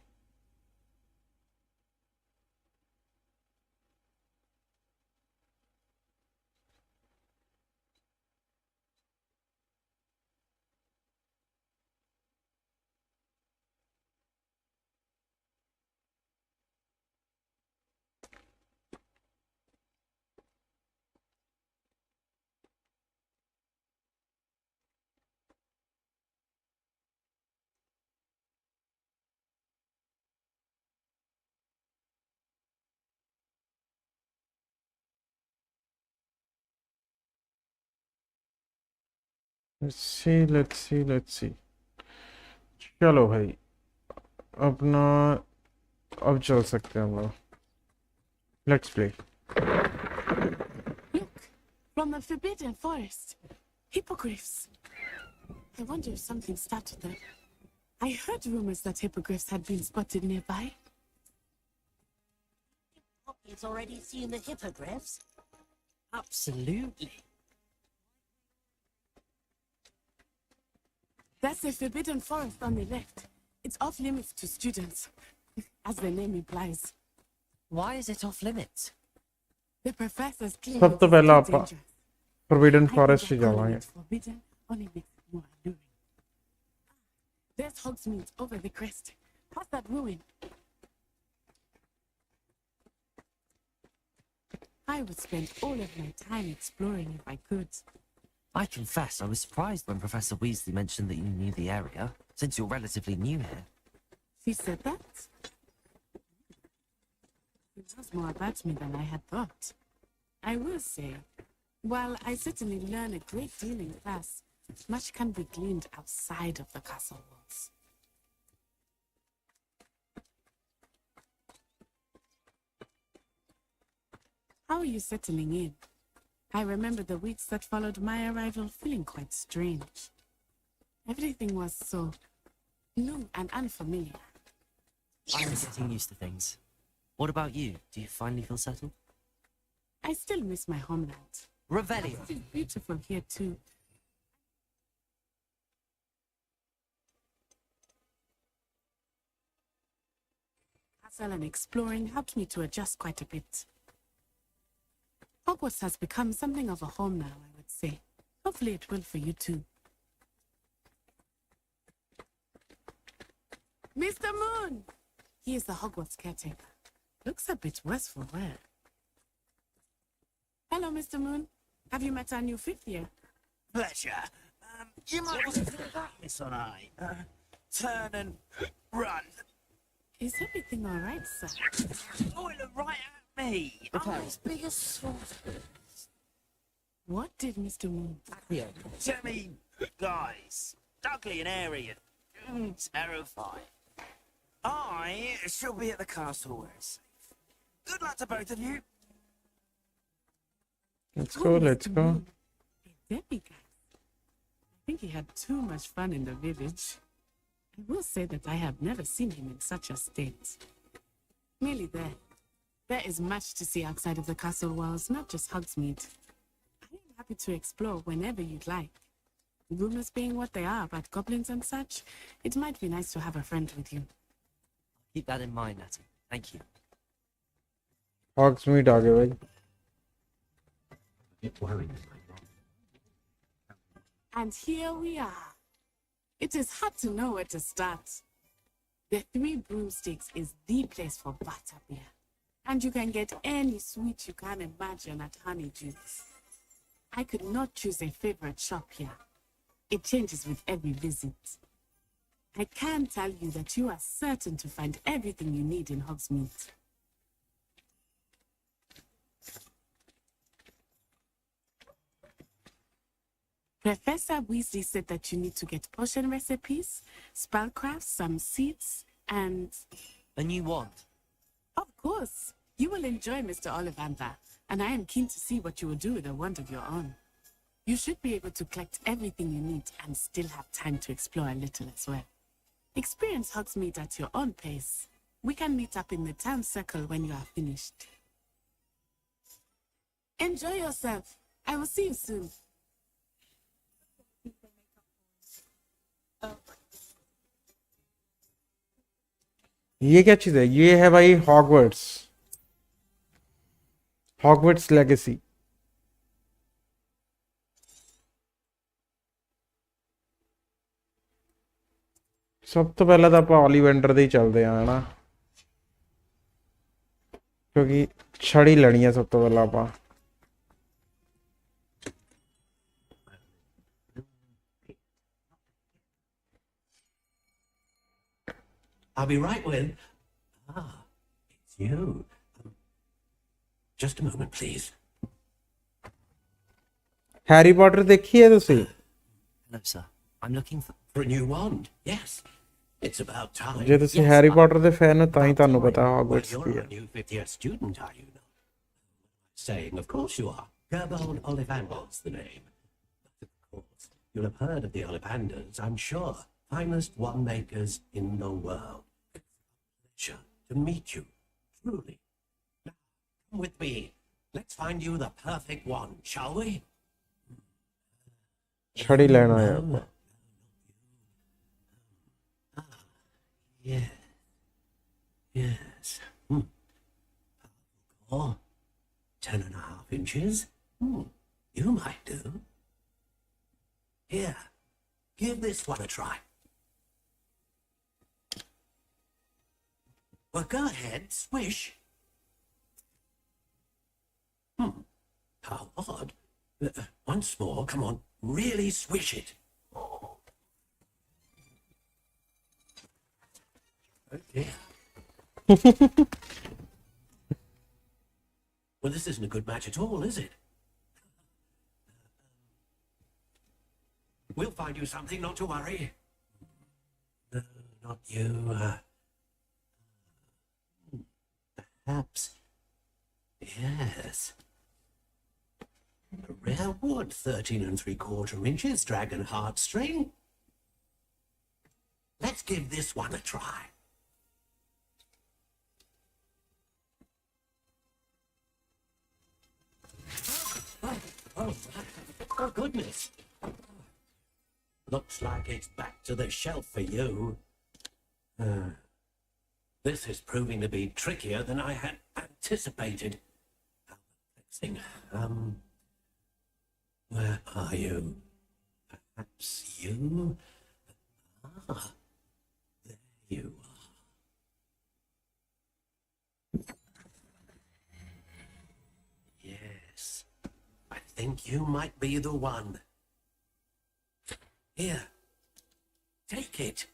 Let's see. चलो भाई अपना अब चल सकते हैं हम लोग। Let's play. From the Forbidden Forest. Hippogriffs. I wonder if something started them. I heard rumors that hippogriffs had been spotted nearby. Poppy's already seen the hippogriffs? Absolutely. That's the Forbidden Forest on the left. It's off limits to students, as the name implies. Why is it off limits? The professors claim सब तो it's पहला too आप dangerous. Forbidden I think forest he that calling जावांगे। it forbidden only makes it more alluring. There's Hogsmeade over the crest. Past that ruin. I would spend all of my time exploring if I could. I confess I was surprised when Professor Weasley mentioned that you knew the area, since you're relatively new here. She said that? It knows more about me than I had thought. I will say, while I certainly learn a great deal in class, much can be gleaned outside of the castle walls. How are you settling in? I remember the weeks that followed my arrival feeling quite strange. Everything was so new and unfamiliar. I'm getting used to things. What about you? Do you finally feel settled? I still miss my homeland. Revelio. It's beautiful here too. Castle and exploring helped me to adjust quite a bit. Hogwarts has become something of a home now, I would say. Hopefully it will for you too. Mr. Moon! He is the Hogwarts caretaker. Looks a bit worse for wear. Hello, Mr. Moon. Have you met our new fifth year? Pleasure. You might want to do that, Miss Onai. Turn and run. Is everything all right, sir? Oh, it looked right at me. I'm as big as saucepans. What did Mr. Moon? Tell me, guys, ugly and airy and terrifying. I shall be at the castle where it's safe. Good luck to both of you. Let's go, let's go. There we go. I think he had too much fun in the village. I will say that I have never seen him in such a state. Nearly there. There is much to see outside of the castle walls, not just Hogsmeade. I am happy to explore whenever you'd like. Rumors being what they are about goblins and such, it might be nice to have a friend with you. Keep that in mind, Natty. Thank you. Hogsmeade आ गए भाई. And here we are. It is hard to know where to start. The Three Broomsticks is the place for butterbeer. And you can get any sweet you can imagine at Honeydews. I could not choose a favorite shop here. It changes with every visit. I can tell you that you are certain to find everything you need in Hogsmeade. Professor Weasley said that you need to get potion recipes, spellcrafts, some seeds, and... A new wand? Of course. You will enjoy Mr. Ollivander, and I am keen to see what you will do with a wand of your own. You should be able to collect everything you need and still have time to explore a little as well. Experience Hogsmeade at your own pace. We can meet up in the town circle when you are finished. Enjoy yourself. I will see you soon. ये क्या चीज है? ये है भाई Hogwarts. Hogwarts legacy. सब तो पहले तो आप ओलिवेंडर दे ही चलते हैं ना, क्योंकि छड़ी लड़ी है सब तो पहले आप. I'll be right with. Ah, it's you. Just a moment, please. Harry Potter देखी है तुसी? Hello, sir. I'm looking for a new wand. Yes, it's about time. जे तुसी हैरी पॉटर दे फैन हो तां ही तानू पता हॉगवर्ट्स You're की a है. new fifth-year student, are you? Saying, of course you are. Gerbold Ollivander's the name. But of course, you'll have heard of the Ollivanders, I'm sure. Finest wand makers in the world. Pleasure to meet you, truly. Now, come with me. Let's find you the perfect wand, shall we? छड़ी लेना है आपको. Yes. Yes. Oh, 10.5 inches. You might do. Here, give this one a try. Well, go ahead, swish. How odd. Once more, come on, really swish it. Oh dear. Well, this isn't a good match at all, is it? We'll find you something, not to worry. No, not you. Perhaps. Yes. A rare wood, 13 3/4 inches, dragon heartstring. Let's give this one a try. Oh, goodness. Looks like it's back to the shelf for you. This is proving to be trickier than I had anticipated. Where are you? Perhaps you? Ah, there you are. Yes, I think you might be the one. Here, take it.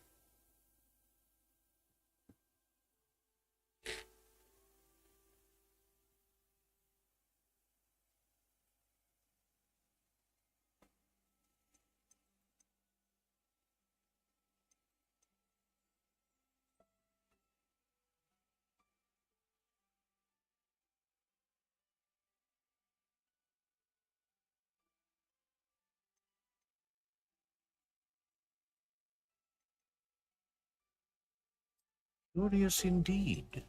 Curious indeed.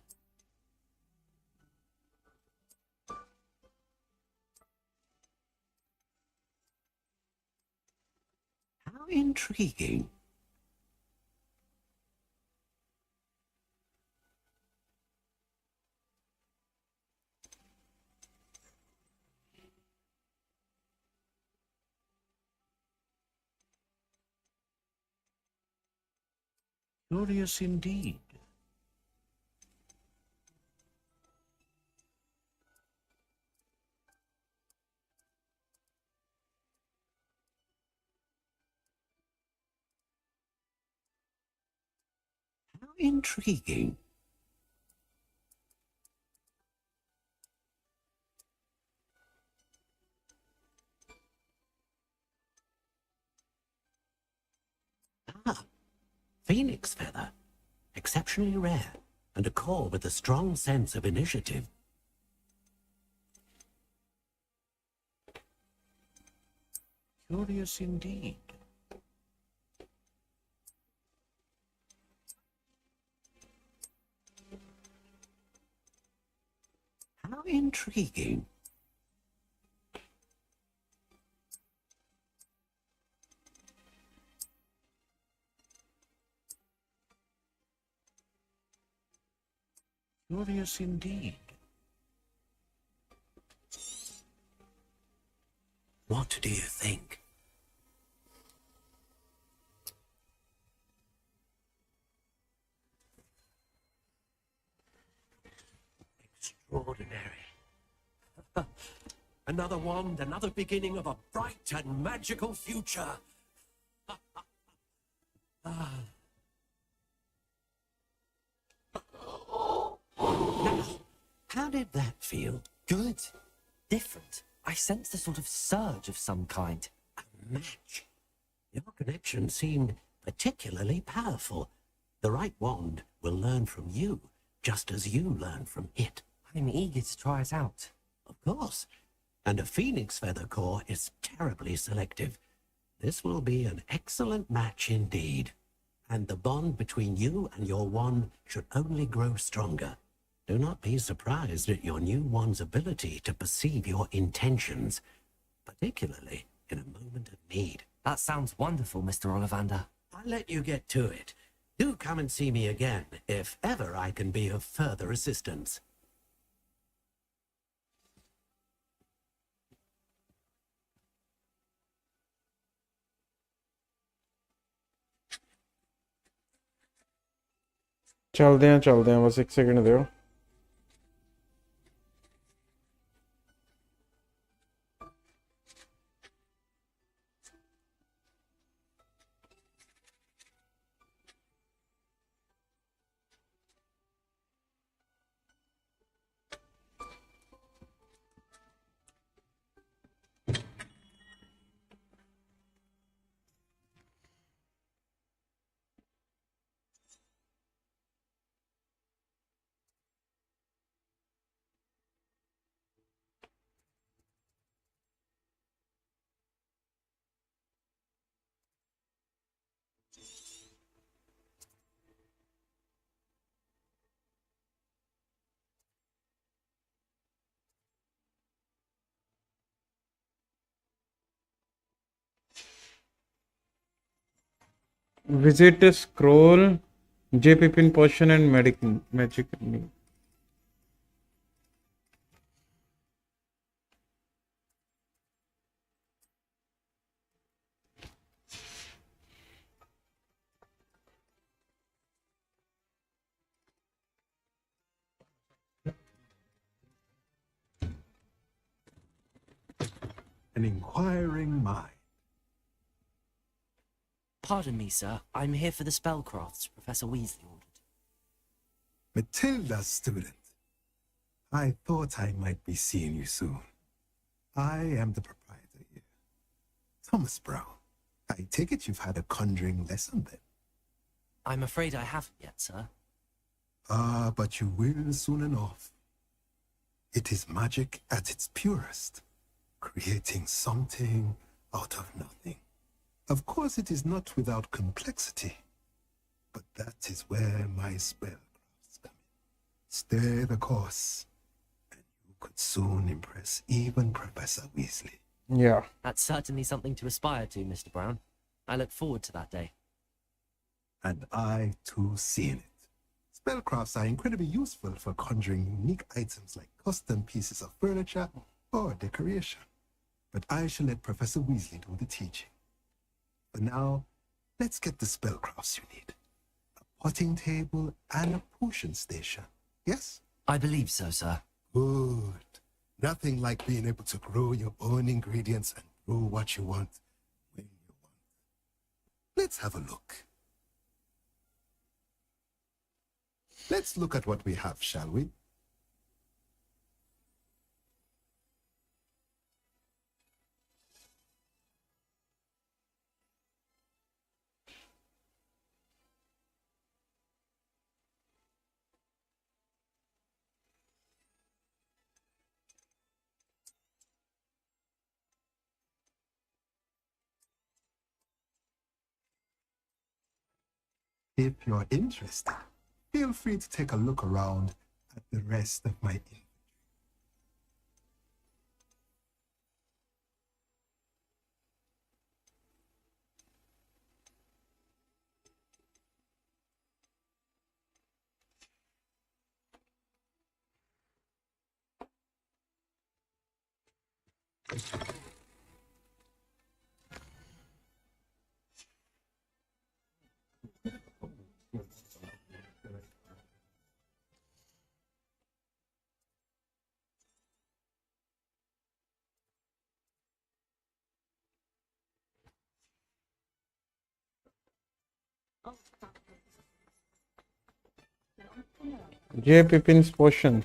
How intriguing. Curious indeed. How intriguing. Ah, phoenix feather. Exceptionally rare, and a core with a strong sense of initiative. Curious indeed. How intriguing. Curious indeed. What do you think? Extraordinary. Another wand, another beginning of a bright and magical future. How did that feel? Good. Different. I sensed a sort of surge of some kind. A match. Your connection seemed particularly powerful. The right wand will learn from you, just as you learn from it. I'm eager to try it out. Of course. And a phoenix feather core is terribly selective. This will be an excellent match indeed. And the bond between you and your wand should only grow stronger. Do not be surprised at your new wand's ability to perceive your intentions, particularly in a moment of need. That sounds wonderful, Mr. Ollivander. I'll let you get to it. Do come and see me again, if ever I can be of further assistance. चलते हैं बस एक second दो। Visit scroll, J Pippin potion and magic. An inquiring mind. Pardon me, sir. I'm here for the spellcrafts Professor Weasley ordered. Matilda's student. I thought I might be seeing you soon. I am the proprietor here. Thomas Brown. I take it you've had a conjuring lesson then? I'm afraid I haven't yet, sir. Ah, but you will soon enough. It is magic at its purest, creating something out of nothing. Of course, it is not without complexity, but that is where my spellcrafts come in. Stay the course, and you could soon impress even Professor Weasley. Yeah. That's certainly something to aspire to, Mr. Brown. I look forward to that day. And I, too, seen it. Spellcrafts are incredibly useful for conjuring unique items like custom pieces of furniture or decoration. But I shall let Professor Weasley do the teaching. For now, let's get the spellcrafts you need. A potting table and a potion station. Yes? I believe so, sir. Good. Nothing like being able to grow your own ingredients and grow what you want when you want. Let's have a look. Let's look at what we have, shall we? If you're interested, feel free to take a look around at the rest of my inventory. J Pippin's potion.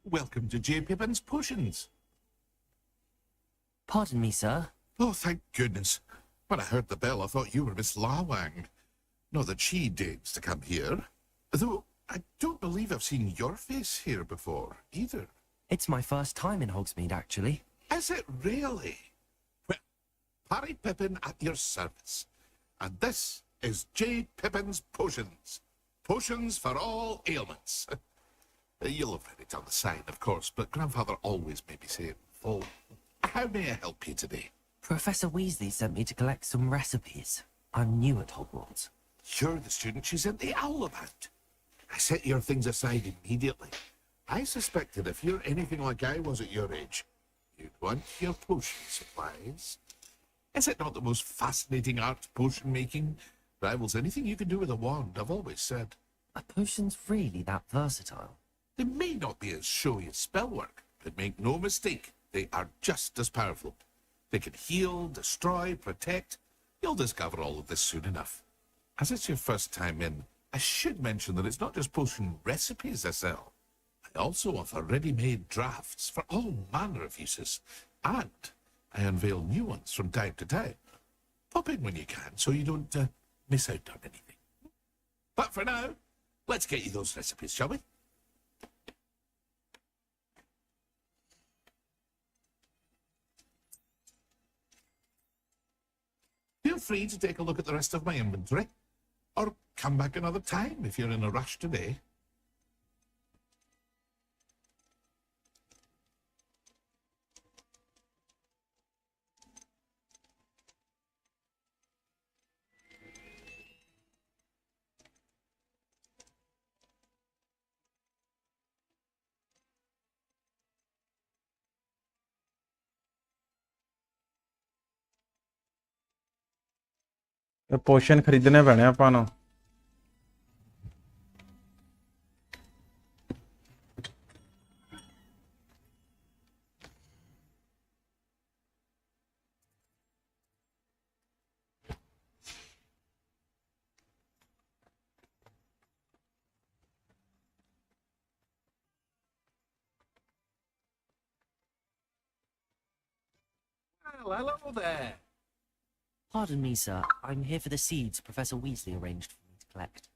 Welcome to J. Pippin's Potions. Pardon me, sir. Oh, thank goodness. When I heard the bell, I thought you were Miss Lawang. Not that she deigns to come here. Though I don't believe I've seen your face here before, either. It's my first time in Hogsmeade, actually. Is it really? Well, Harry Pippin at your service. And this is J. Pippin's Potions. Potions for all ailments. You'll have read it on the sign, of course, but Grandfather always made me say it full. How may I help you today? Professor Weasley sent me to collect some recipes. I'm new at Hogwarts. You're the student she sent the owl about. I set your things aside immediately. I suspected if you're anything like I was at your age, you'd want your potion supplies. Is it not the most fascinating art, potion making? Rivals anything you can do with a wand, I've always said. Are potions really that versatile? They may not be as showy as spellwork, but make no mistake, they are just as powerful. They can heal, destroy, protect. You'll discover all of this soon enough. As it's your first time in, I should mention that it's not just potion recipes I sell. I also offer ready-made drafts for all manner of uses, and I unveil new ones from time to time. Pop in when you can so you don't miss out on anything. But for now, let's get you those recipes, shall we? Feel free to take a look at the rest of my inventory. Or come back another time if you're in a rush today. पोशन खरीदने पैने ਆਪਾਂ ਨੂੰ Well, hello there. Pardon me, sir. I'm here for the seeds Professor Weasley arranged for me to collect.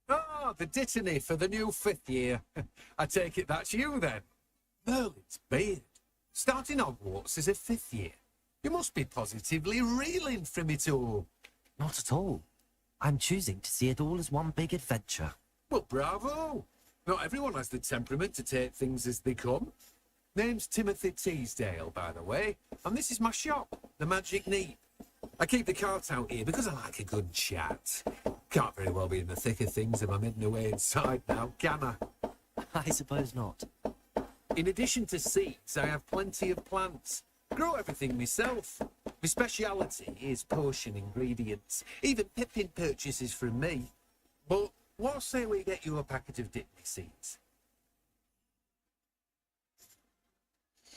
Ah, the dittany for the new 5th year. I take it that's you then. Merlin's beard. Starting Hogwarts as a 5th year. You must be positively reeling from it all. Not at all. I'm choosing to see it all as one big adventure. Well, bravo. Not everyone has the temperament to take things as they come. Name's Timothy Teasdale, by the way, and this is my shop, the Magic Neat. I keep the carts out here because I like a good chat. Can't very well be in the thick of things if I'm hidden away inside now, can I? I suppose not. In addition to seeds, I have plenty of plants. Grow everything myself. My speciality is potion ingredients. Even Pippin purchases from me. But what say we get you a packet of Dittany seeds?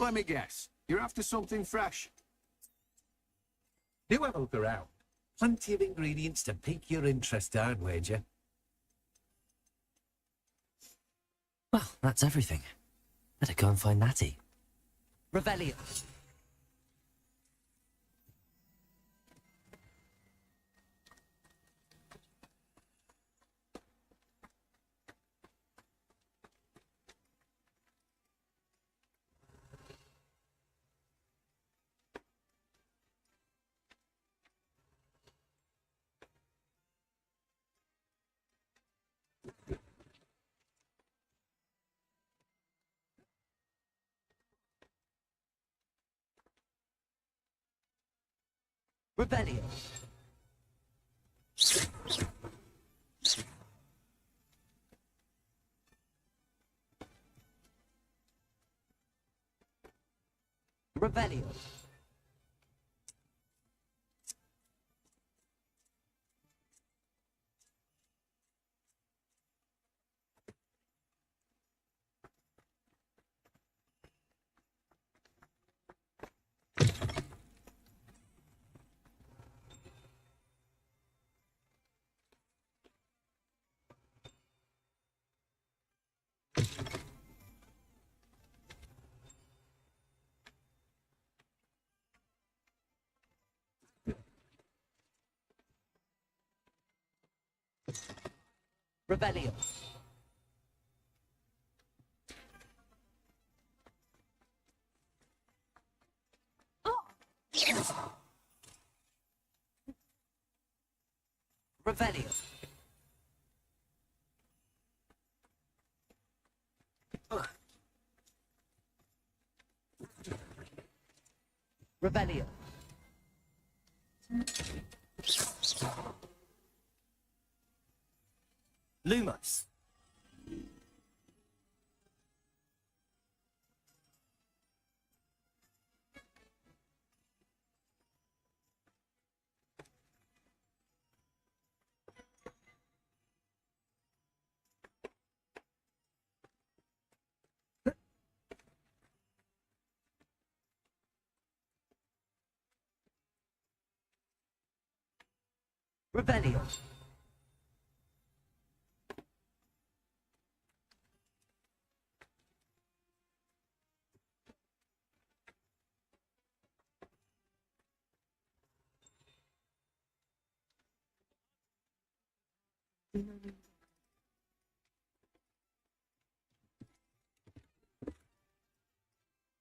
Let me guess. You're after something fresh. Do have a look around. Plenty of ingredients to pique your interest, I'd wager. Well, that's everything. Better go and find Natty. Revelio. Rebellion. Rebellion. Rebellion. Rebellion. Rebellion. Lumos. Rebellion.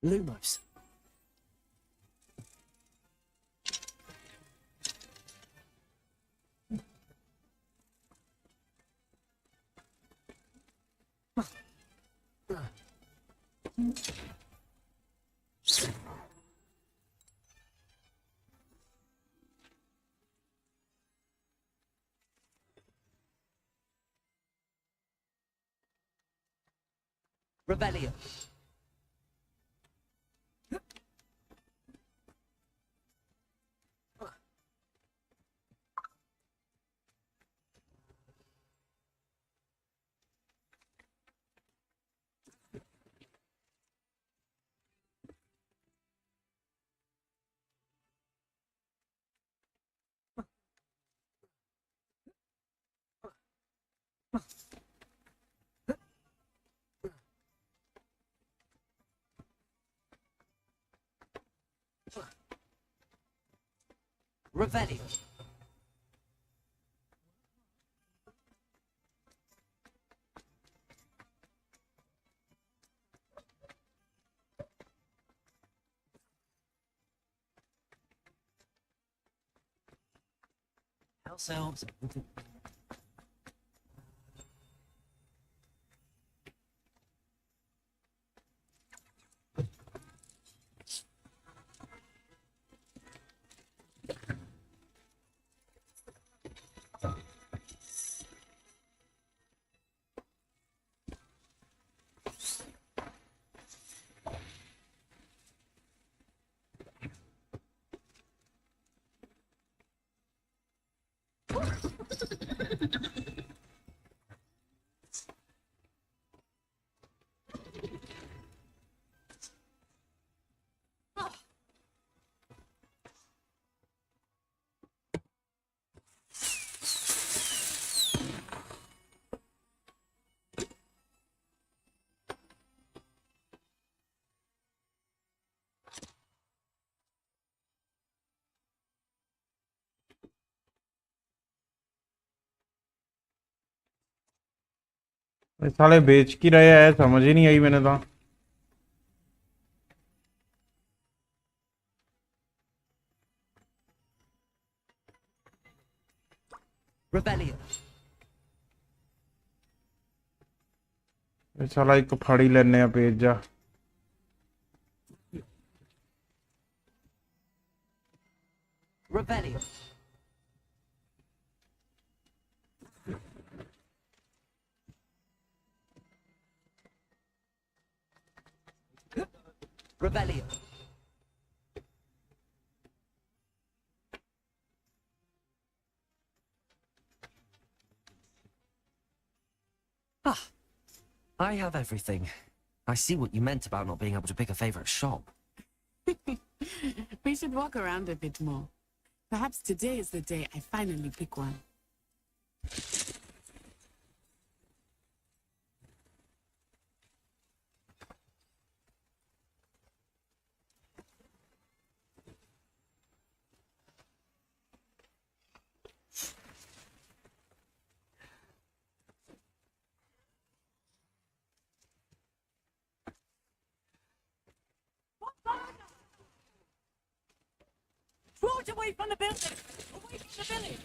Lumos. Rebellion. Rebellion. House elves. ये साले बेच की रहे हैं, समझ ही नहीं आई मैंने तो। Rebellion. ये साला एक फाड़ी लेने पेज जा। Rebellion. Rebellion. Ah, I have everything. I see what you meant about not being able to pick a favorite shop. We should walk around a bit more. Perhaps today is the day I finally pick one. Throw it away from the building! Away from the village!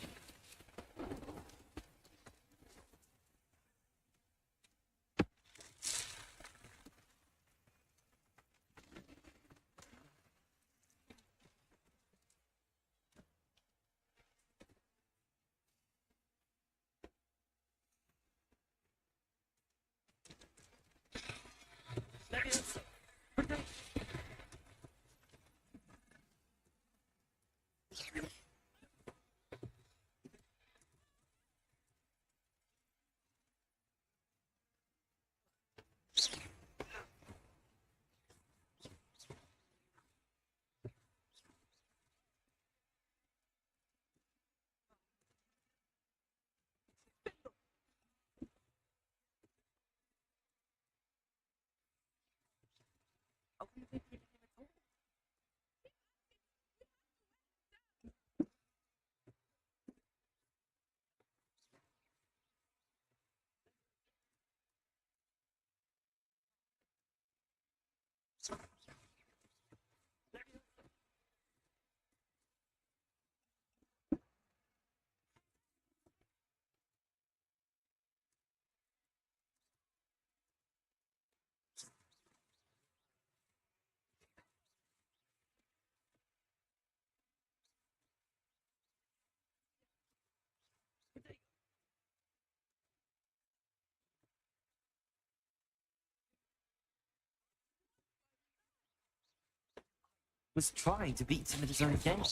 was trying to beat him at his own game.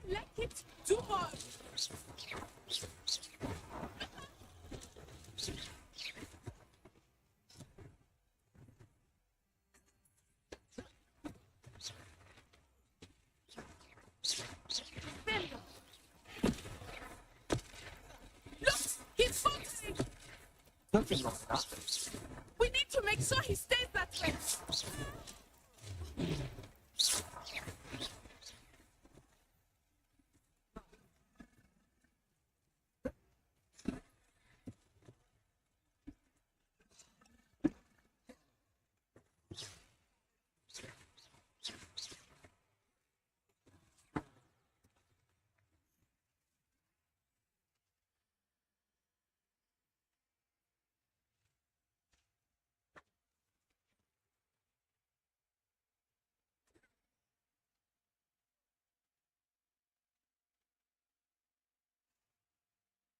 Like it too much. Look, he's faltering. Nothing wrong with that. We need to make sure he stays that way.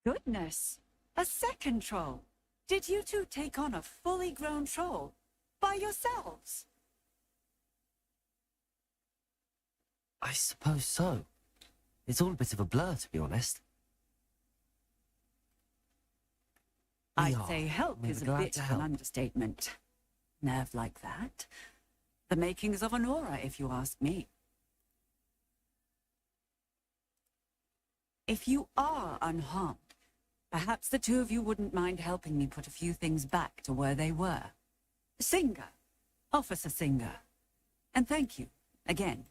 Goodness, a second troll. Did you two take on a fully grown troll by yourselves? I suppose so. It's all a bit of a blur, to be honest. I'd say help We is were a glad bit to of an help. understatement. Nerve like that. The makings of an aura, if you ask me. If you are unharmed, perhaps the two of you wouldn't mind helping me put a few things back to where they were. Singer. Officer Singer. And thank you, again.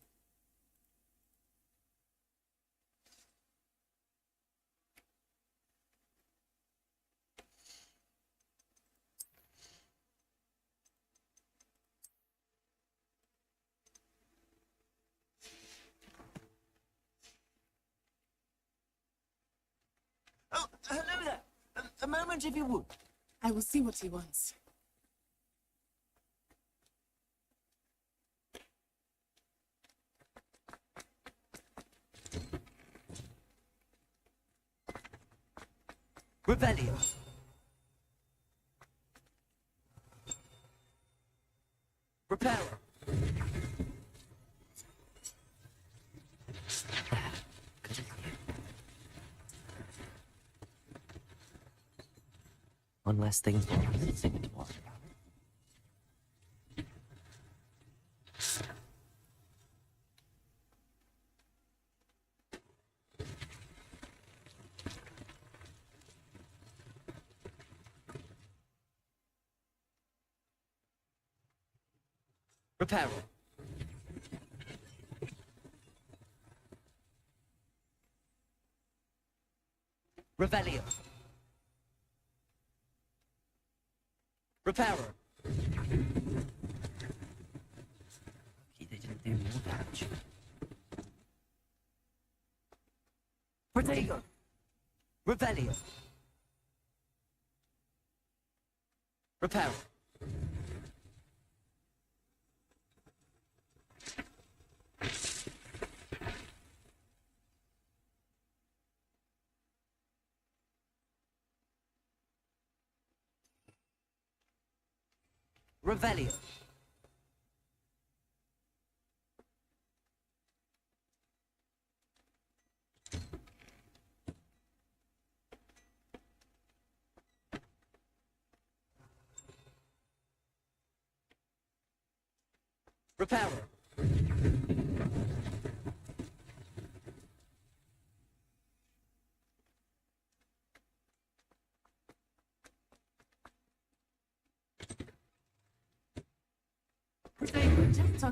Oh, hello there. A moment, if you would. I will see what he wants. Rebellion. Reparo. One less thing for us to think to watch about. Reparo. Revelio. Reparo. Lucky they didn't do more damage. Protego. Revelio. Reparo. Revelio. Reparo.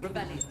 Revelio.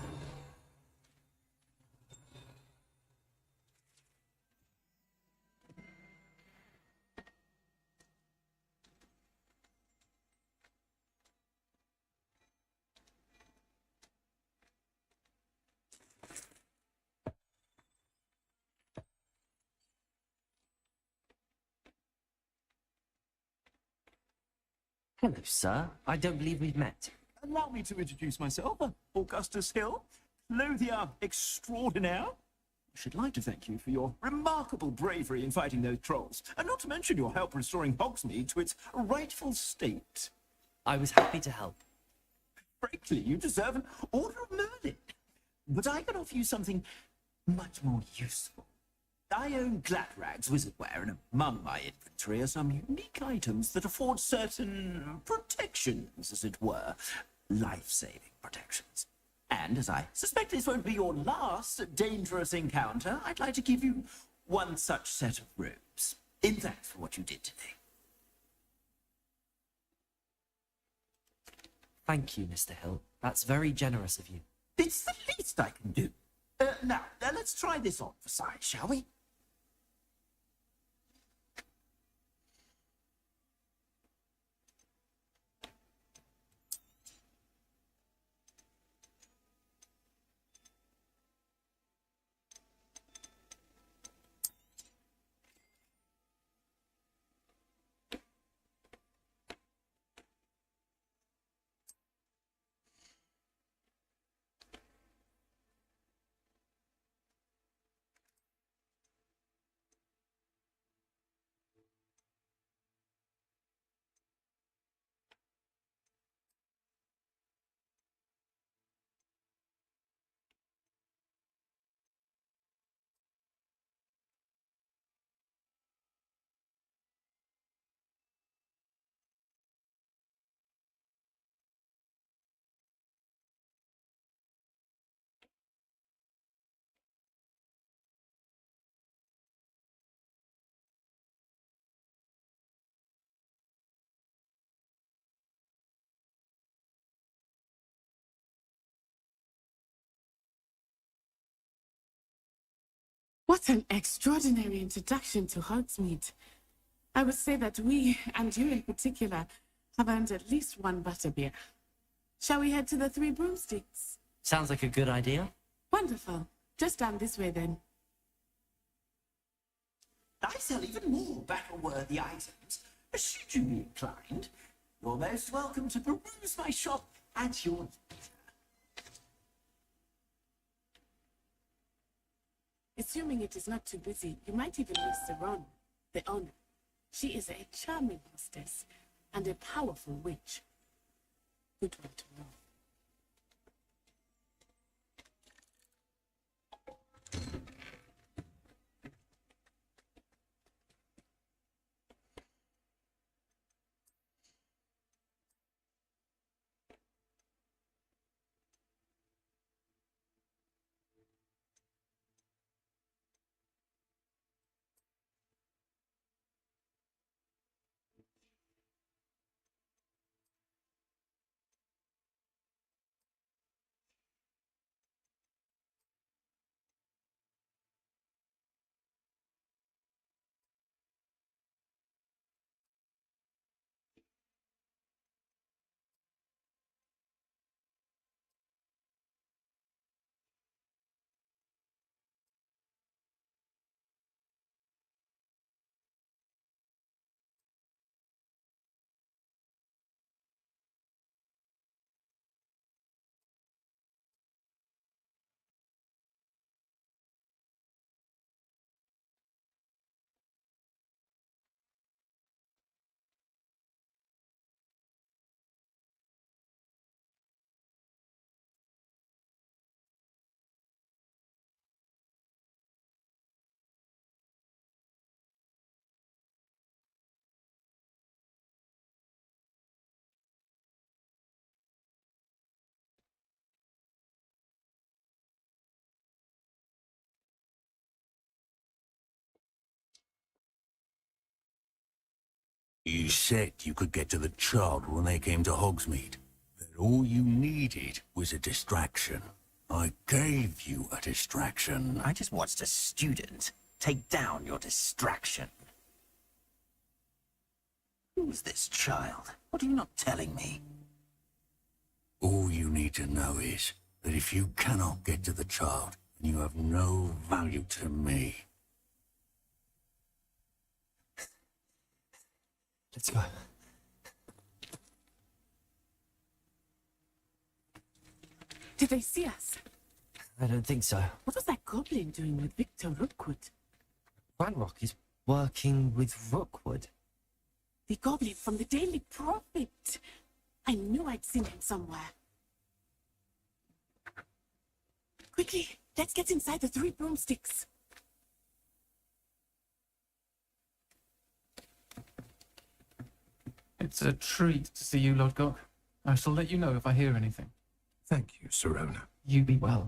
Hello, sir. I don't believe we've met. Allow me to introduce myself, Augustus Hill, clothier extraordinaire. I should like to thank you for your remarkable bravery in fighting those trolls, and not to mention your help restoring Hogsmeade to its rightful state. I was happy to help. Frankly, you deserve an Order of Merlin. but I can offer you something much more useful. I own Gladrag's wizardware, and among my inventory are some unique items that afford certain protections, as it were. Life-saving protections. And as I suspect this won't be your last dangerous encounter, I'd like to give you one such set of robes, in thanks for what you did today. Thank you, Mr. Hill. That's very generous of you. It's the least I can do. Now, let's try this on for size, shall we? What an extraordinary introduction to Hogsmeade. I would say that we, and you in particular, have earned at least one butterbeer. Shall we head to the Three Broomsticks? Sounds like a good idea. Wonderful. Just down this way then. I sell even more battle-worthy items. Should you be inclined, you're most welcome to peruse my shop at your leisure. Assuming it is not too busy, you might even meet Saron, the owner. She is a charming hostess and a powerful witch. Good one to know. You said you could get to the child when they came to Hogsmeade. That all you needed was a distraction. I gave you a distraction. I just watched a student take down your distraction. Who's this child? What are you not telling me? All you need to know is that if you cannot get to the child, then you have no value to me. Let's go. Did they see us? I don't think so. What was that goblin doing with Victor Rookwood? Ranrock is working with Rookwood. The goblin from the Daily Prophet. I knew I'd seen him somewhere. Quickly, let's get inside the 3 broomsticks. It's a treat to see you, Lodgok. I shall let you know if I hear anything. Thank you, Serona. You be well.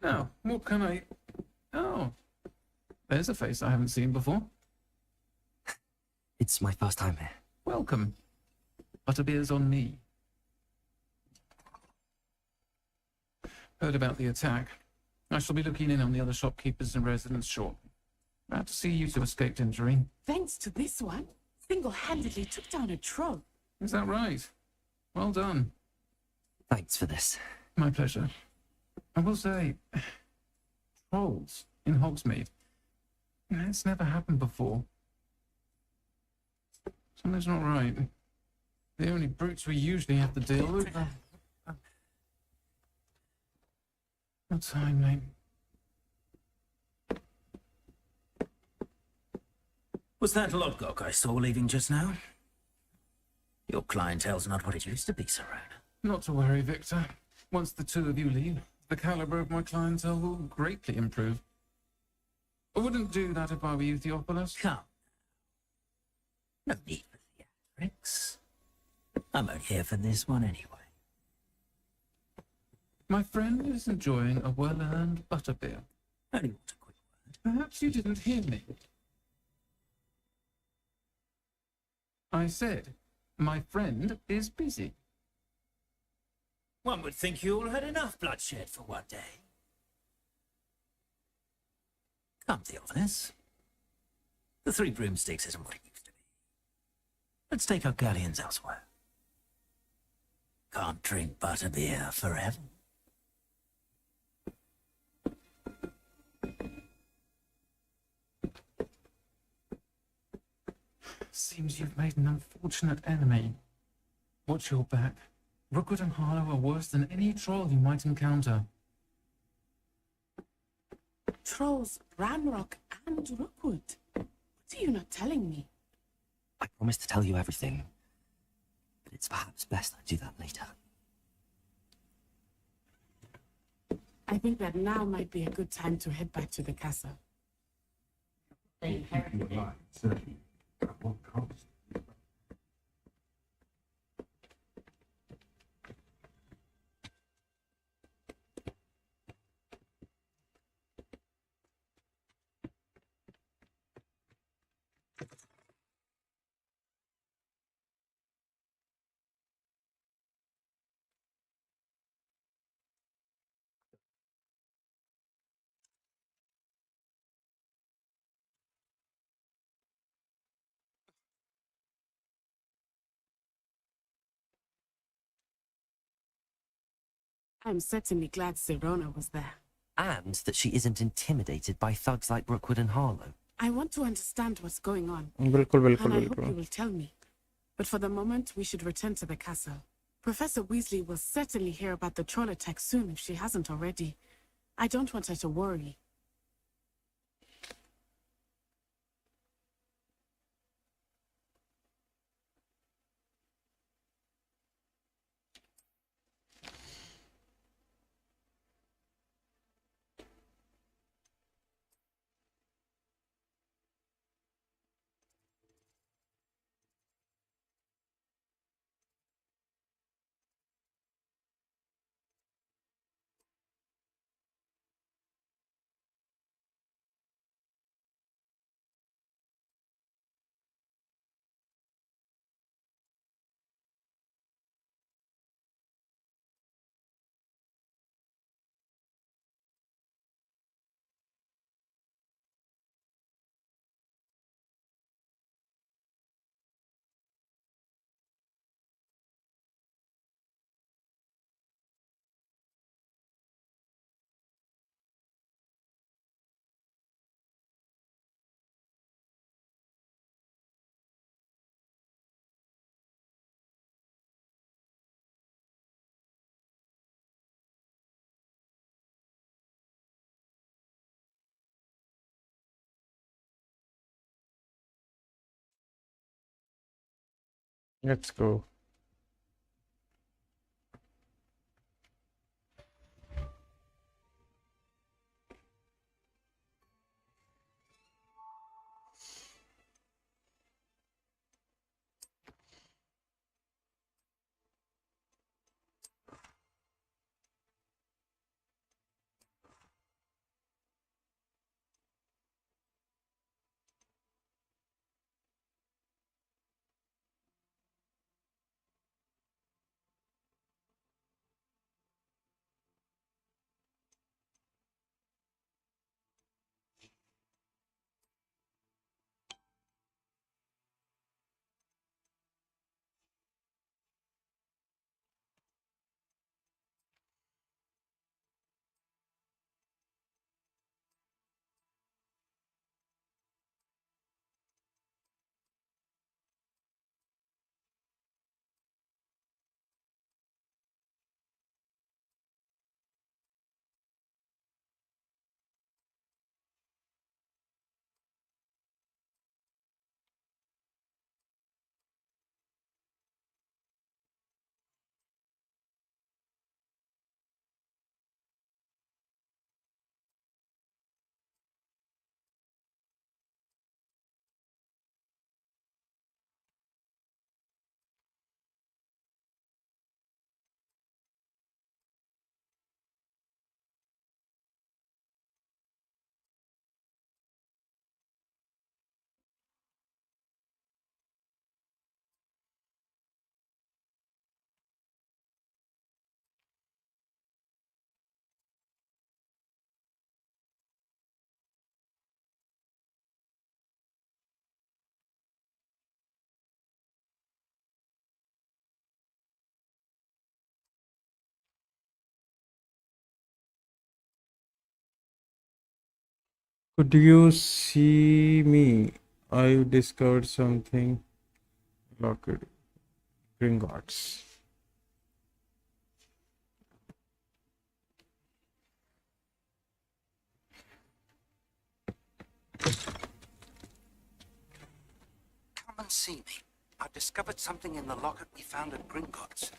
Now, what can I... Oh, there's a face I haven't seen before. It's my first time here. Welcome. Butterbeer's on me. Heard about the attack. I shall be looking in on the other shopkeepers and residents shortly. Glad to see you two escaped injury. Thanks to this one, single-handedly took down a troll. Is that right? Well done. Thanks for this. My pleasure. I will say, trolls in Hogsmeade. It's never happened before. Something's not right. The only brutes we usually have to deal with. What time, mate? Was that Lodgok I saw leaving just now? Your clientele's not what it used to be, Serona. Not to worry, Victor. Once the two of you leave, the caliber of my clientele will greatly improve. I wouldn't do that if I were you, Theophilus. Come. No need for theatrics. I'm only here for this one anyway. My friend is enjoying a well-earned butterbeer. Only want a quick word. Perhaps you didn't hear me. I said, my friend is busy. One would think you all had enough bloodshed for one day. Come, Theophilus. The 3 broomsticks isn't what it used to be. Let's take our galleons elsewhere. Can't drink butterbeer forever. Seems you've made an unfortunate enemy. Watch your back. Rookwood and Harlow are worse than any troll you might encounter. Trolls, Ranrock, and Rookwood. What are you not telling me? I promised to tell you everything, but it's perhaps best I do that later. I think that now might be a good time to head back to the castle. Certainly. At what cost? I'm certainly glad Serona was there. And that she isn't intimidated by thugs like Rookwood and Harlow. I want to understand what's going on. बिल्कुल बिल्कुल And I hope बिल्कुल you will tell me. But for the moment, we should return to the castle. Professor Weasley will certainly hear about the troll attack soon if she hasn't already. I don't want her to worry. Let's go. Could you see me? I discovered something. Locked. Gringotts. Come and see me. I've discovered something in the locket we found at Gringotts.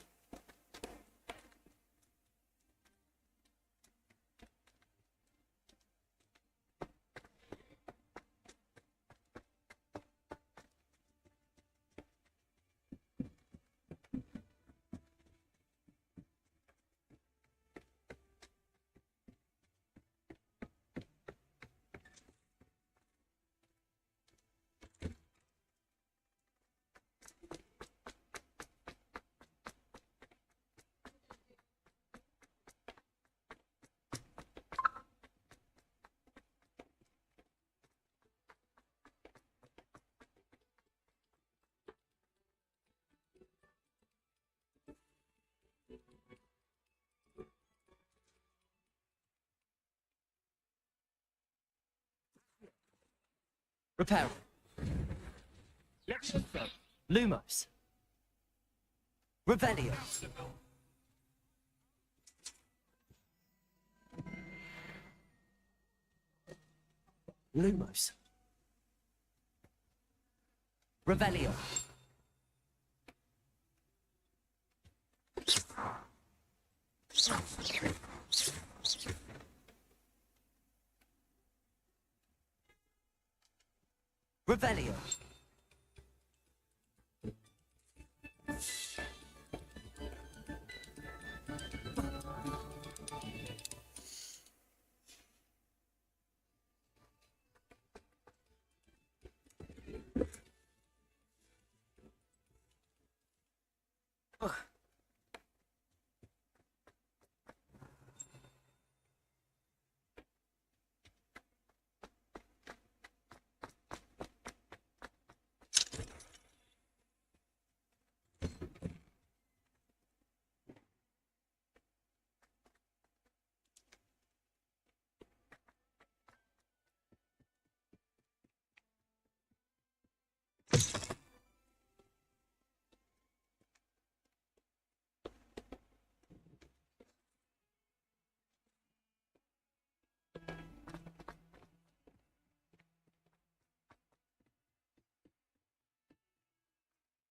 Repair. Lumos. Revelio. Lumos. Revelio. Revelio.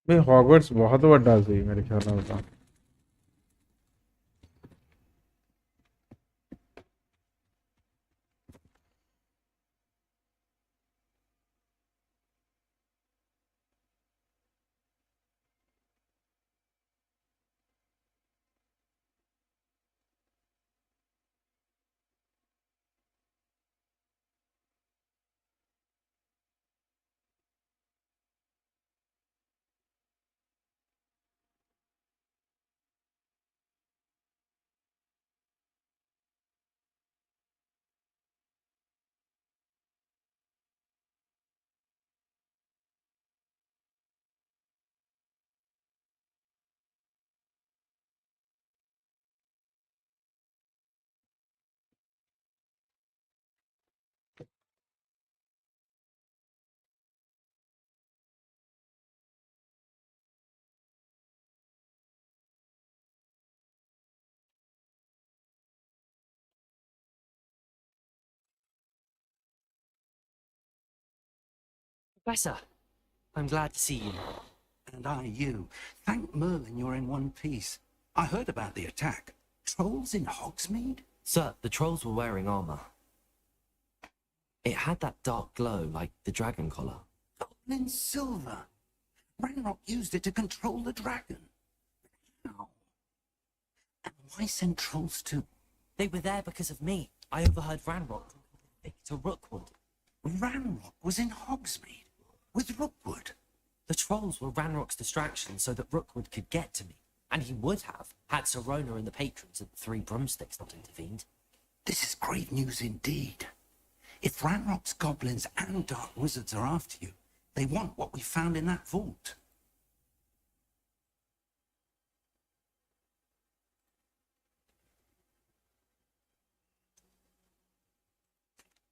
भाई Hogwarts बहुत बड़ा सी मेरे ख्याल में होता। Professor, I'm glad to see you. And I you. Thank Merlin you're in one piece. I heard about the attack. Trolls in Hogsmeade? Sir, the trolls were wearing armor. It had that dark glow like the dragon collar. Goblin silver. Ranrock used it to control the dragon. How? And why send trolls to... They were there because of me. I overheard Ranrock to Rookwood. Ranrock was in Hogsmeade with Rookwood. The trolls were Ranrock's distraction so that Rookwood could get to me. And he would have, had Sirona and the patrons of the Three Broomsticks not intervened. This is grave news indeed. If Ranrock's goblins and dark wizards are after you, they want what we found in that vault.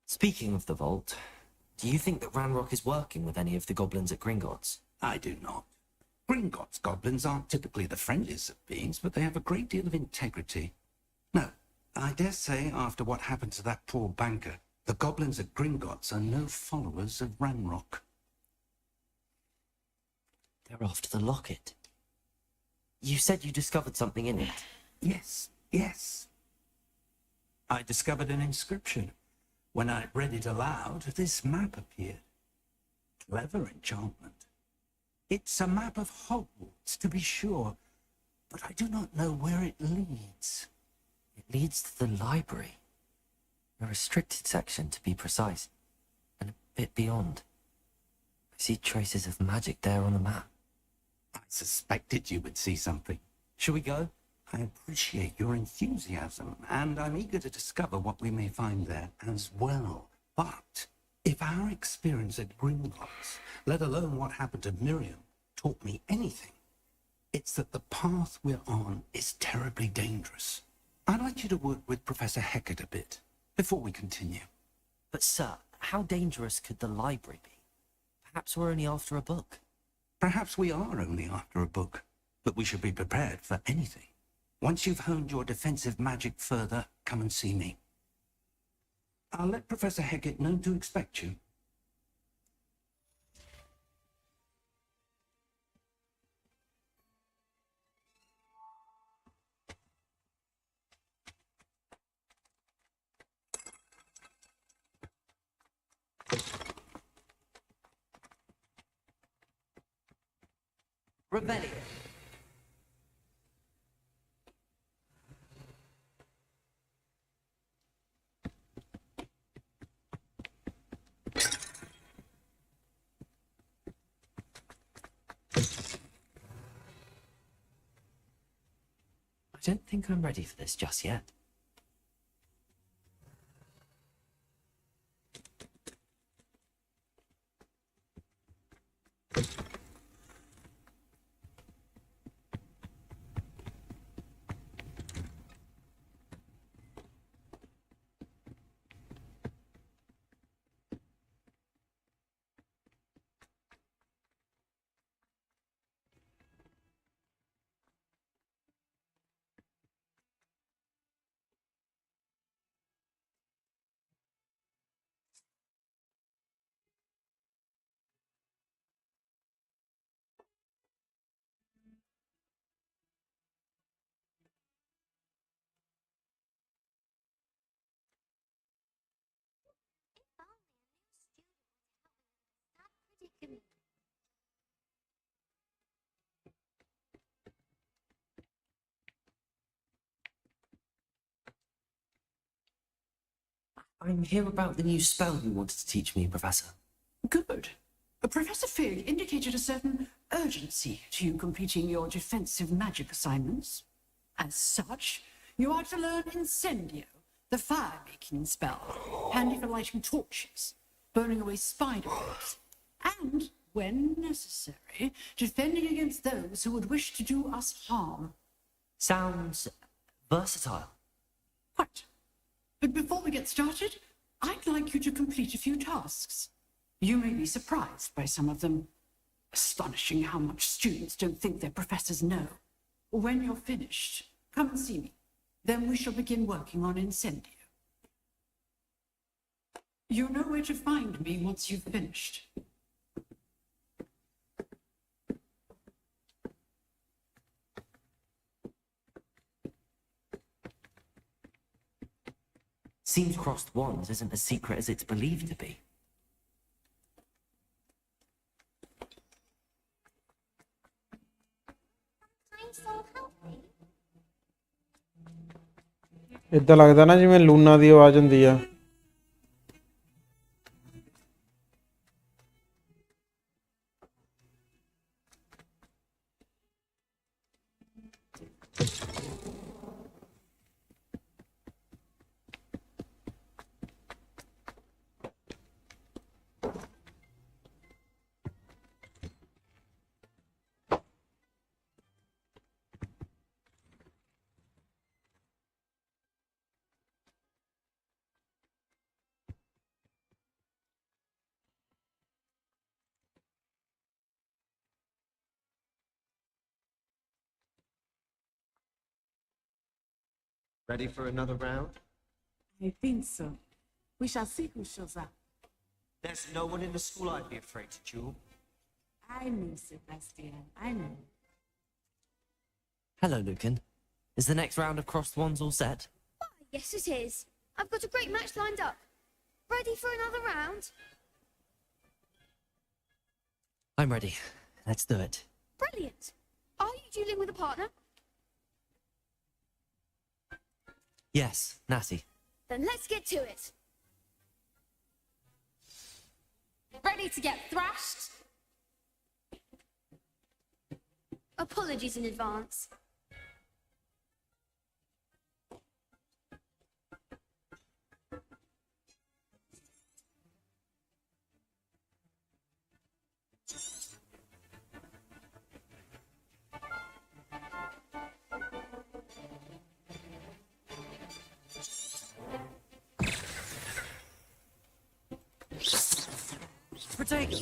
Speaking of the vault, do you think that Ranrock is working with any of the goblins at Gringotts? I do not. Gringotts goblins aren't typically the friendliest of beings, but they have a great deal of integrity. No, I dare say after what happened to that poor banker, the goblins at Gringotts are no followers of Ranrock. They're after the locket. You said you discovered something in it. Yes, yes. I discovered an inscription. When I read it aloud, this map appeared. Clever enchantment. It's a map of Hogwarts, to be sure, but I do not know where it leads. It leads to the library. A restricted section, to be precise, and a bit beyond. I see traces of magic there on the map. I suspected you would see something. Shall we go? I appreciate your enthusiasm, and I'm eager to discover what we may find there as well. But if our experience at Gringotts, let alone what happened to Miriam, taught me anything, it's that the path we're on is terribly dangerous. I'd like you to work with Professor Hecat a bit before we continue. But sir, how dangerous could the library be? Perhaps we're only after a book. Perhaps we are only after a book, but we should be prepared for anything. Once you've honed your defensive magic further, come and see me. I'll let Professor Hecat know to expect you. Rebellion. I don't think I'm ready for this just yet. I'm here about the new spell you wanted to teach me, Professor. Good. Professor Fig indicated a certain urgency to you completing your defensive magic assignments. As such, you are to learn Incendio, the fire-making spell, handy for lighting torches, burning away spider webs, and, when necessary, defending against those who would wish to do us harm. Sounds versatile. Quite. But before we get started, I'd like you to complete a few tasks. You may be surprised by some of them. Astonishing how much students don't think their professors know. When you're finished, come and see me. Then we shall begin working on Incendio. You know where to find me once you've finished. Seems crossed wands isn't as secret as it's believed to be. ਇਦਾਂ ਲੱਗਦਾ ਨਾ ਜਿਵੇਂ Luna ਦੀ ਆਵਾਜ਼ ਹੁੰਦੀ ਆ Ready for another round? I think so. We shall see who shows up. There's no one in the school I'd be afraid to duel. I know, Sebastian. I know. Hello, Lucan. Is the next round of crossed wands all set? Why, yes it is. I've got a great match lined up. Ready for another round? I'm ready. Let's do it. Brilliant. Are you dueling with a partner? Yes, Natty. Then let's get to it. Ready to get thrashed? Apologies in advance. Potato!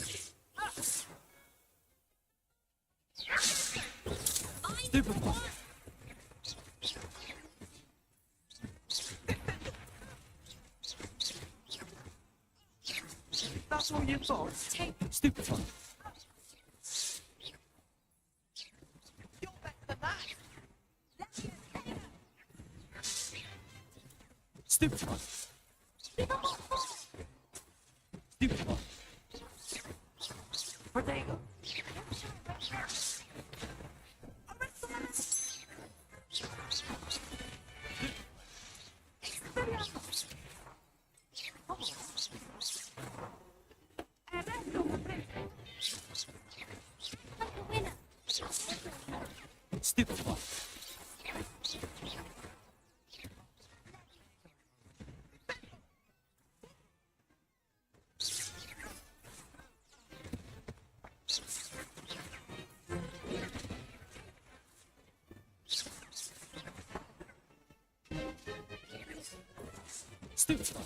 Stupid one! That's all you've got? Take stupid one! You're better than that! Stupid one! Stupid one! Potato! Stupid one! Stupid one!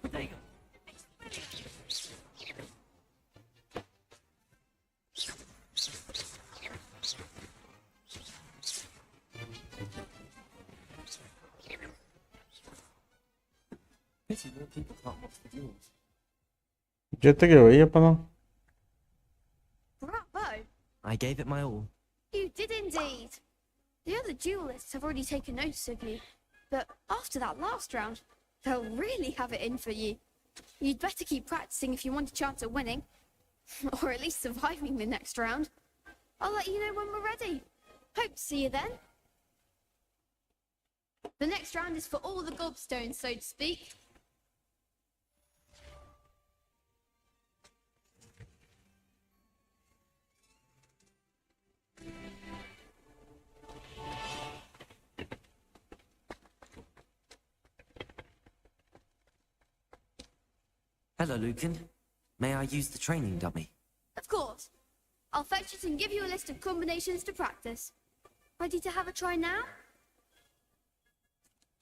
Potato! Pity more people can't watch the duels. ਜਿੱਤ ਗਏ ਹੋਈ ਆਪਾਂ ਤਾਂ Bravo! I gave it my all. You did indeed. The other duelists have already taken notice of you, but after that last round, they'll really have it in for you. You'd better keep practicing if you want a chance at winning, or at least surviving the next round. I'll let you know when we're ready. Hope to see you then. The next round is for all the gobstones, so to speak. Hello, Lucan. May I use the training dummy? Of course. I'll fetch it and give you a list of combinations to practice. Ready to have a try now?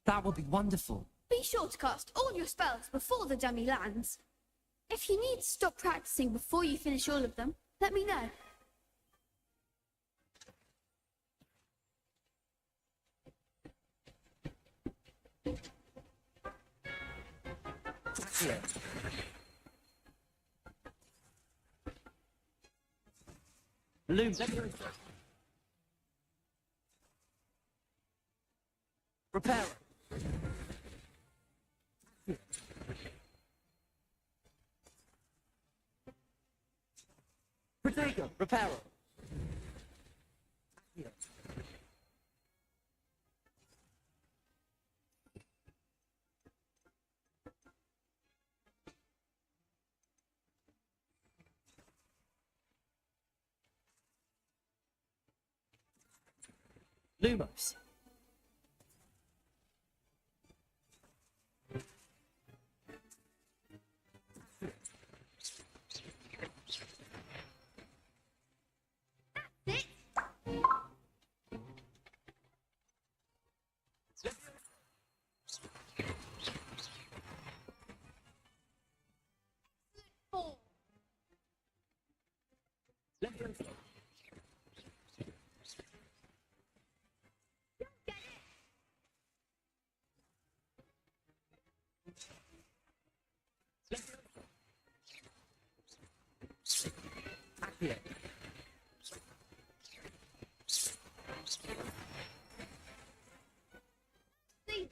That would be wonderful. Be sure to cast all your spells before the dummy lands. If you need to stop practicing before you finish all of them, let me know. Yeah. Loom, repair. Protego, repair. Lumos.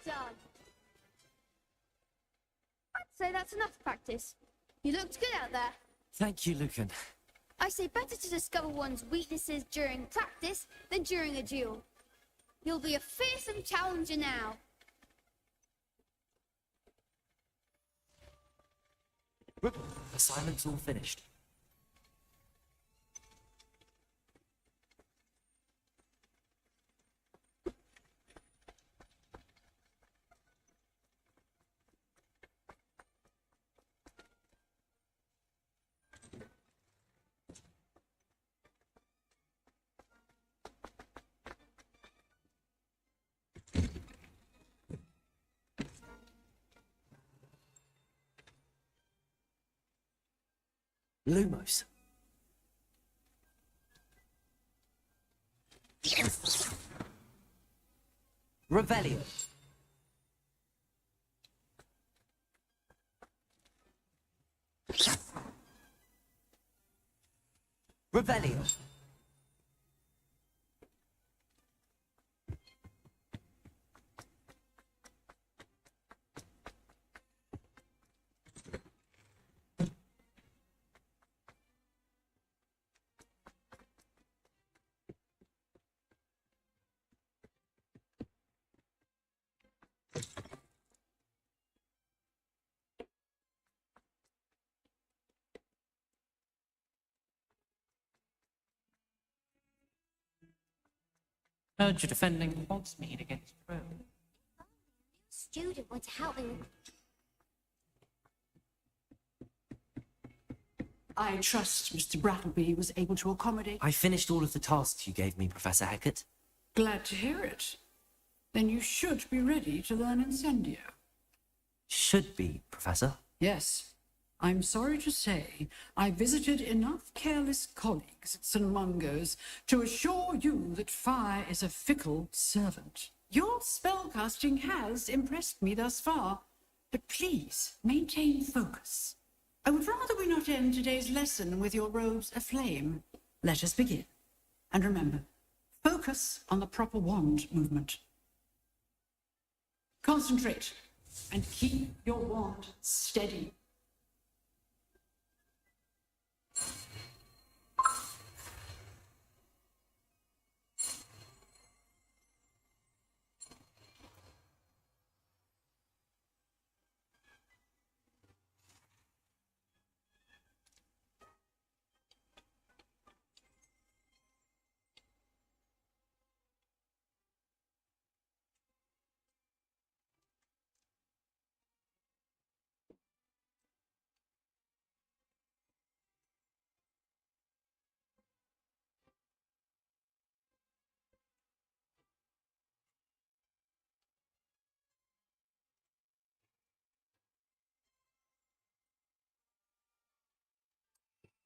Done. I'd say that's enough practice. You looked good out there. Thank you, Lucan. I say better to discover one's weaknesses during practice than during a duel. You'll be a fearsome challenger now. Assignment's all finished. Lumos. Revelio. Revelio. Heard you're defending Hogsmeade against Crow. Student wants to help me. I trust Mr. Brattleby was able to accommodate. I finished all of the tasks you gave me, Professor Hecat. Glad to hear it. Then you should be ready to learn Incendio. Should be, Professor. Yes. I'm sorry to say I visited enough careless colleagues at St. Mungo's to assure you that fire is a fickle servant. Your spellcasting has impressed me thus far, but please maintain focus. I would rather we not end today's lesson with your robes aflame. Let us begin. And remember, focus on the proper wand movement. Concentrate and keep your wand steady.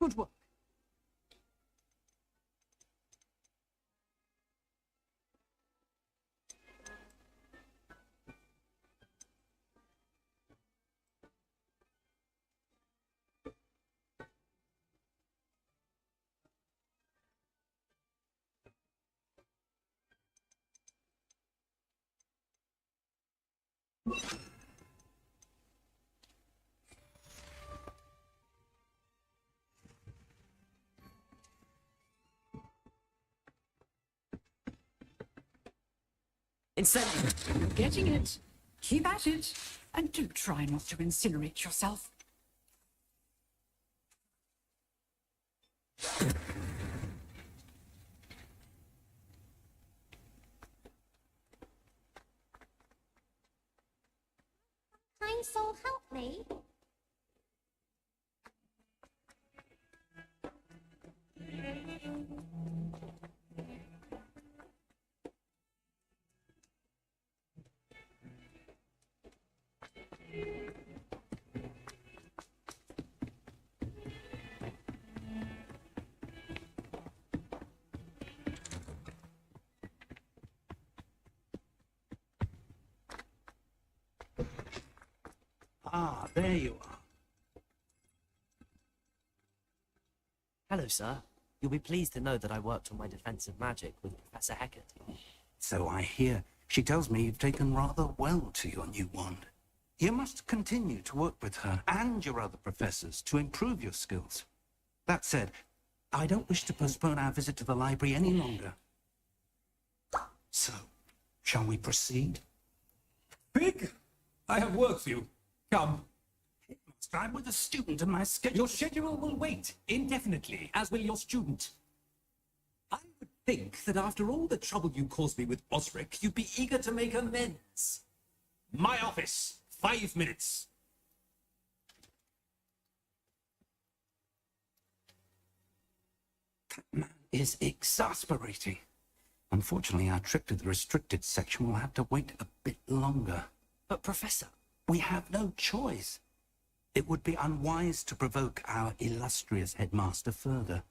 Good work. Incendiary. Getting it. Keep at it. And do try not to incinerate yourself. Kind soul, help me. Ah, there you are. Hello, sir. You'll be pleased to know that I worked on my defensive magic with Professor Heckert. So I hear. She tells me you've taken rather well to your new wand. You must continue to work with her and your other professors to improve your skills. That said, I don't wish to postpone our visit to the library any longer. So, shall we proceed? Pig, I have work for you. Come. Headmaster, I'm with a student and my schedule... Your schedule will wait indefinitely, as will your student. I would think that after all the trouble you caused me with Osric, you'd be eager to make amends. My office, 5 minutes. That man is exasperating. Unfortunately, our trip to the restricted section will have to wait a bit longer. But, Professor... We have no choice. It would be unwise to provoke our illustrious headmaster further.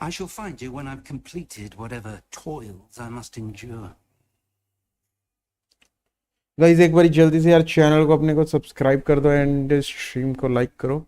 I shall find you when I've completed whatever toils I must endure. Guys एक बार जल्दी से यार channel को अपने को subscribe कर दो and stream को लाइक करो.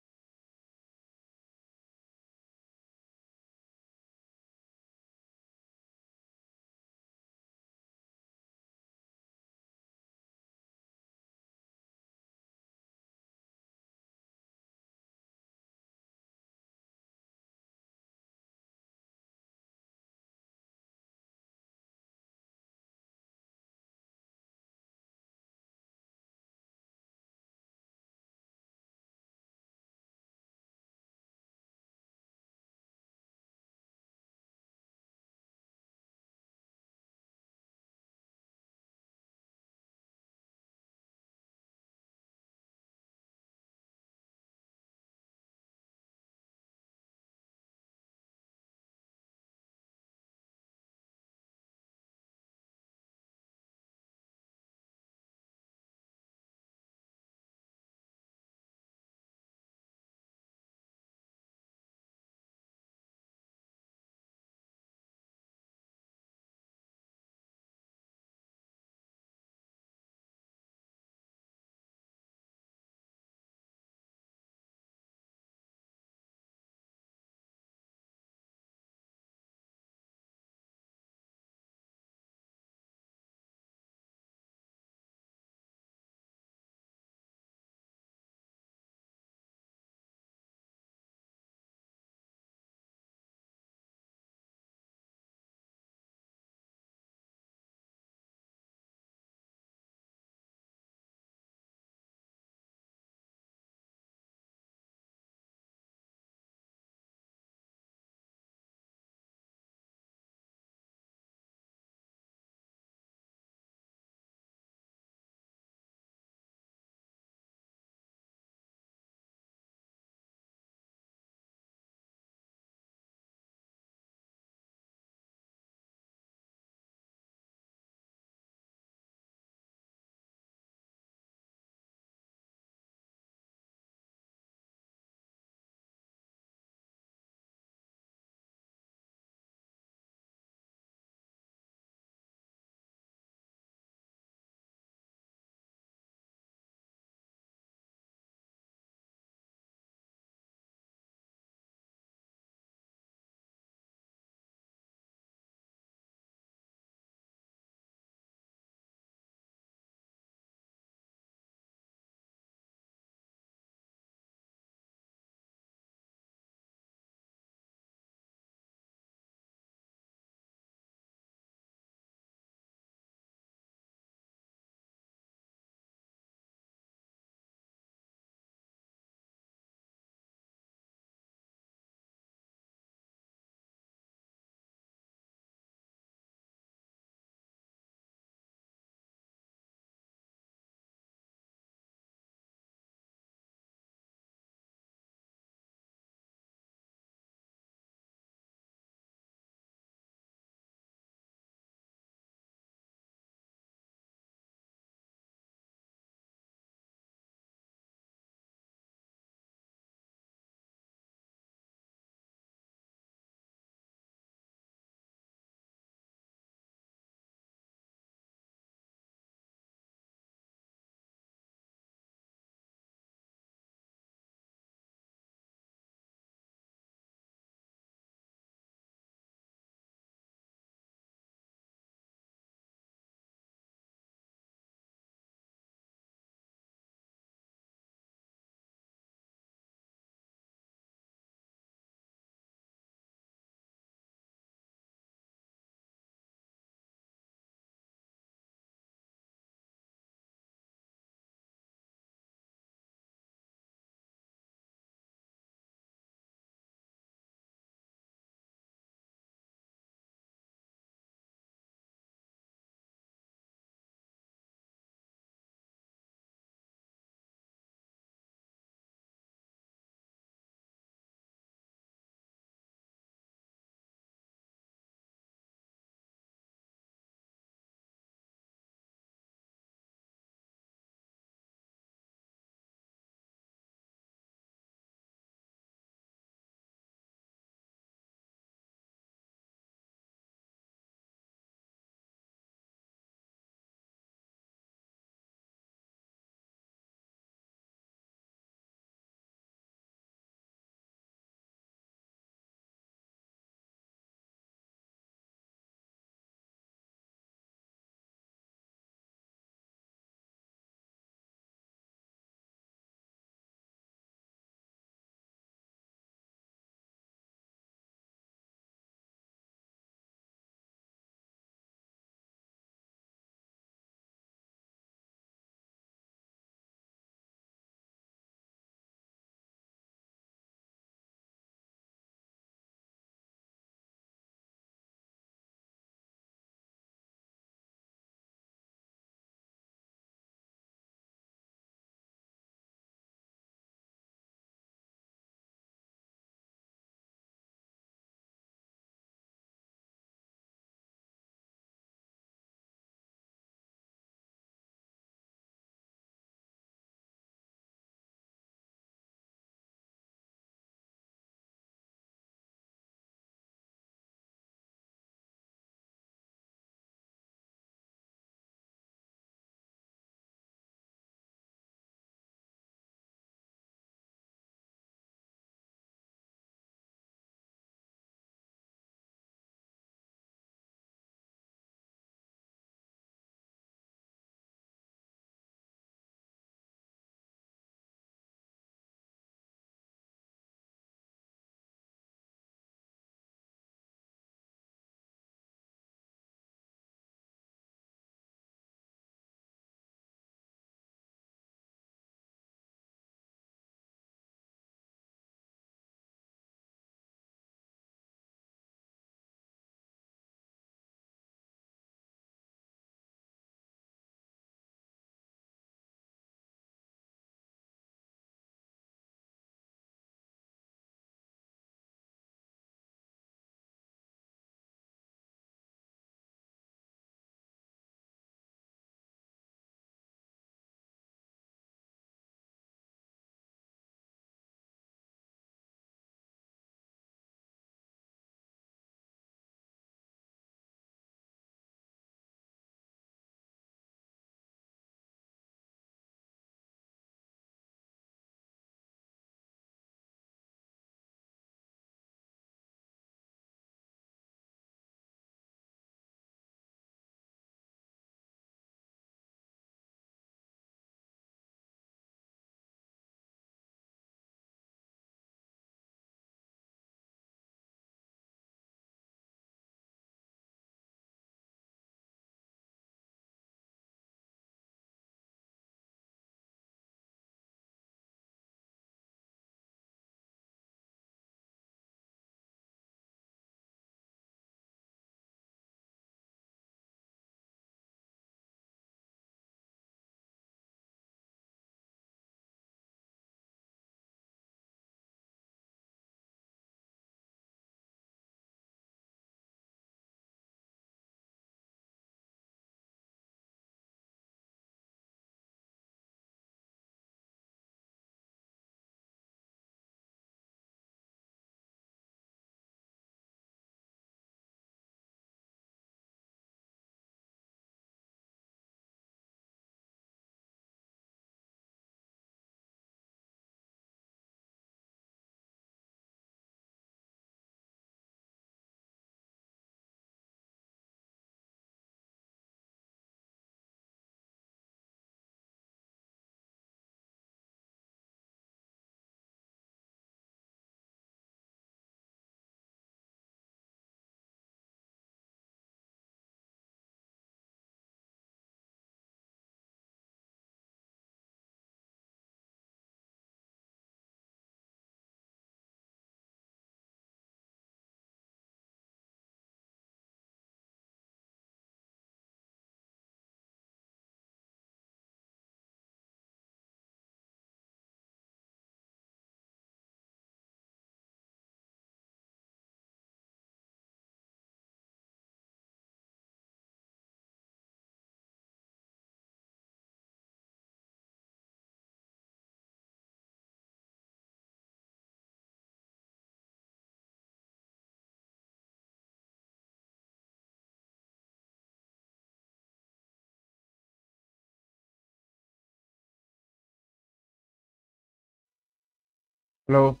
Hello.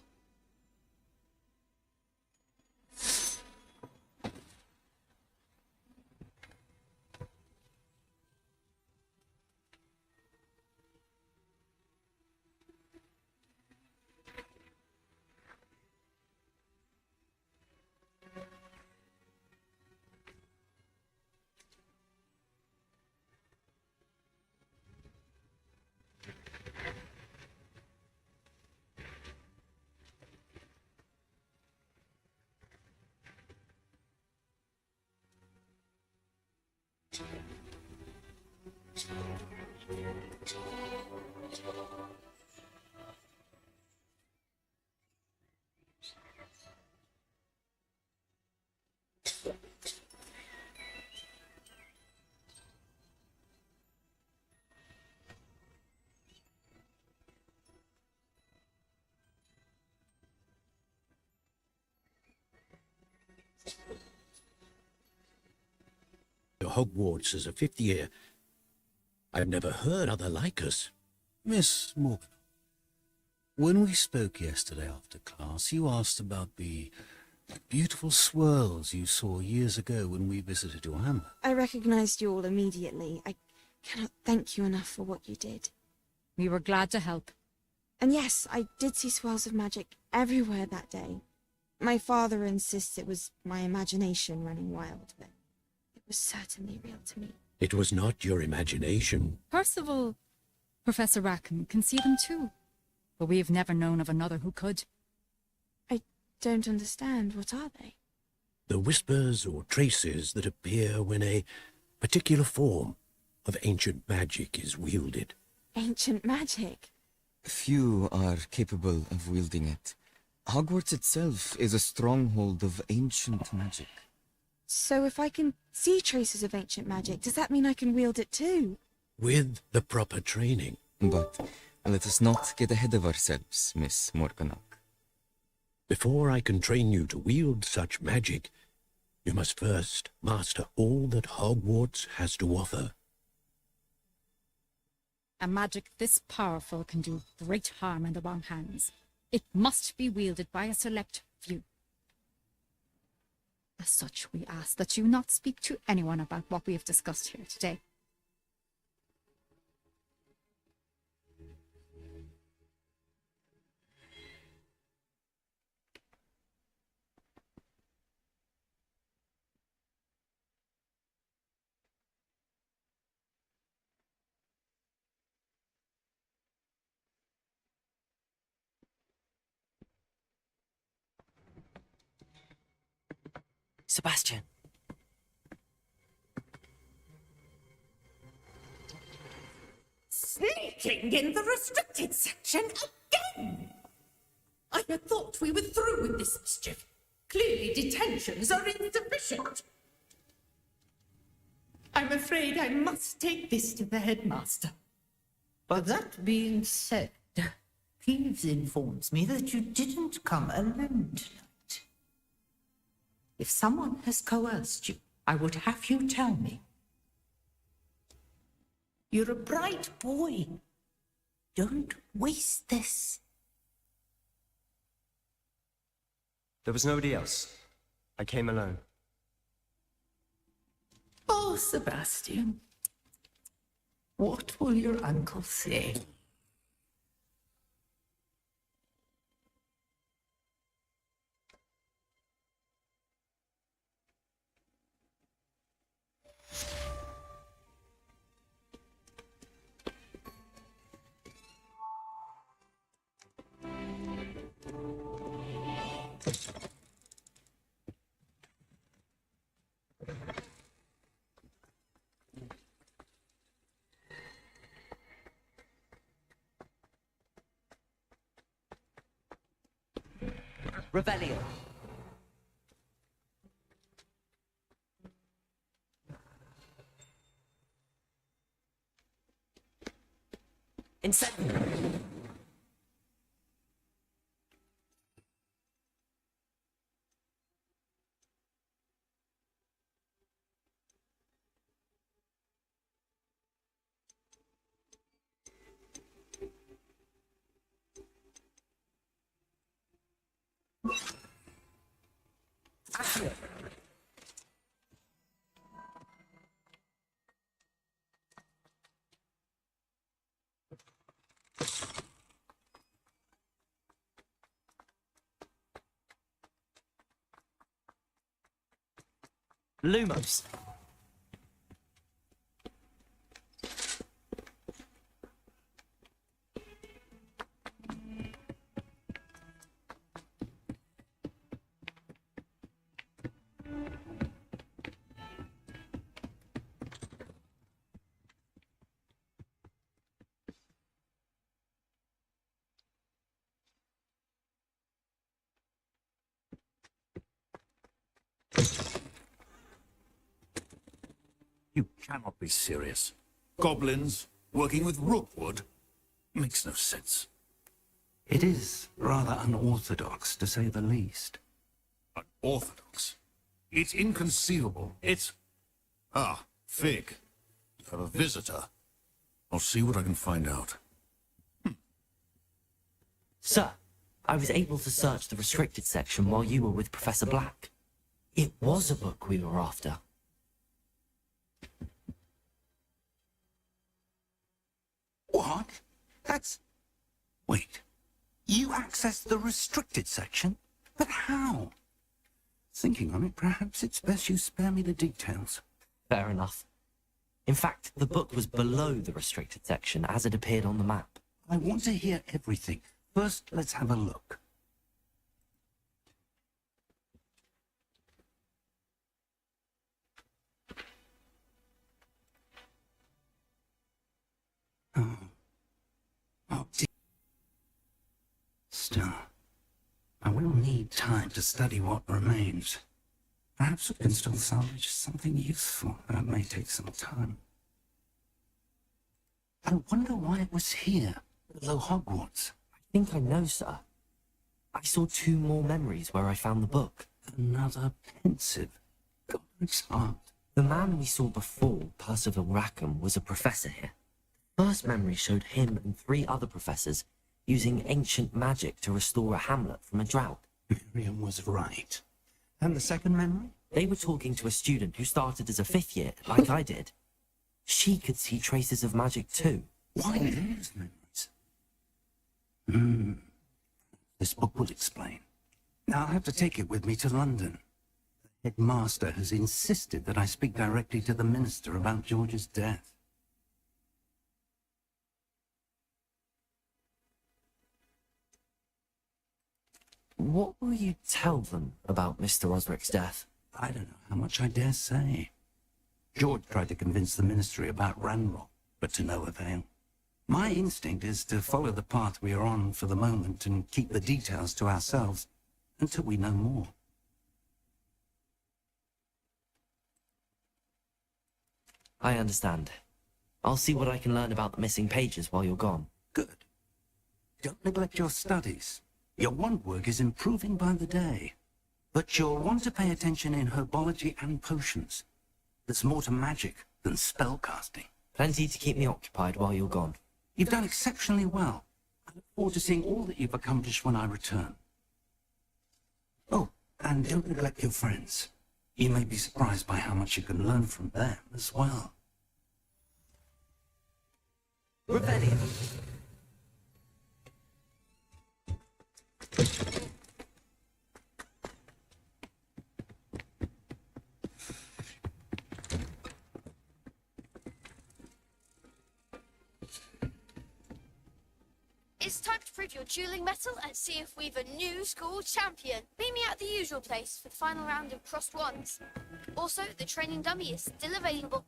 Hogwarts as a fifth year. I've never heard other like us. Miss Morgan, when we spoke yesterday after class, you asked about the beautiful swirls you saw years ago when we visited your hamlet. I recognized you all immediately. I cannot thank you enough for what you did. We were glad to help. And yes, I did see swirls of magic everywhere that day. My father insists it was my imagination running wild, but it was certainly real to me. It was not your imagination. Percival, Professor Rackham can see them too. But we have never known of another who could. I don't understand. What are they? The whispers or traces that appear when a particular form of ancient magic is wielded. Ancient magic? Few are capable of wielding it. Hogwarts itself is a stronghold of ancient magic. So if I can see traces of ancient magic, does that mean I can wield it too? With the proper training. But let us not get ahead of ourselves, Miss Morganach. Before I can train you to wield such magic, you must first master all that Hogwarts has to offer. A magic this powerful can do great harm in the wrong hands. It must be wielded by a select few. As such, we ask that you not speak to anyone about what we have discussed here today. Sebastian. Sneaking in the restricted section again! I had thought we were through with this mischief. Clearly detentions are insufficient. I'm afraid I must take this to the headmaster. But that being said, Peeves informs me that you didn't come alone tonight. If someone has coerced you, I would have you tell me. You're a bright boy. Don't waste this. There was nobody else. I came alone. Oh, Sebastian. What will your uncle say? Revelio. Incendio. Lumos. You cannot be serious. Goblins working with rookwood makes no sense. It is rather unorthodox, to say the least. Unorthodox? It's inconceivable. It's... Ah, Fig. You have a visitor. I'll see what I can find out. Sir, I was able to search the restricted section while you were with Professor Black. It was a book we were after. What? That's... Wait. You accessed the restricted section? But how? Thinking on it, perhaps it's best you spare me the details. Fair enough. In fact, the book was below the restricted section as it appeared on the map. I want to hear everything. First, let's have a look. Oh, dear. Still, I will need time to study what remains. Perhaps we can still salvage something useful. That may take some time. I wonder why it was here, below Hogwarts. I think I know, sir. I saw 2 more memories where I found the book. Another pensive. Godric's heart. The man we saw before, Percival Rackham, was a professor here. The first memory showed him and 3 other professors using ancient magic to restore a hamlet from a drought. Miriam was right. And the second memory? They were talking to a student who started as a 5th year, like I did. She could see traces of magic too. Why those memories? This book will explain. Now I'll have to take it with me to London. The headmaster has insisted that I speak directly to the minister about George's death. What will you tell them about Mr. Osric's death? I don't know how much I dare say. George tried to convince the ministry about Ranrock, but to no avail. My instinct is to follow the path we are on for the moment and keep the details to ourselves until we know more. I understand. I'll see what I can learn about the missing pages while you're gone. Good. Don't neglect your studies. Your wand work is improving by the day. But you'll want to pay attention in herbology and potions. There's more to magic than spellcasting. Plenty to keep me occupied while you're gone. You've done exceptionally well. I look forward to seeing all that you've accomplished when I return. Oh, and don't neglect your friends. You may be surprised by how much you can learn from them as well. Revelio. It's time to prove your dueling mettle and see if we've a new school champion. Meet me at the usual place for the final round of crossed wands. Also, the training dummy is still available.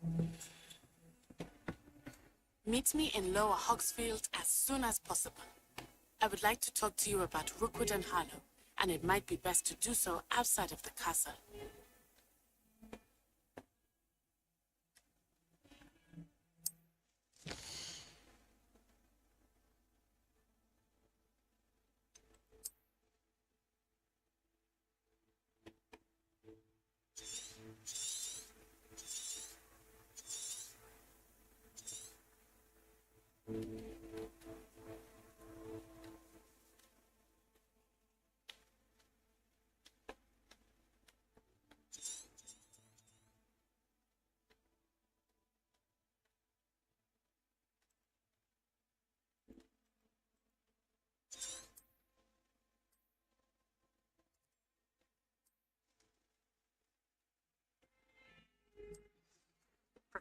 Meet me in Lower Hogsfield as soon as possible. I would like to talk to you about Rookwood and Harlow, and it might be best to do so outside of the castle.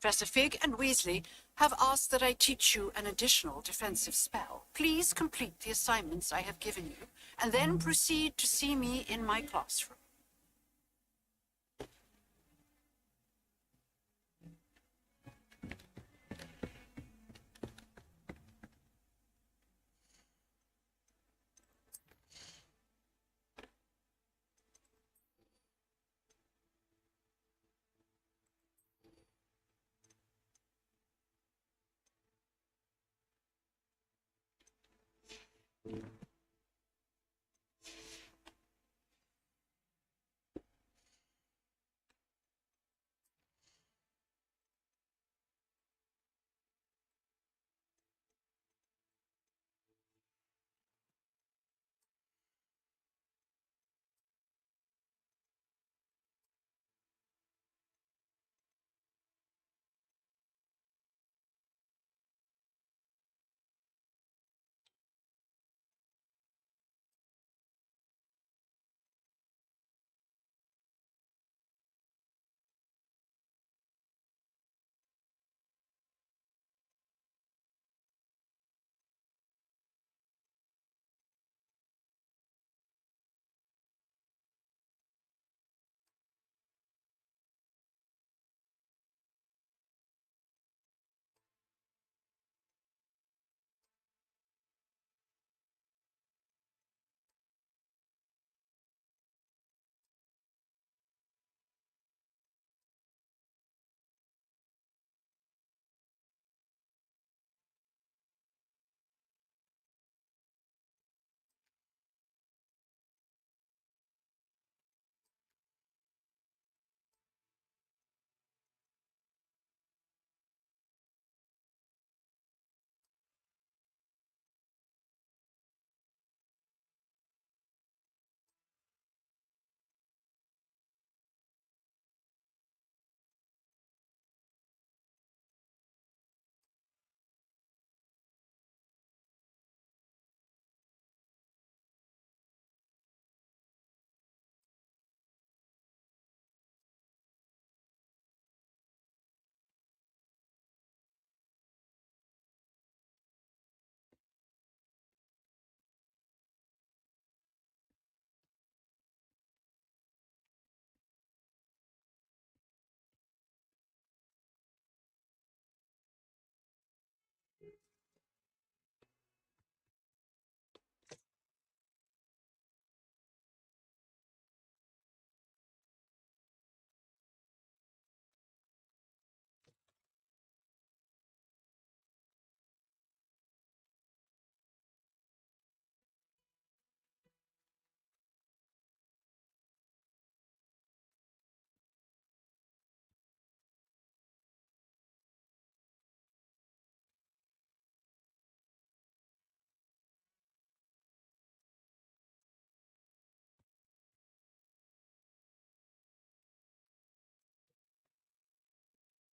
Professor Fig and Weasley have asked that I teach you an additional defensive spell. Please complete the assignments I have given you, and then proceed to see me in my classroom.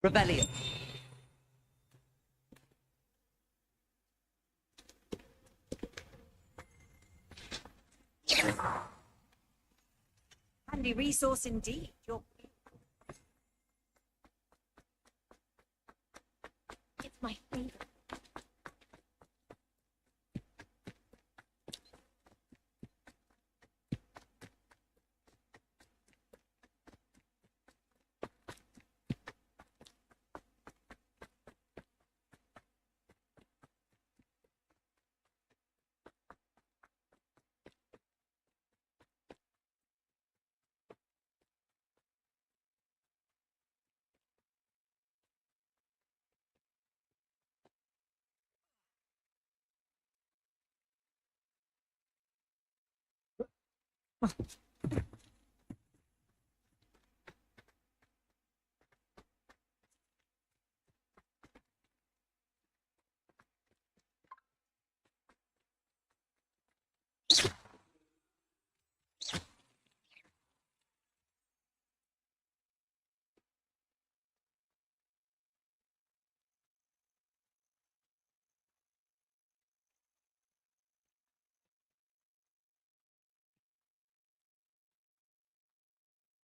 Rebellion. Handy resource indeed. It's my favorite.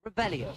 Rebellion.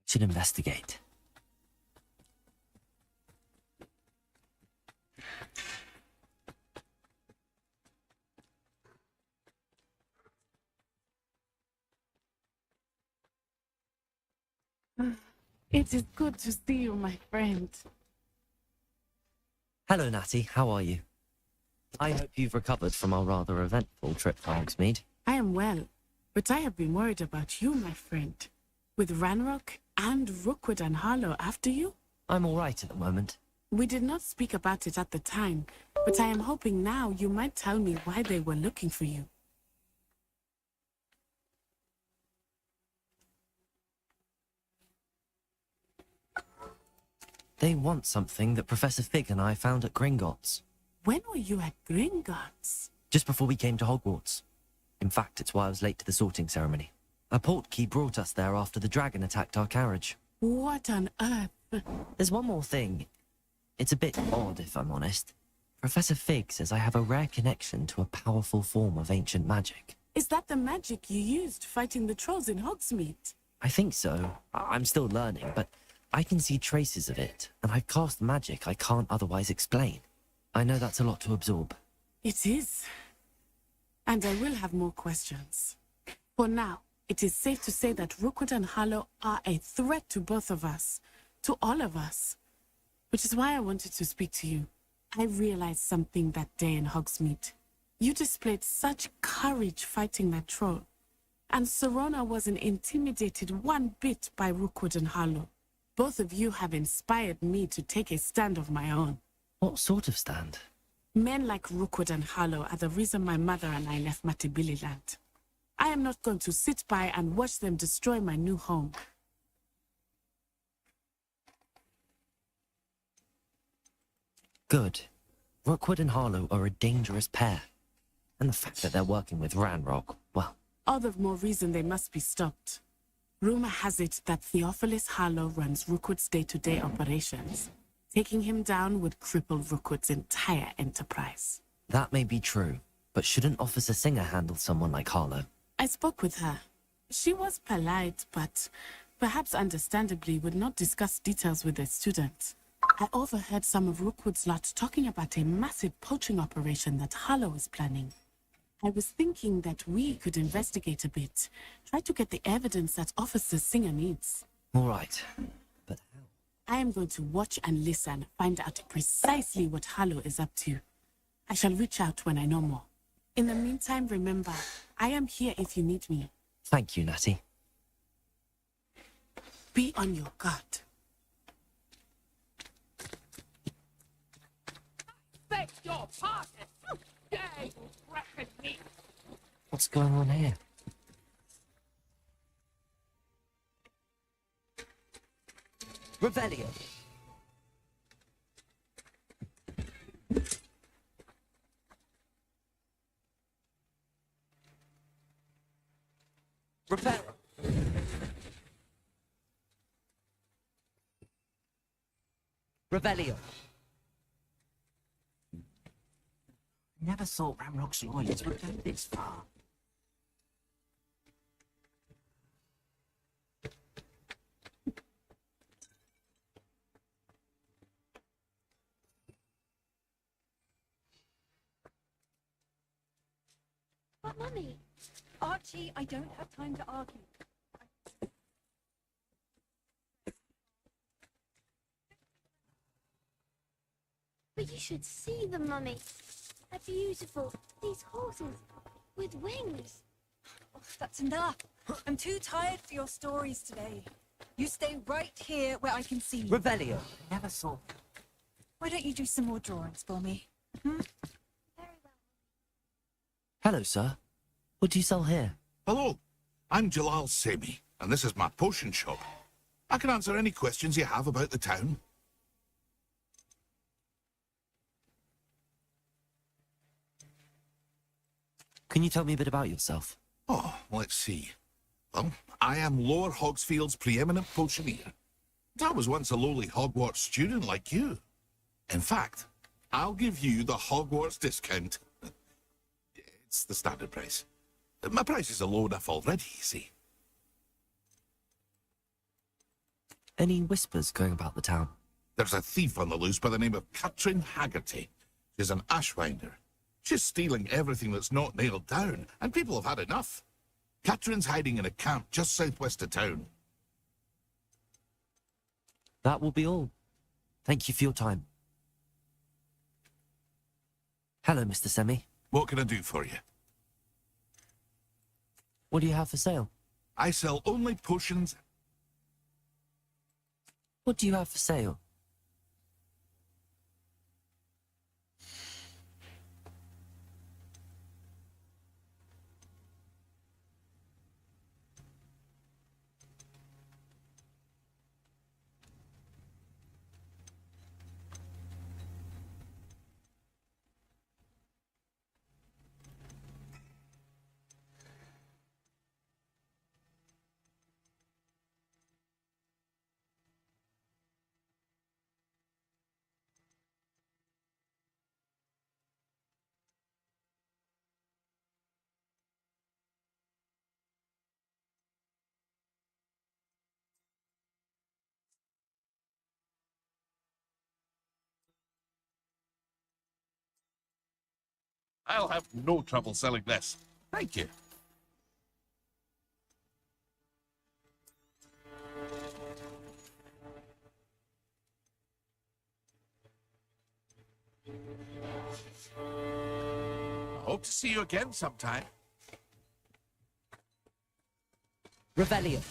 Should investigate. It is good to see you, my friend. Hello, Natty. How are you? I hope you've recovered from our rather eventful trip to Hogsmeade. I am well, but I have been worried about you, my friend. With Ranrock and Rookwood and Harlow after you? I'm all right at the moment. We did not speak about it at the time, but I am hoping now you might tell me why they were looking for you. They want something that Professor Fig and I found at Gringotts. When were you at Gringotts? Just before we came to Hogwarts. In fact, it's why I was late to the sorting ceremony. A portkey brought us there after the dragon attacked our carriage. What on earth? There's one more thing. It's a bit odd, if I'm honest. Professor Fig says I have a rare connection to a powerful form of ancient magic. Is that the magic you used fighting the trolls in Hogsmeade? I think so. I'm still learning, but I can see traces of it, and I've cast magic I can't otherwise explain. I know that's a lot to absorb. It is. And I will have more questions. For now, it is safe to say that Rookwood and Harlow are a threat to both of us. To all of us. Which is why I wanted to speak to you. I realized something that day in Hogsmeade. You displayed such courage fighting that troll. And Serona wasn't intimidated one bit by Rookwood and Harlow. Both of you have inspired me to take a stand of my own. What sort of stand? Men like Rookwood and Harlow are the reason my mother and I left Matabeleland. I am not going to sit by and watch them destroy my new home. Good. Rookwood and Harlow are a dangerous pair. And the fact that they're working with Ranrock, well... All the more reason they must be stopped. Rumor has it that Theophilus Harlow runs Rookwood's day-to-day operations. Taking him down would cripple Rookwood's entire enterprise. That may be true, but shouldn't Officer Singer handle someone like Harlow? I spoke with her. She was polite, but perhaps understandably would not discuss details with the students. I overheard some of Rookwood's lot talking about a massive poaching operation that Harlow is planning. I was thinking that we could investigate a bit, try to get the evidence that Officer Singer needs. All right, but I am going to watch and listen, find out precisely what Harlow is up to. I shall reach out when I know more. In the meantime, remember, I am here if you need me. Thank you, Natty. Be on your guard. Beg your pardon! How dare you threaten me? What's going on here? Revelio. Reparo. Revelio. Never thought Ramrock's lawyers would go this far. Mummy. Archie, I don't have time to argue. But you should see them, Mummy. They're beautiful. These horses with wings. Oh, that's enough. I'm too tired for your stories today. You stay right here where I can see you. Revelio. Never saw. Why don't you do some more drawings for me? Hmm? Hello, sir. What do you sell here? Hello, I'm Jalal Semi, and this is my potion shop. I can answer any questions you have about the town. Can you tell me a bit about yourself? Oh, let's see. Well, I am Lower Hogsfield's preeminent potioneer. I was once a lowly Hogwarts student like you. In fact, I'll give you the Hogwarts discount. It's the standard price. My prices are low enough already, you see. Any whispers going about the town? There's a thief on the loose by the name of Katrin Haggerty. She's an ashwinder. She's stealing everything that's not nailed down, and people have had enough. Katrin's hiding in a camp just southwest of town. That will be all. Thank you for your time. Hello, Mr. Semi. What can I do for you? What do you have for sale? I sell only potions. What do you have for sale? I'll have no trouble selling this. Thank you. I hope to see you again sometime. Revelio.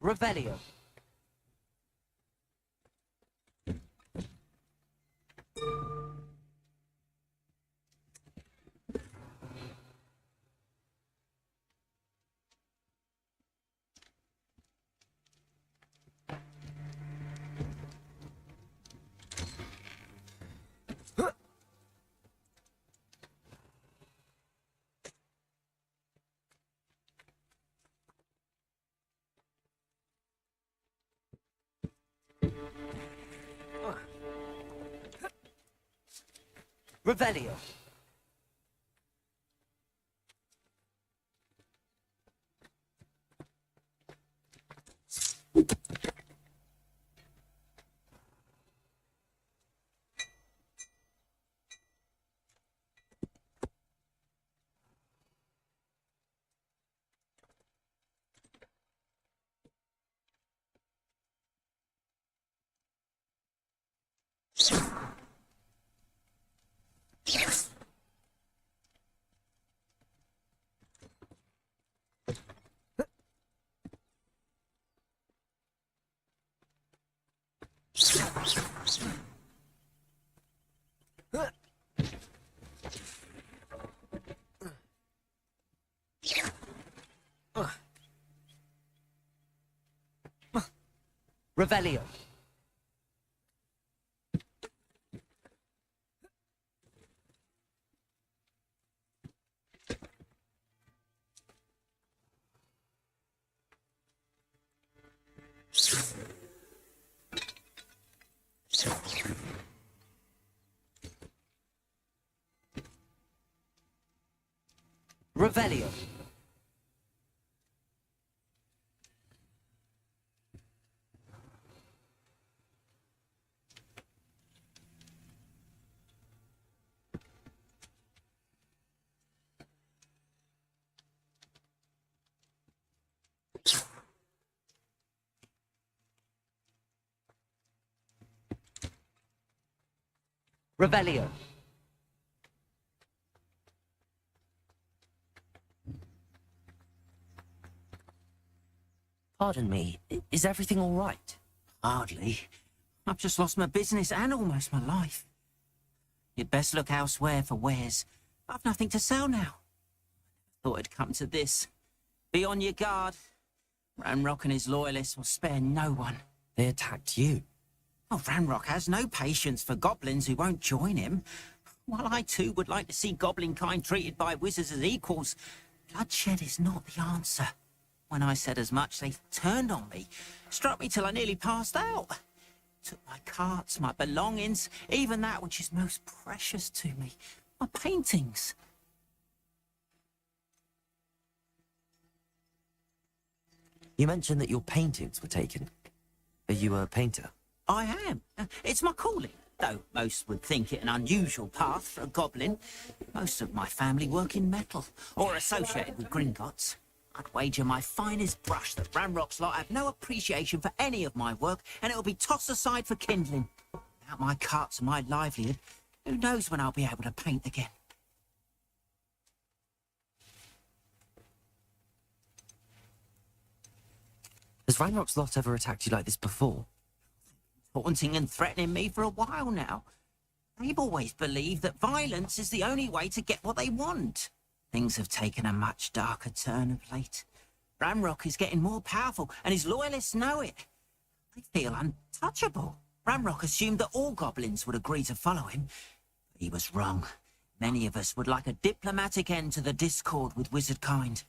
Revelio. Revelio. Revelio. Revelio. Revelio. Pardon me, is everything all right? Hardly. I've just lost my business and almost my life. You'd best look elsewhere for wares. I've nothing to sell now. Thought it'd come to this. Be on your guard. Ranrock and his loyalists will spare no one. They attacked you. Oh, Ranrock has no patience for goblins who won't join him. While I too would like to see goblin kind treated by wizards as equals, bloodshed is not the answer. When I said as much, they turned on me, struck me till I nearly passed out. Took my carts, my belongings, even that which is most precious to me, my paintings. You mentioned that your paintings were taken. Are you a painter? I am. It's my calling, though most would think it an unusual path for a goblin. Most of my family work in metal, or associated with Gringotts. I'd wager my finest brush that Ranrock's lot have no appreciation for any of my work, and it'll be tossed aside for kindling. Without my carts and my livelihood, who knows when I'll be able to paint again? Has Ranrock's lot ever attacked you like this before? Taunting and threatening me for a while now. They've always believed that violence is the only way to get what they want. Things have taken a much darker turn of late. Ranrock is getting more powerful, and his loyalists know it. They feel untouchable. Ranrock assumed that all goblins would agree to follow him. But he was wrong. Many of us would like a diplomatic end to the discord with wizard kind.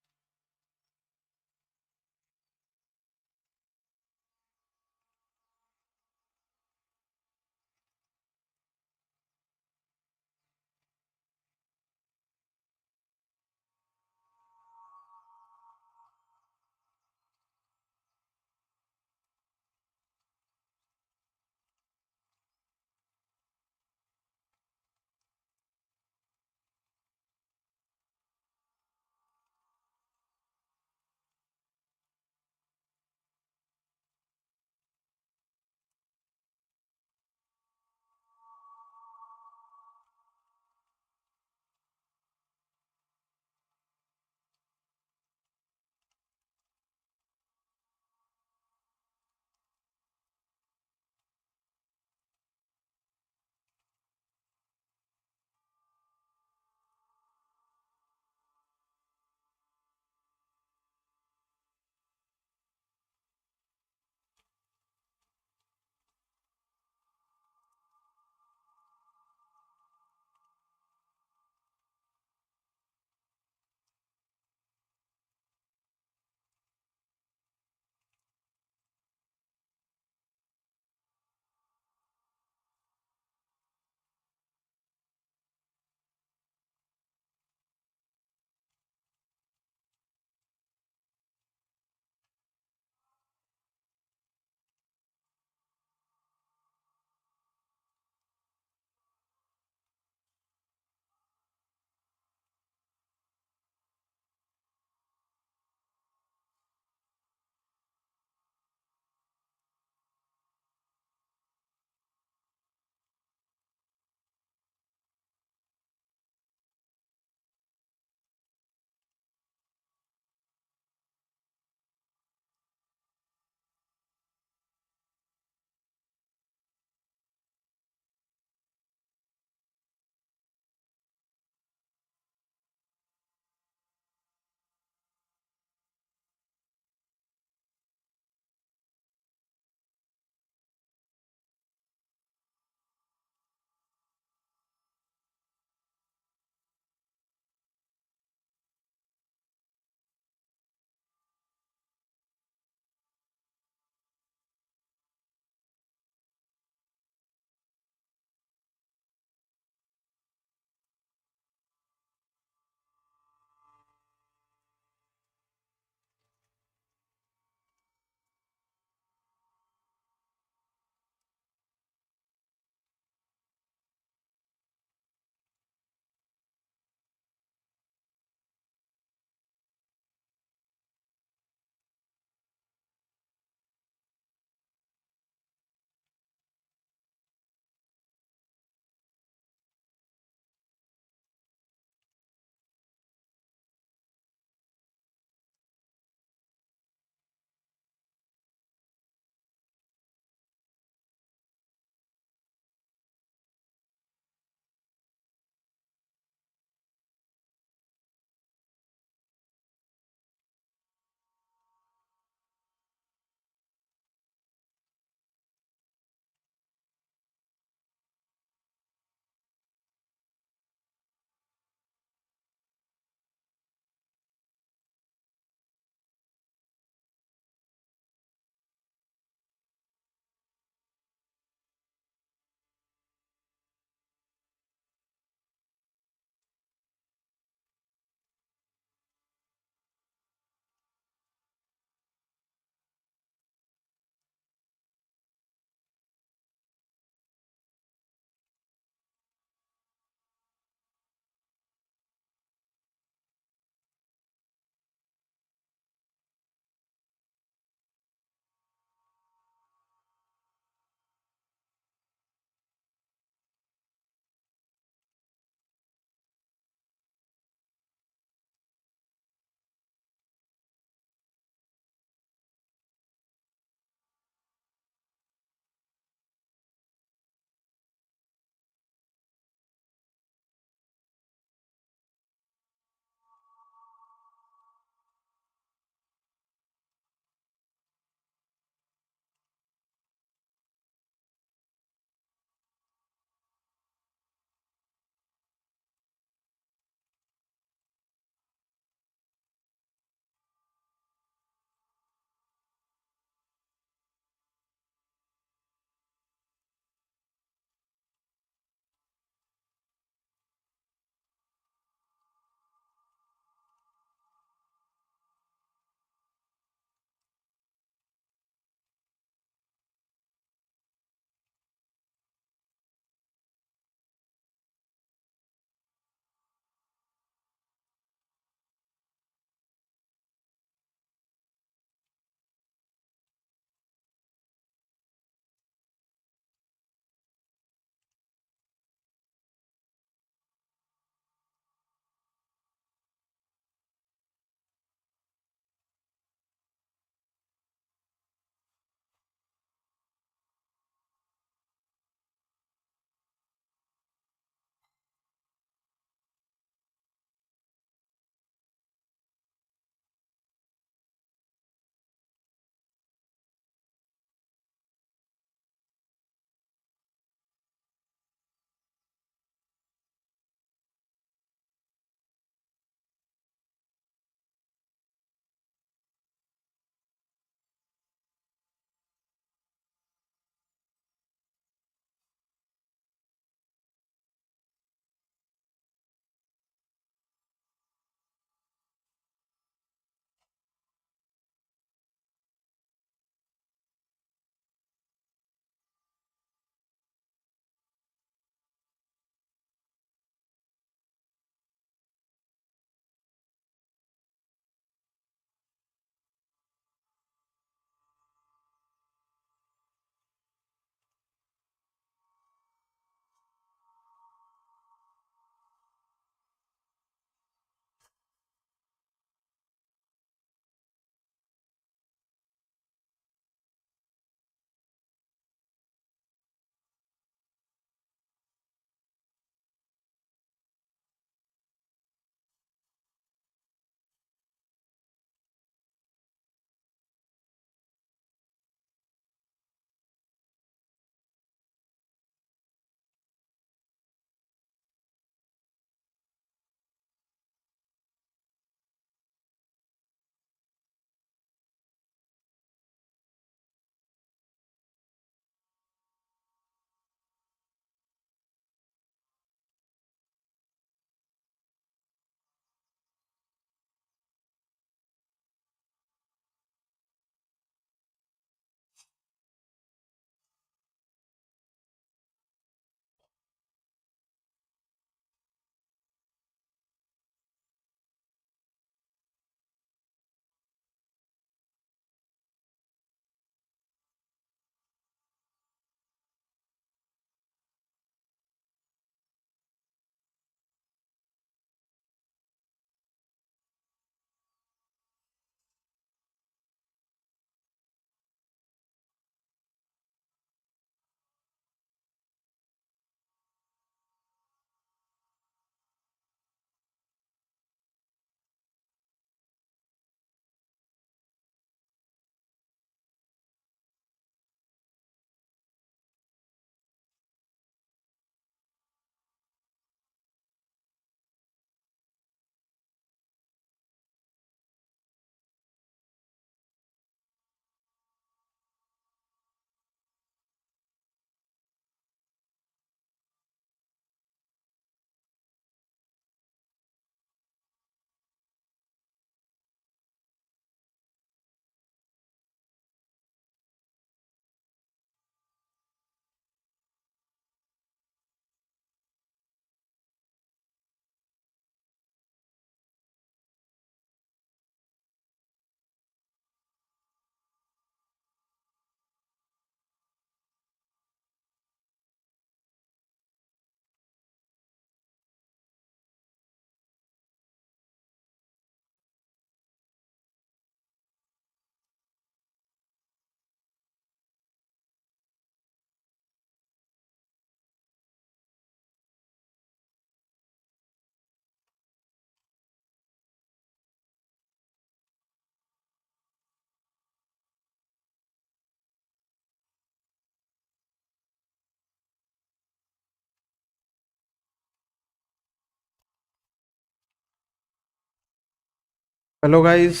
Hello guys,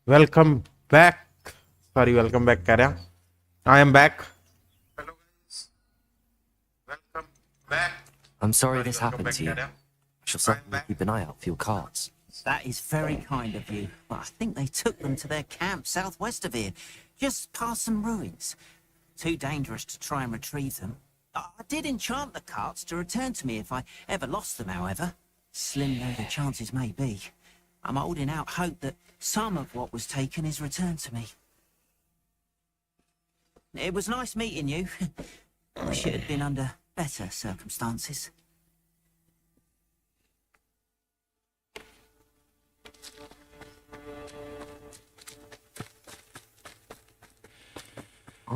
welcome back. Sorry, welcome back कह रहा, I am back. Hello guys, welcome back. I'm sorry this happened to you. I shall certainly keep an eye out for your cards. That is very kind of you. Well, I think they took them to their camp southwest of here, just past some ruins. Too dangerous to try and retrieve them. I did enchant the carts to return to me if I ever lost them, however. Slim though the chances may be. I'm holding out hope that some of what was taken is returned to me. It was nice meeting you. Wish it had been under better circumstances.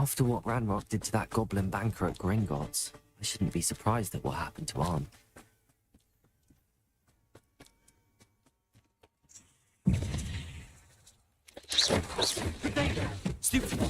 After what Ranrock did to that goblin banker at Gringotts, I shouldn't be surprised at what happened to Arn. Stupid.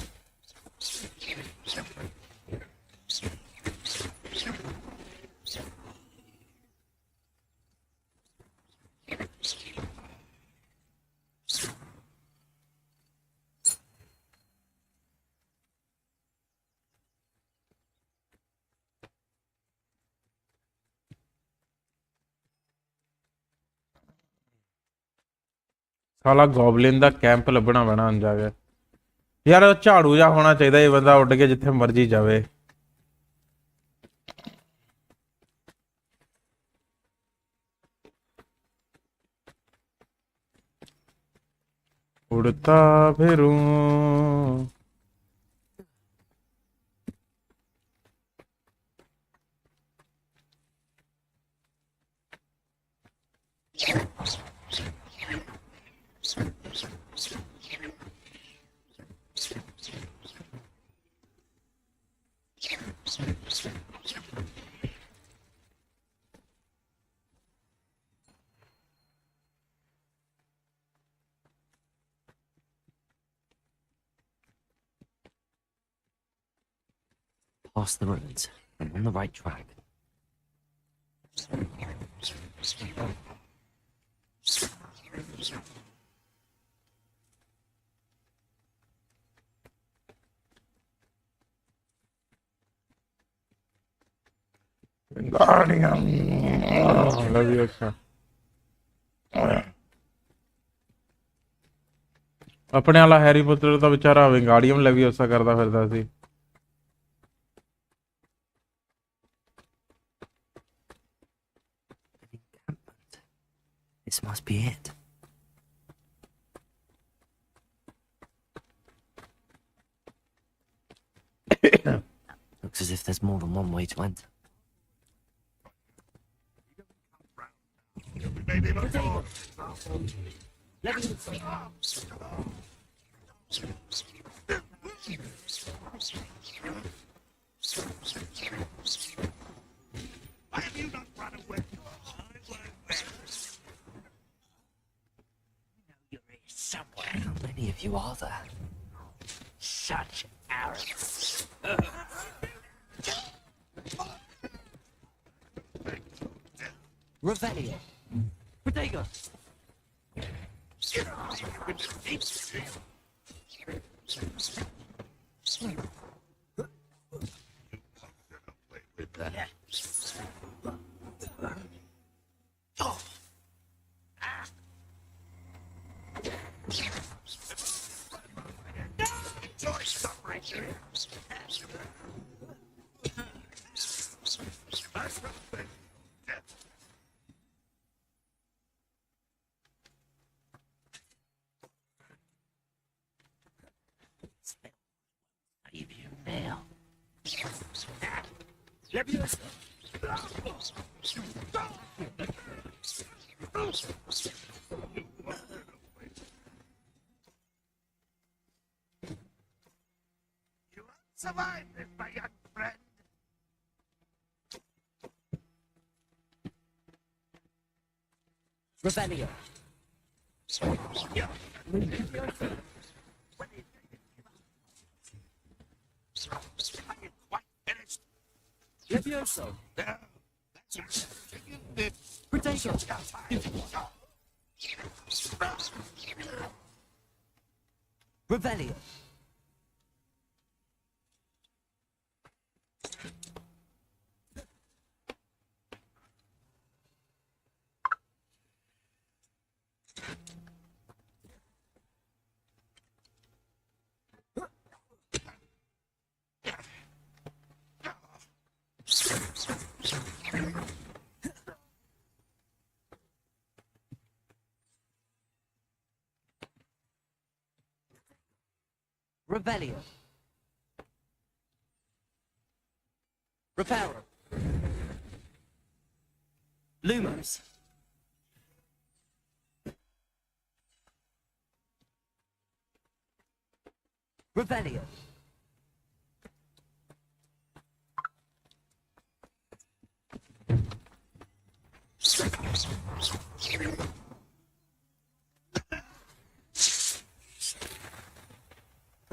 ਸਾਲਾ ਗੋਬਲਿਨ ਦਾ camp ਲੱਭਣਾ ਪੈਣਾ ਅੰਨ ਜਾ ਕੇ। ਯਾਰ ਝਾੜੂ ਜਾ ਹੋਣਾ ਚਾਹੀਦਾ, ਇਹ ਬੰਦਾ ਉੱਡ ਕੇ ਜਿੱਥੇ ਮਰਜ਼ੀ ਜਾਵੇ। उड़ता फिरूं। Past the ruins. I'm on the right track. अपने वाला हैरी पॉटर तो बेचारा विंगाड़ियम लेवियोसा करता फिरदा सी। This must be it. Looks as if there's more than one way to enter. Why have you not run away? Somewhere. How many of you are there? Such arrogance. Revelio. Protego. Survive this, my young friend. Revelio. Levioso. Protego. Revelio. Revelio. Reparo. Lumos. Revelio.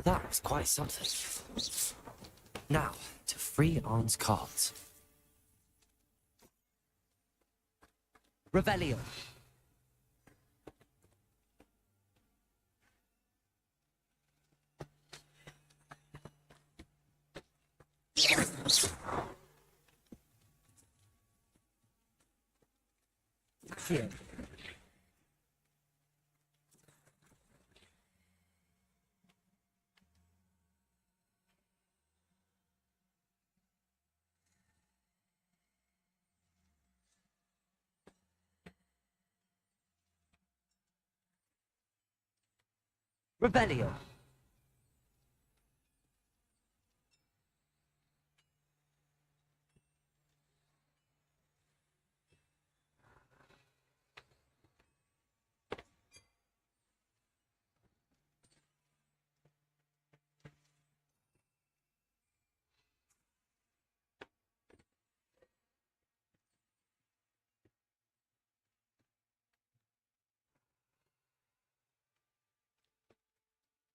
That was quite something. Now, to free Arn's cards. Revelio. Accio. Revelio.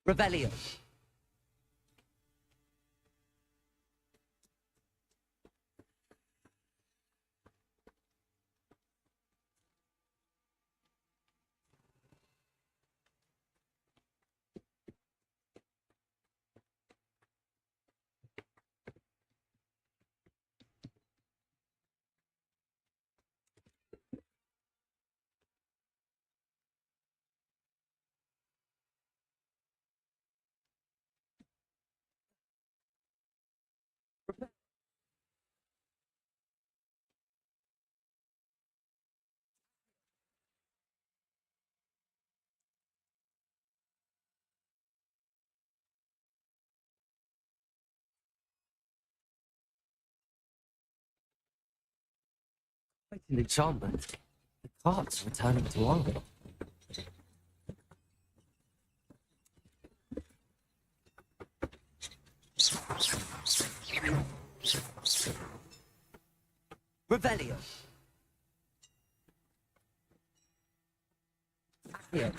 Revelio. Quite an enchantment. The cards returning to Arn. Revelio. Accio.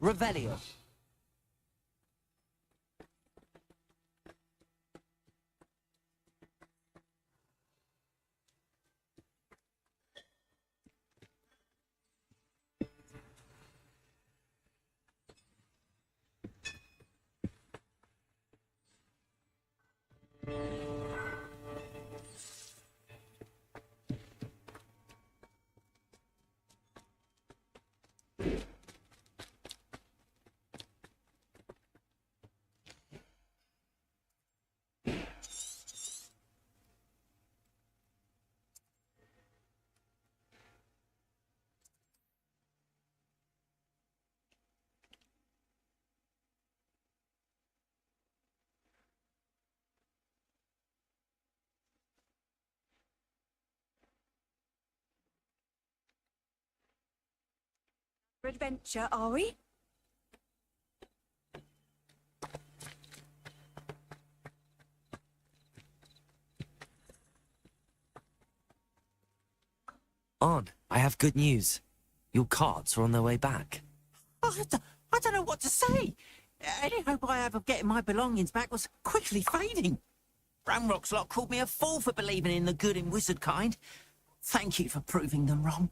Revelio. Adventure, are we? Arn, I have good news. Your cards are on their way back. I don't know what to say. Any hope I have of getting my belongings back was quickly fading. Ramrock's lot called me a fool for believing in the good in wizard kind. Thank you for proving them wrong.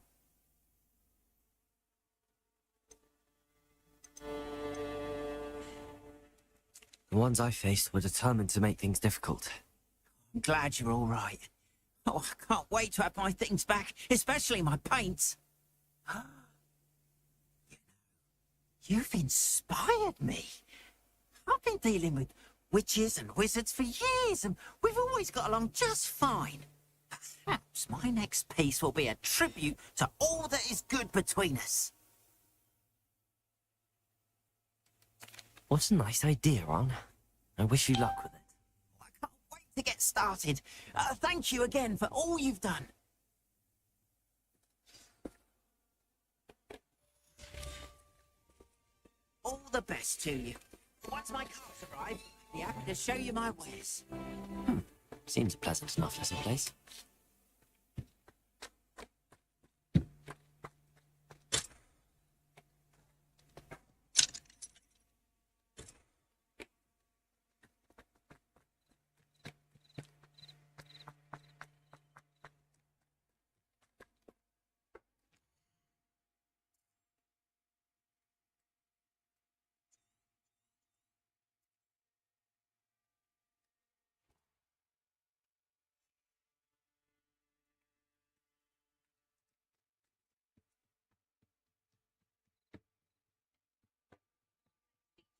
The ones I faced were determined to make things difficult. I'm glad you're all right. Oh, I can't wait to have my things back, especially my paints. You've inspired me. I've been dealing with witches and wizards for years, and we've always got along just fine. Perhaps my next piece will be a tribute to all that is good between us. What a nice idea, Ron. I wish you luck with it. To get started, thank you again for all you've done. All the best to you. Once my cars arrive, I'll be happy to show you my wares. Seems a pleasant enough little place.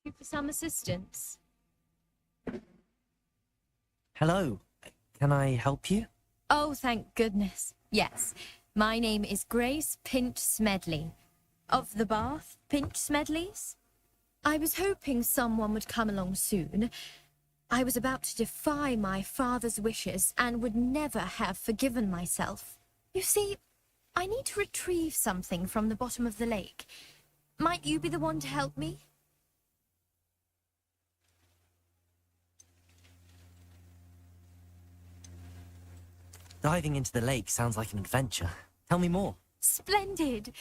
You for some assistance? Hello. Can I help you? Oh, thank goodness. Yes. My name is Grace Pinch Smedley. Of the Bath Pinch Smedleys? I was hoping someone would come along soon. I was about to defy my father's wishes and would never have forgiven myself. You see, I need to retrieve something from the bottom of the lake. Might you be the one to help me? Diving into the lake sounds like an adventure. Tell me more. Splendid!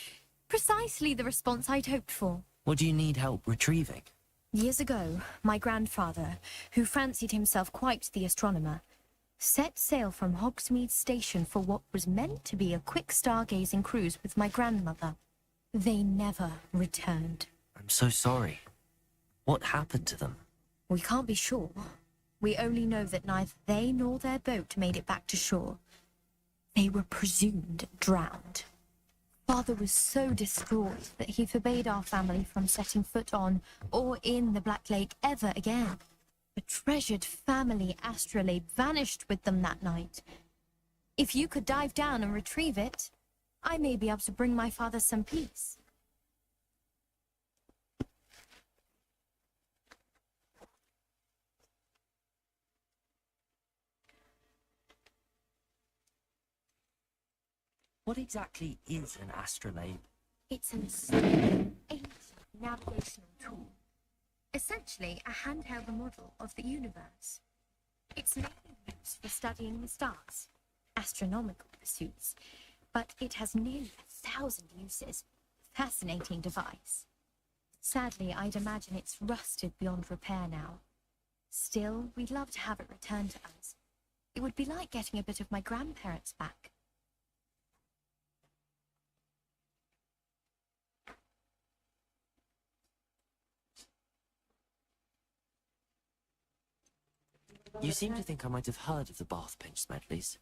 Precisely the response I'd hoped for. What do you need help retrieving? Years ago, my grandfather, who fancied himself quite the astronomer, set sail from Hogsmeade Station for what was meant to be a quick stargazing cruise with my grandmother. They never returned. I'm so sorry. What happened to them? We can't be sure. We only know that neither they nor their boat made it back to shore. They were presumed drowned. Father was so distraught that he forbade our family from setting foot on or in the Black Lake ever again. The treasured family astrolabe vanished with them that night. If you could dive down and retrieve it, I may be able to bring my father some peace. What exactly is an astrolabe? It's an ancient navigational tool. Essentially, a handheld model of the universe. It's mainly used for studying the stars, astronomical pursuits, but it has nearly 1,000 uses. Fascinating device. Sadly, I'd imagine it's rusted beyond repair now. Still, we'd love to have it returned to us. It would be like getting a bit of my grandparents back. You seem to think I might have heard of the Bath Pinch Smedleys.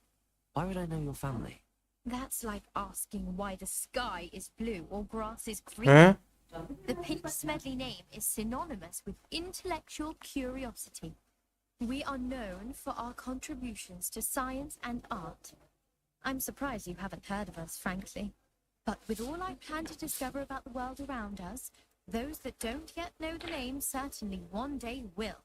Why would I know your family? That's like asking why the sky is blue or grass is green. Huh? The Pinch Smedley name is synonymous with intellectual curiosity. We are known for our contributions to science and art. I'm surprised you haven't heard of us, frankly. But with all I plan to discover about the world around us, those that don't yet know the name certainly one day will.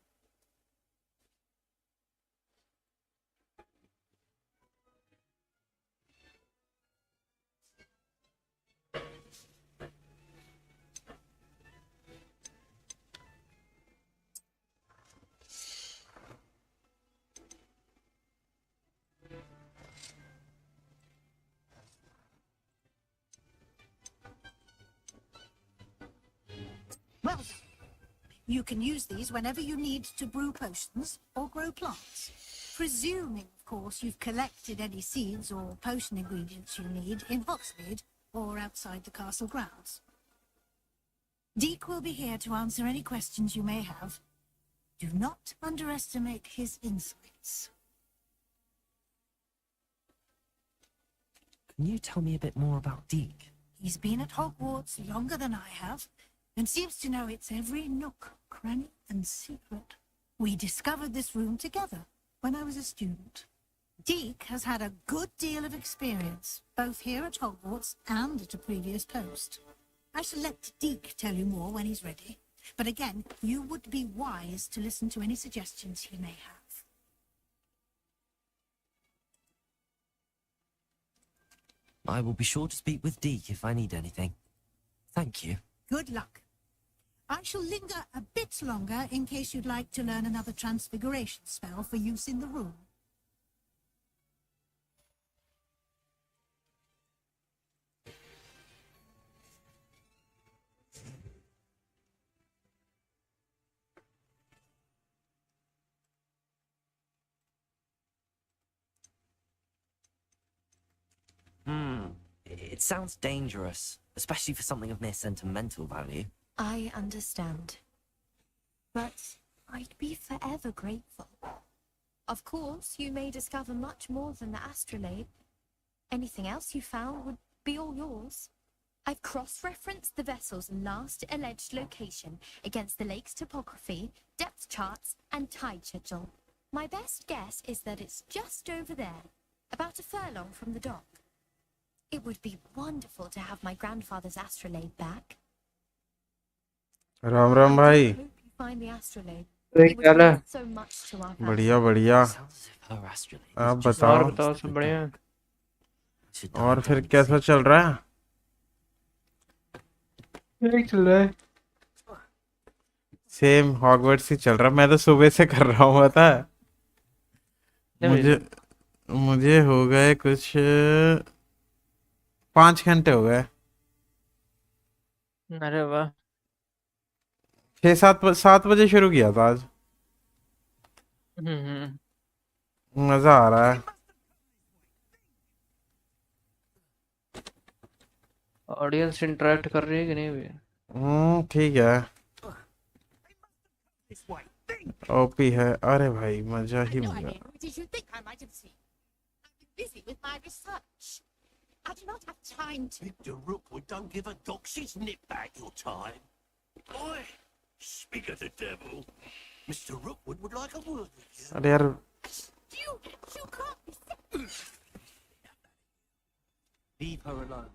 Well done. You can use these whenever you need to brew potions or grow plants. Presuming, of course, you've collected any seeds or potion ingredients you need in Hogsmeade or outside the castle grounds. Deek will be here to answer any questions you may have. Do not underestimate his insights. Can you tell me a bit more about Deek? He's been at Hogwarts longer than I have, and seems to know its every nook, cranny, and secret. We discovered this room together when I was a student. Deek has had a good deal of experience, both here at Hogwarts and at a previous post. I shall let Deek tell you more when he's ready, but again, you would be wise to listen to any suggestions he may have. I will be sure to speak with Deek if I need anything. Thank you. Good luck. I shall linger a bit longer in case you'd like to learn another transfiguration spell for use in the room. It sounds dangerous, especially for something of mere sentimental value. I understand. But I'd be forever grateful. Of course, you may discover much more than the astrolabe. Anything else you found would be all yours. I've cross-referenced the vessel's last alleged location against the lake's topography, depth charts, and tide schedule. My best guess is that it's just over there, about a furlong from the dock. It would be wonderful to have my grandfather's astrolabe back. Ram Ram भाई. Hope you find the astrolabe. क्या It would हाल है? mean so much to our family. बढ़िया बढ़िया. आप बताओ. और बताओ, सब बढ़िया. और फिर कैसा चल रहा है? ठीक चल रहा है. सेम हॉगवर्ट्स ही चल रहा. मैं तो सुबह से कर रहा हूँ, पता है. मुझे हो गए कुछ 5 घंटे हो गए. अरे वाह. 6-7 बजे शुरू किया था आज. मजा आ रहा है. ऑडियंस इंटरेक्ट कर रही है कि नहीं भी? ठीक है. ओपी है. अरे भाई मजा ही मजा. What did you think I might have seen? I've been busy with my research. I do not have time to. Mr. Rookwood, don't give a doxy's nip back your time. Oi, speak of the devil. Mr. Rookwood would like a word with you. अरे यार. You can't be. Leave her alone.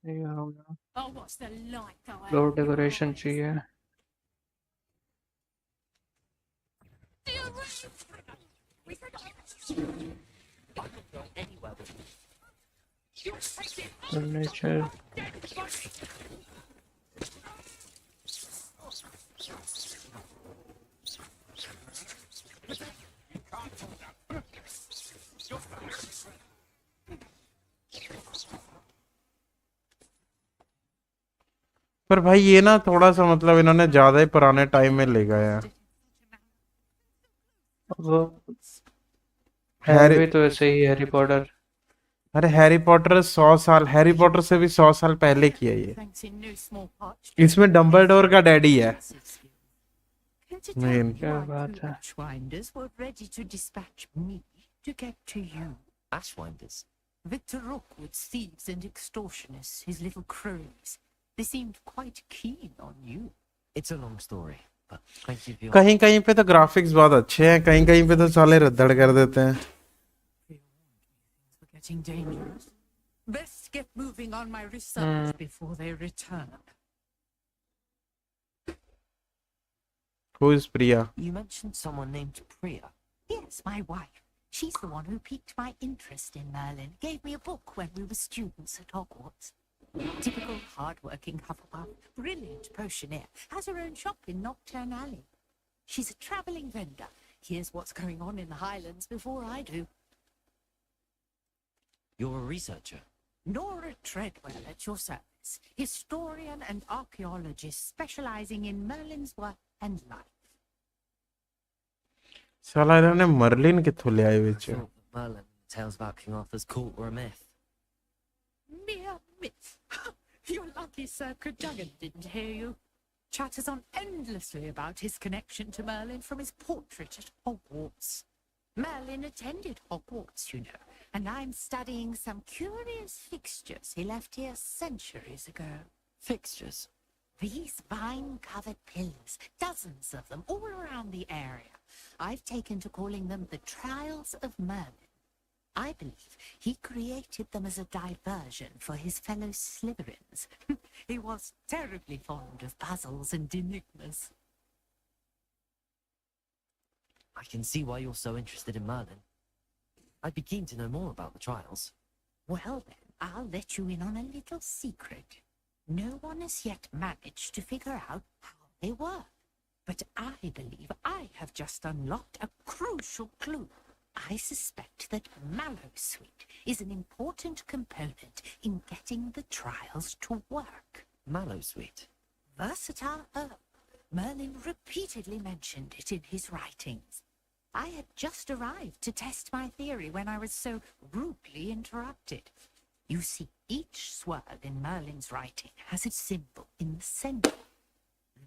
ये हो गया. Oh, what's the light go out? Floor decoration चाहिए. Furniture. पर भाई ये ना थोड़ा सा मतलब इन्होंने ज्यादा ही पुराने टाइम में ले गए हैं. वो हैरी भी तो ऐसे ही हैरी पॉटर. अरे हैरी पॉटर 100 साल, हैरी पॉटर से भी 100 साल पहले किया ये. इसमें डंबलडोर का डैडी है. मेन. क्या बात है. Ashwinders were ready to dispatch me to get to you. Ashwinders? Victor Rookwood's thieves and extortionists, his little cronies. They seemed quite keen on you. It's a long story, but thank you for your... कहीं कहीं पे तो graphics बहुत अच्छे हैं, कहीं कहीं पे तो साले रद्दड़ कर देते हैं. Getting dangerous. Best get moving on my research before they return. Who is Priya? You mentioned someone named Priya. Yes, my wife. She's the one who piqued my interest in Merlin, gave me a book when we were students at Hogwarts. Typical hard-working Hufflepuff, brilliant potioneer, has her own shop in Nocturne Alley. She's a travelling vendor. Hears what's going on in the Highlands before I do. You're a researcher. Nora Treadwell at your service, historian and archaeologist specialising in Merlin's work and life. साला इन्होंने Merlin किथों ले आए बेच Merlin, tales about King Arthur's court were a myth. Mere myth. You're lucky Sir Cadogan didn't hear you. Chatters on endlessly about his connection to Merlin from his portrait at Hogwarts. Merlin attended Hogwarts, you know, and I'm studying some curious fixtures he left here centuries ago. Fixtures? These vine-covered pillars, dozens of them all around the area. I've taken to calling them the Trials of Merlin. I believe he created them as a diversion for his fellow Slytherins. He was terribly fond of puzzles and enigmas. I can see why you're so interested in Merlin. I'd be keen to know more about the trials. Well then, I'll let you in on a little secret. No one has yet managed to figure out how they work. But I believe I have just unlocked a crucial clue. I suspect that Mallowsweet is an important component in getting the trials to work. Mallowsweet? Versatile herb. Merlin repeatedly mentioned it in his writings. I had just arrived to test my theory when I was so rudely interrupted. You see, each swirl in Merlin's writing has its symbol in the centre.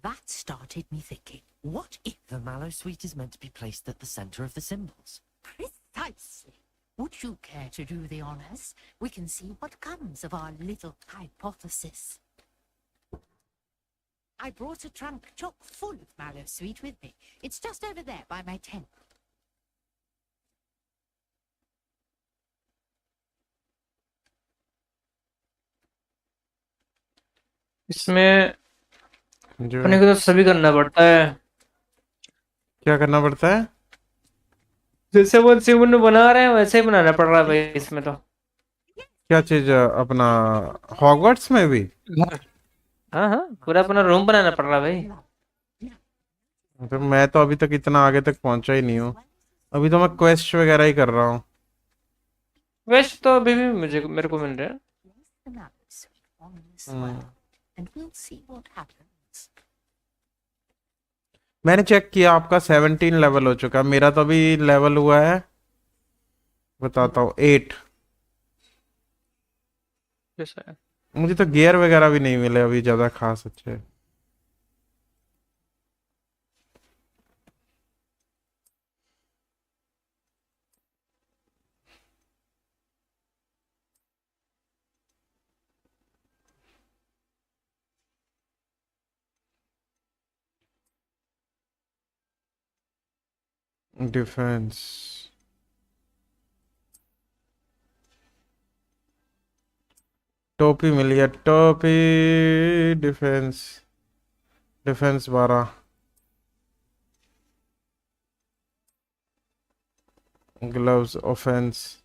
That started me thinking, what if... The Mallowsweet is meant to be placed at the centre of the symbols. Precisely. Would you care to do the honours? We can see what comes of our little hypothesis. I brought a trunk chock full of Mallowsweet with me. It's just over there by my tent. इसमें जो अपने को तो सभी करना पड़ता है। क्या करना पड़ता है? जैसे वो सिमुन बना रहे हैं वैसे ही बनाना पड़ रहा है भाई इसमें तो। क्या चीज अपना हॉगवर्ट्स में भी? हाँ हाँ, पूरा अपना रूम बनाना पड़ रहा है भाई। तो मैं तो अभी तक इतना आगे तक पहुंचा ही नहीं हूँ। अभी तो मैं क्वेस्ट वगैरह ही कर रहा हूँ। क्वेस्ट तो अभी भी मेरे को मिल रहा है। And we'll see what happens. मैंने चेक किया आपका 17 लेवल हो चुका है। मेरा तो अभी लेवल हुआ है, बताता हूँ, 8। मुझे तो गियर वगैरह भी नहीं मिले अभी ज्यादा खास अच्छे। डिफेंस टोपी मिली है, टोपी डिफेंस 12, ग्लव्स ऑफेंस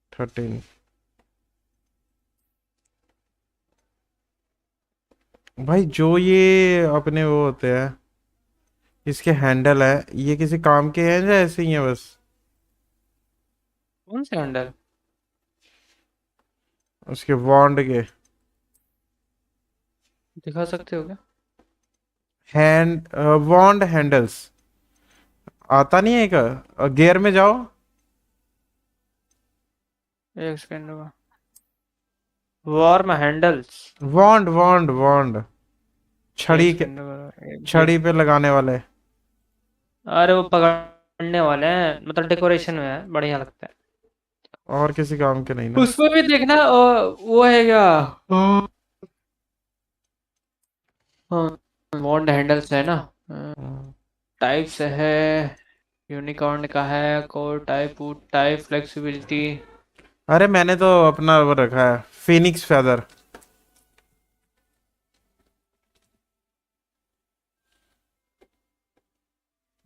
13। भाई जो ये अपने वो होते हैं, इसके हैंडल है, ये किसी काम के हैं या ऐसे ही हैं बस? कौन से हैंडल? उसके वॉन्ड के दिखा सकते हो क्या? हैंड वॉन्ड हैंडल्स आता नहीं है क्या? गियर में जाओ, एक सेकंड होगा। वॉर्म हैंडल्स, वॉन्ड छड़ी पे लगाने वाले। अरे वो पकड़ने वाले हैं, मतलब डेकोरेशन में है, बढ़िया लगता है। और किसी काम के नहीं ना? उसमें भी देखना वो है क्या? वॉन्ड हैंडल्स है ना, टाइप्स है, यूनिकॉर्न का है, core type, would type, flexibility. अरे मैंने तो अपना वो रखा है, फिनिक्स फेदर।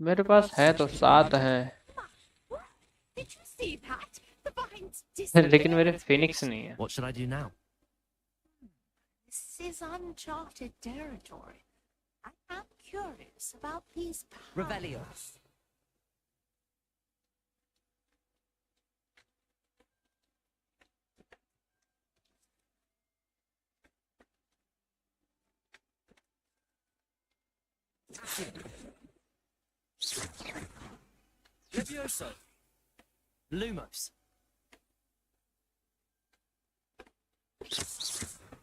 मेरे पास है तो 7 है Did you see that? The vines लेकिन मेरे disappeared. फिनिक्स नहीं है। What should I do now? This is uncharted territory. I am curious about these powers. Revelio. Levioso. Lumos.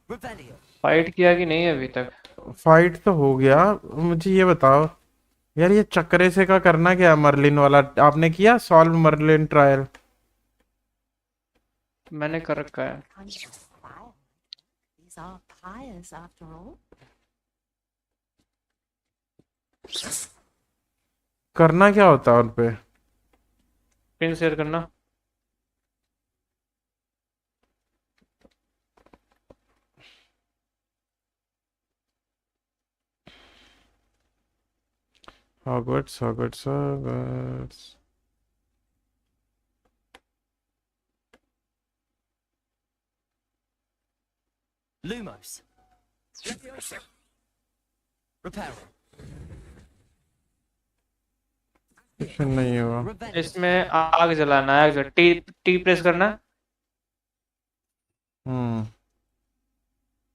Revelio. Fight किया कि नहीं अभी तक? फाइट तो हो गया। मुझे ये बताओ यार, ये चक्रे से का करना क्या है? मर्लिन वाला आपने किया सॉल्व? मर्लिन ट्रायल मैंने कर रखा है। These are pyres after all. करना क्या होता है उन पे? पिन शेयर करना। Hogwarts. Lumos. Levioso. Reparo. कुछ नहीं हुआ। इसमें आग जलाना है, आग टी टी प्रेस करना।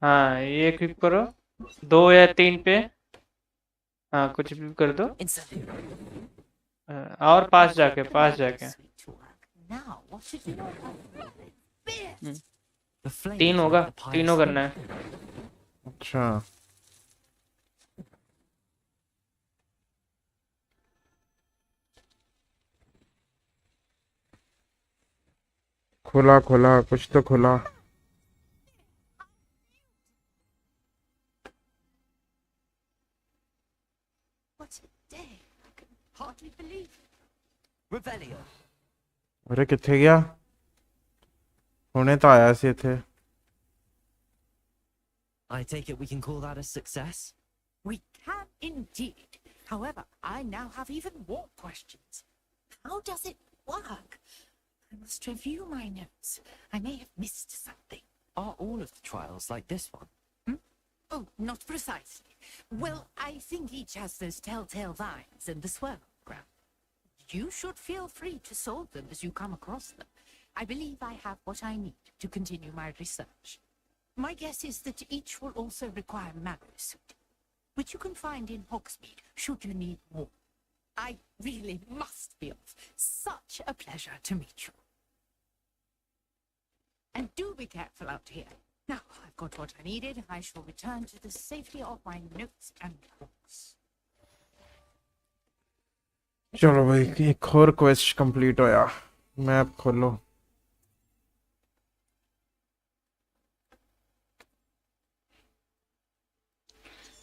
हाँ ये क्लिक करो 2 या 3 पे। हाँ कुछ भी कर दो। और पास जाके Now, what should you know about this? 3 होगा, तीनों करना है। अच्छा खुला कुछ तो खुला। What a day! I can hardly believe it. Revelio. अरे किथे गया? हुणे तो आया सी थे। I take it we can call that a success? We can indeed. However, I now have even more questions. How does it work? I must review my notes. I may have missed something. Are all of the trials like this one? Oh, not precisely. Well, I think each has those telltale vines and the swirl ground. You should feel free to solve them as you come across them. I believe I have what I need to continue my research. My guess is that each will also require Manosuit, which you can find in Hogsmeade, should you need more. I really must be off. Such a pleasure to meet you. And do be careful out here. Now, I've got what I needed. I shall return to the safety of my notes and books. चलो भाई एक और quest complete होया। Map खोलो।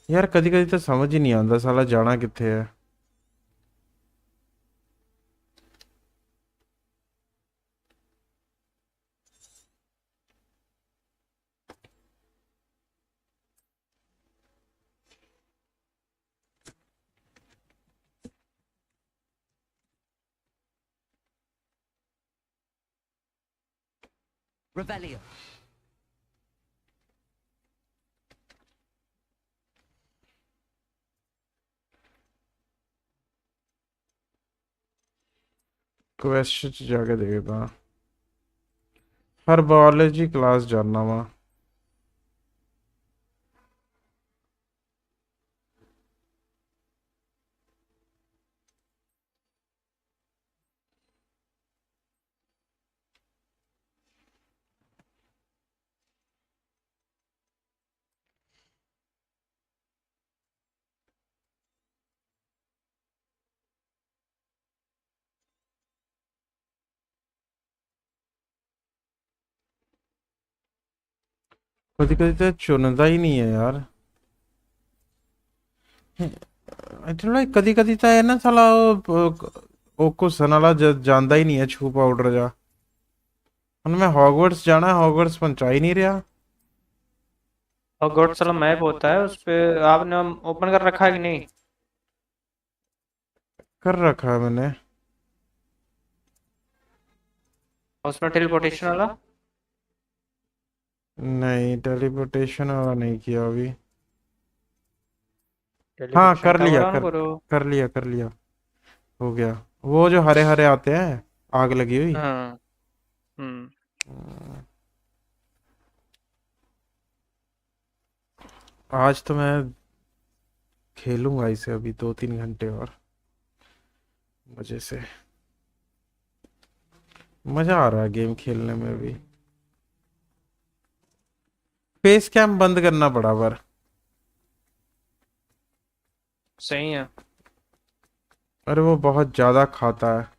यार कदी कदी तो समझ ही नहीं आता साला जाना किथे है। Revelio. क्वेश्चन जाके देखता हर बायोलॉजी क्लास जानना वा। कदी कदी तो चुनता ही नहीं है यार। कदी कदी तो है ना साला वो क्वेश्चन वाला जानता ही नहीं है छू पाउडर जा। मैं हॉगवर्ट्स जाना है, हॉगवर्ट्स पहुंचा ही नहीं रहा। हॉगवर्ट्स वाला मैप होता है, उस पे आपने ओपन कर रखा है कि नहीं? कर रखा है मैंने। उसमें टेलीपोर्टेशन वाला नहीं, टेलीपोर्टेशन वाला नहीं किया अभी। हाँ टेलीपोर्टेशन कर लिया, टावर ऑन करो। कर लिया, हो गया। वो जो हरे हरे आते हैं, आग लगी हुई। हाँ। आज तो मैं खेलूंगा इसे अभी 2-3 घंटे और, मजे से। मजा आ रहा है गेम खेलने में भी। फेस कैम बंद करना पड़ा पर। सही है। अरे वो बहुत ज्यादा खाता है।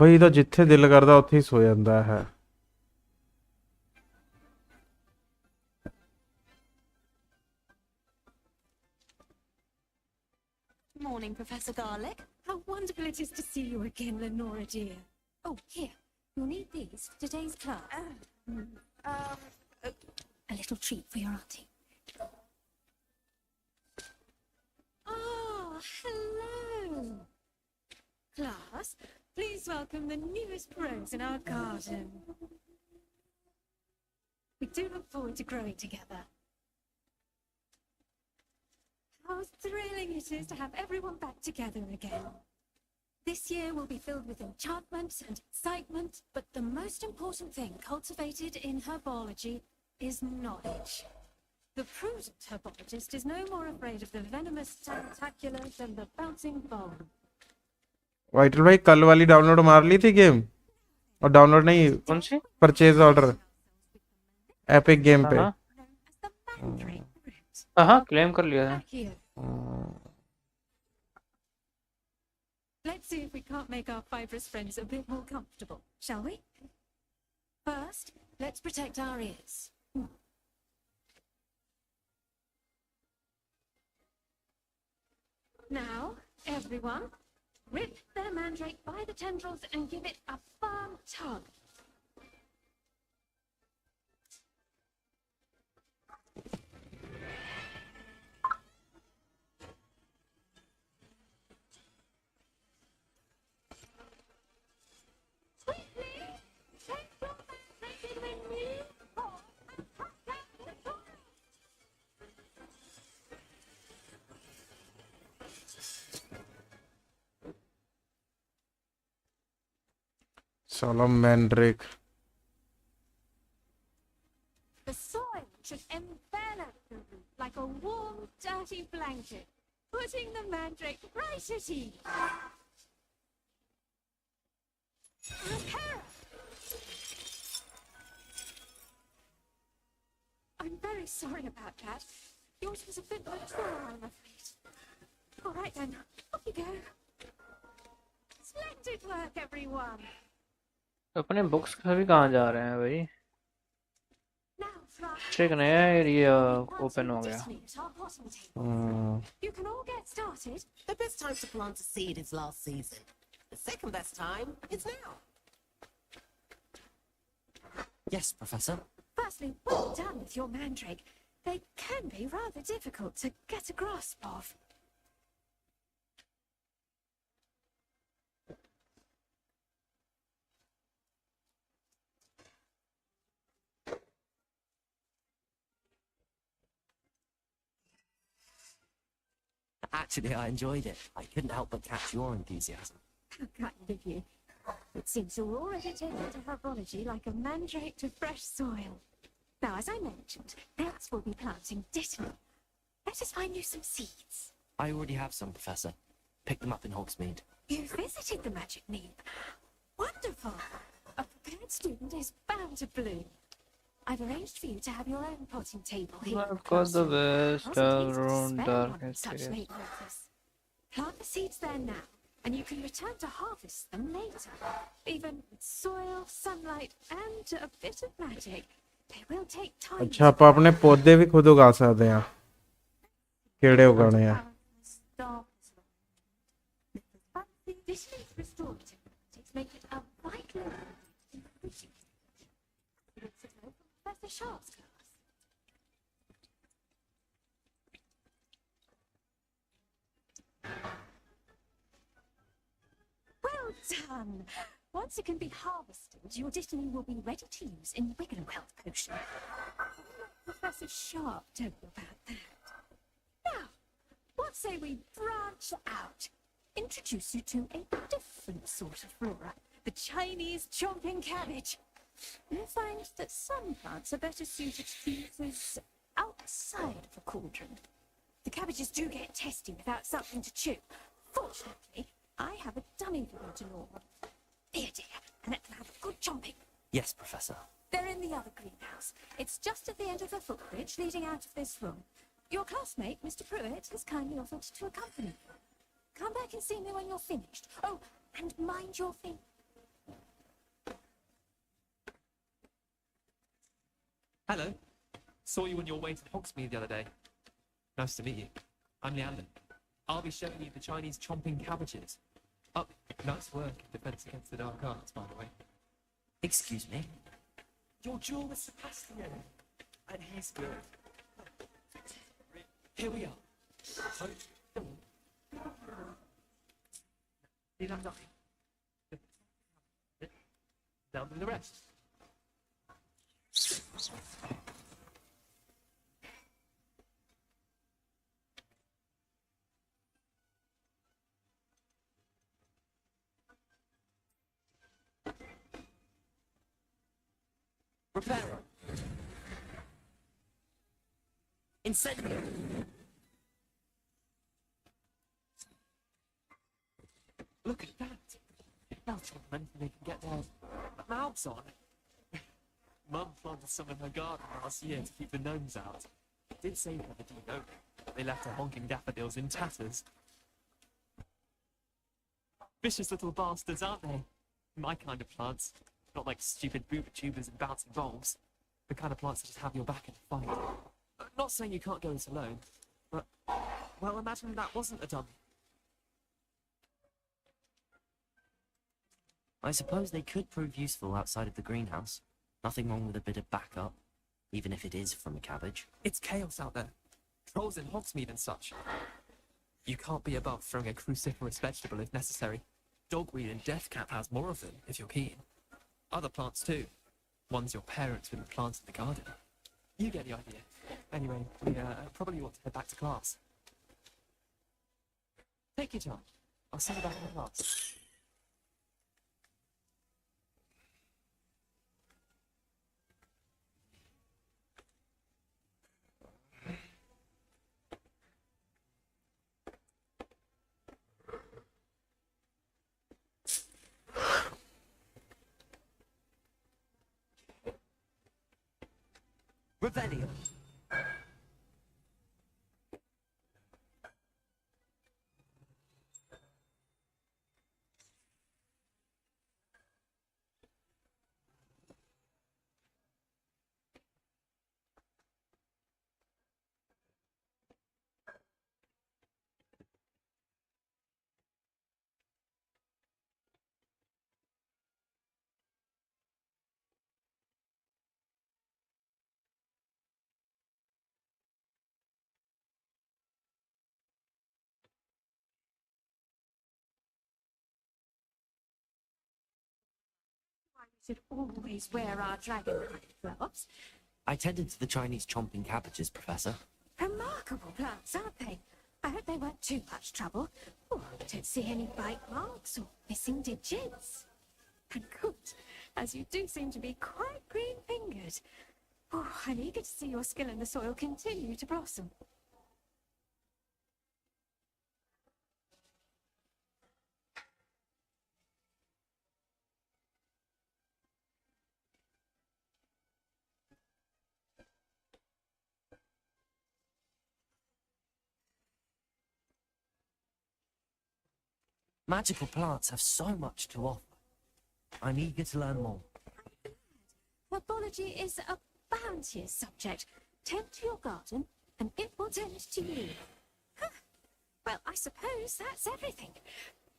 ਬਈ ਇਹਦਾ ਜਿੱਥੇ ਦਿਲ ਕਰਦਾ ਉੱਥੇ ਹੀ ਸੋ ਜਾਂਦਾ ਹੈ। Morning, Professor Garlick. How wonderful it is to see you again, Lenora dear. Oh, here. You'll need these for today's class. A little treat for your auntie. Ah, hello. Class, please welcome the newest pros in our garden. We do look forward to growing together. How thrilling it is to have everyone back together again. This year will be filled with enchantment and excitement, but the most important thing cultivated in herbology is knowledge. The prudent herbologist is no more afraid of the venomous tentacular than the bouncing bulb. Vital भाई कल वाली download मार ली थी game, और download नहीं, कौन सी? Purchase order epic game पे। हाँ क्लेम कर लिया है। Let's see if we can't make our fibrous friends a bit more comfortable, shall we? First, let's protect our ears. Now, everyone, rip their mandrake by the tendrils and give it a firm tug. साला Mandrake. The soil should envelop the root like a warm, dirty blanket, putting the mandrake right at ease. Repara! I'm very sorry about that. Yours was a bit mature, I'm afraid. All right then, off you go. Splendid work, everyone. अपने books भी कहाँ जा रहे हैं भाई? एक नया area open हो गया। You can all get started. The best time to plant a seed is last season. The second best time is now. Yes, Professor. Firstly, well done with your mandrake. They can be rather difficult to get a grasp of. Actually, I enjoyed it. I couldn't help but catch your enthusiasm. How kind of you. It seems you're already taken to herbology like a mandrake to fresh soil. Now, as I mentioned, next we'll be planting dittany. Let us find you some seeds. I already have some, Professor. Picked them up in Hogsmeade. You visited the magic neep. Wonderful. A prepared student is bound to bloom. I've arranged for you to have your own potting table here. I've got the best around darkness. Such late notice. Plant the seeds there now, and you can return to harvest them later. Even with soil, sunlight, and a bit of magic, they will take time. अच्छा, आप अपने पौधे भी खुद उगा सकते हैं। कीड़े उगाने हैं. This means restorative practice make it a vital element in preaching. Professor Sharp's class. Well done! Once it can be harvested, your destiny will be ready to use in Wiggleweld potion. Professor Sharp told you about that. Now, what say we branch out? Introduce you to a different sort of flora, the Chinese chomping cabbage. You'll find that some plants are better suited to uses outside of a cauldron. The cabbages do get testy without something to chew. Fortunately, I have a dummy for you to gnaw on. Here, dear, and let them have a good chomping. Yes, Professor. They're in the other greenhouse. It's just at the end of the footbridge leading out of this room. Your classmate, Mr. Pruitt, has kindly offered to accompany you. Come back and see me when you're finished. Oh, and mind your feet. Hello. Saw you on your way to Hogsmeade the other day. Nice to meet you. I'm Leander. I'll be showing you the Chinese chomping cabbages. Oh, nice work in defense against the dark arts, by the way. Excuse me? Your duel with Sebastian. And he's good. Here we are. So, see that nothing? Now then the rest. Reparo. Incendio. Look at that. Now, gentlemen, they can get their mouths on. Mum planted some in her garden last year to keep the gnomes out. Did save her the dino. They left her honking daffodils in tatters. Vicious little bastards, aren't they? My kind of plants. Not like stupid boob tubers and bouncing bulbs. The kind of plants that just have your back in a fight. Not saying you can't go it alone, but, well, imagine that wasn't a dummy. I suppose they could prove useful outside of the greenhouse. Nothing wrong with a bit of backup, even if it is from a cabbage. It's chaos out there. Trolls in Hogsmeade and such. You can't be above throwing a cruciferous vegetable if necessary. Dogweed and deathcap has more of them, if you're keen. Other plants too. Ones your parents wouldn't plant in the garden. You get the idea. Anyway, we probably ought to head back to class. Take your time. I'll see you back in class. Revelio. We should always wear our dragonhide gloves. I tended to the Chinese chomping cabbages, Professor. Remarkable plants, aren't they? I hope they weren't too much trouble. Oh, I don't see any bite marks or missing digits. And good, as you do seem to be quite green-fingered. Oh, I'm eager to see your skill in the soil continue to blossom. Magical plants have so much to offer. I'm eager to learn more. Herbology is a bounteous subject. Tend to your garden, and it will tend to you. Well, I suppose that's everything.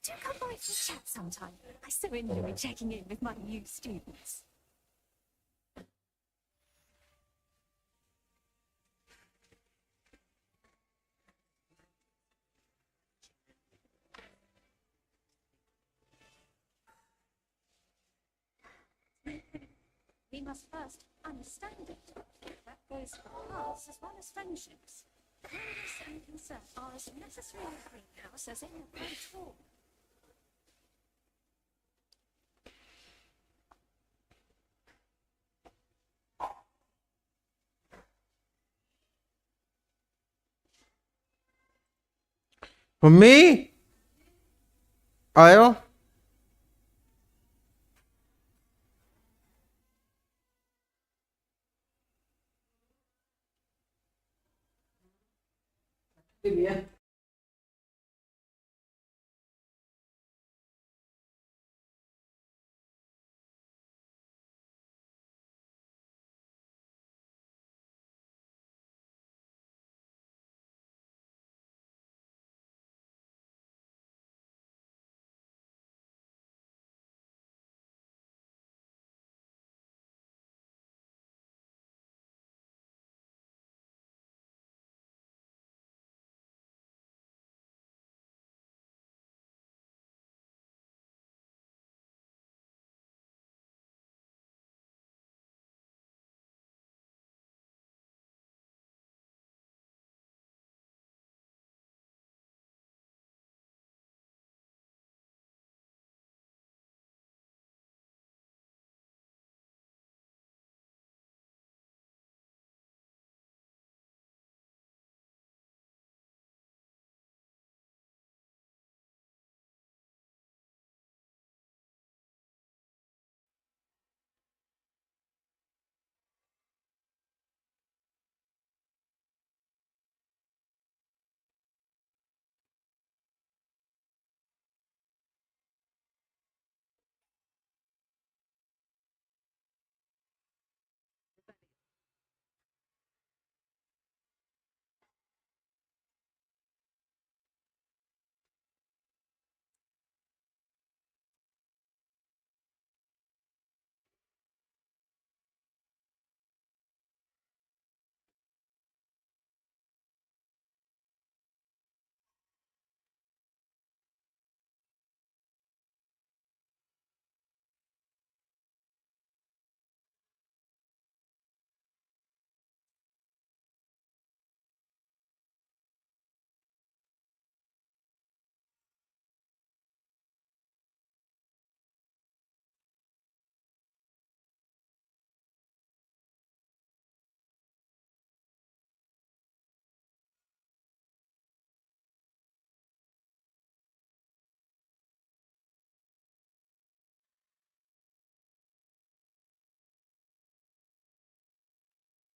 Do come by for a chat sometime. I so enjoy checking in with my new students. We must first understand it. That goes for hearts as well as friendships. Kindness and concern are as necessary in a greenhouse as in a great hall. Mummy आयो।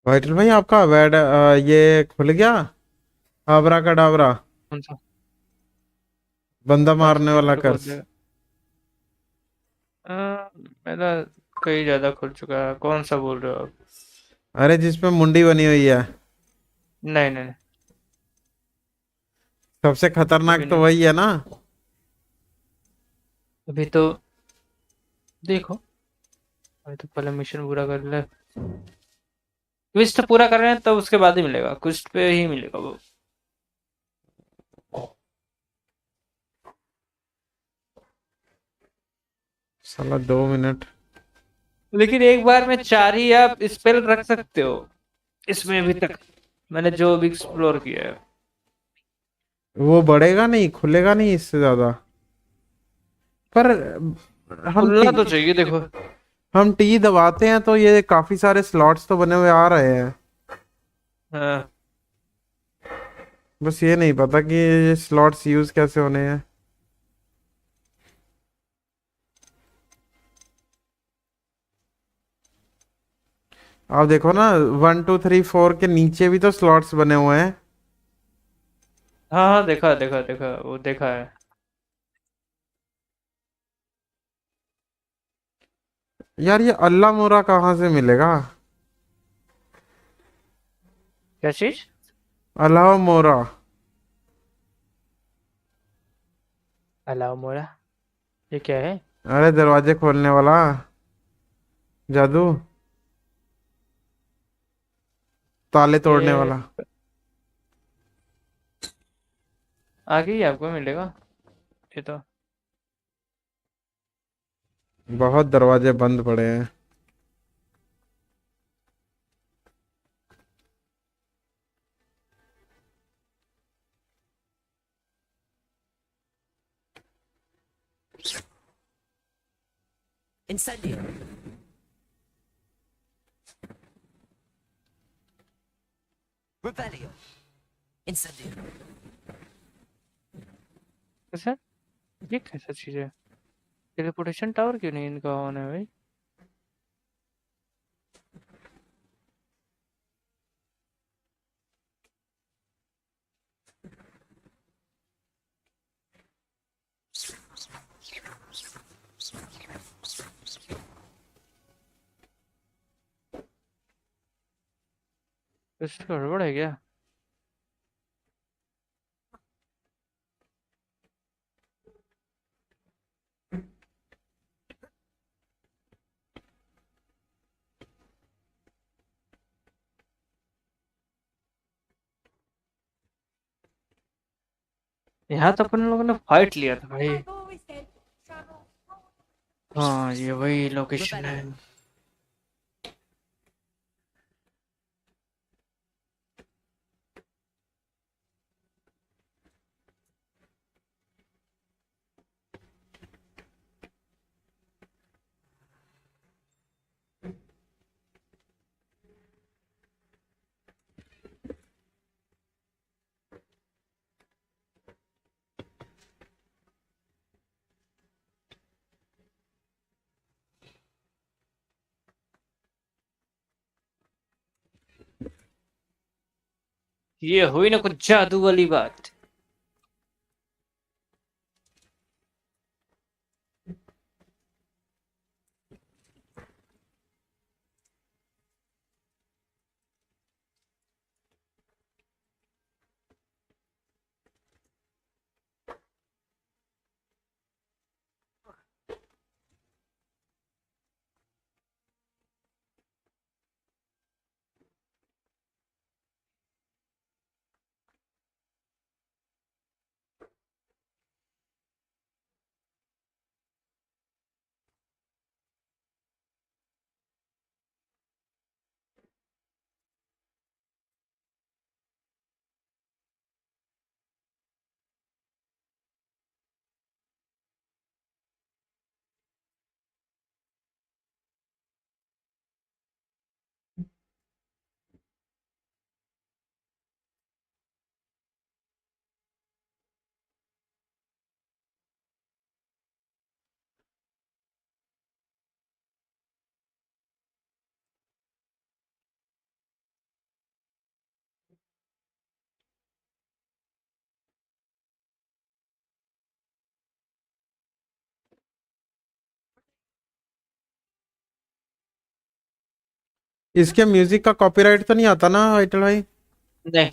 Vital भाई आपका वेड ये खुल गया आबरा का डाबरा कौन सा बंदा कौन सा मारने चीज वाला मेरे को कर्स। दे। मेरा कई ज्यादा खुल चुका है। कौन सा बोल रहे हो आप? अरे जिसमें मुंडी बनी हुई है नहीं नहीं नहीं, सबसे अभी खतरनाक तो नहीं। वही है ना। अभी तो देखो, अभी तो पहले मिशन पूरा कर ले। क्विस्ट पूरा कर रहे हैं तब उसके बाद ही मिलेगा, क्विस्ट पे ही मिलेगा वो। साला 2 मिनट। लेकिन एक बार में 4 ही आप स्पेल रख सकते हो इसमें। अभी तक मैंने जो भी एक्सप्लोर किया है, वो बढ़ेगा नहीं, खुलेगा नहीं इससे ज्यादा। पर हम खुलना तो चाहिए। देखो हम टी दबाते हैं तो ये काफी सारे स्लॉट्स तो बने हुए आ रहे हैं। हाँ, बस ये नहीं पता कि ये स्लॉट्स यूज कैसे होने हैं। आप देखो ना 1 2 3 4 के नीचे भी तो स्लॉट्स बने हुए हैं। हाँ हाँ, देखा देखा देखा, वो देखा है। यार ये अल्लाह मोरा कहाँ से मिलेगा? क्या चीज? अल्लाह मोरा अलाउ मोरा, ये क्या है? अरे दरवाजे खोलने वाला जादू, ताले तोड़ने ये वाला। आगे ही आपको मिलेगा ये तो। बहुत दरवाजे बंद पड़े हैं। Incendio. Rebellion. Incendio. कैसे? ये कैसा चीज है? टेलीपोर्टेशन टावर क्यों नहीं इनका ऑन है भाई? कुछ गड़बड़ है क्या? यहाँ तो अपन लोगों ने फाइट लिया था भाई। हाँ ये वही लोकेशन है। ये हुई ना कुछ जादू वाली बात। इसके म्यूजिक का कॉपीराइट तो नहीं आता ना वाइटल भाई? नहीं,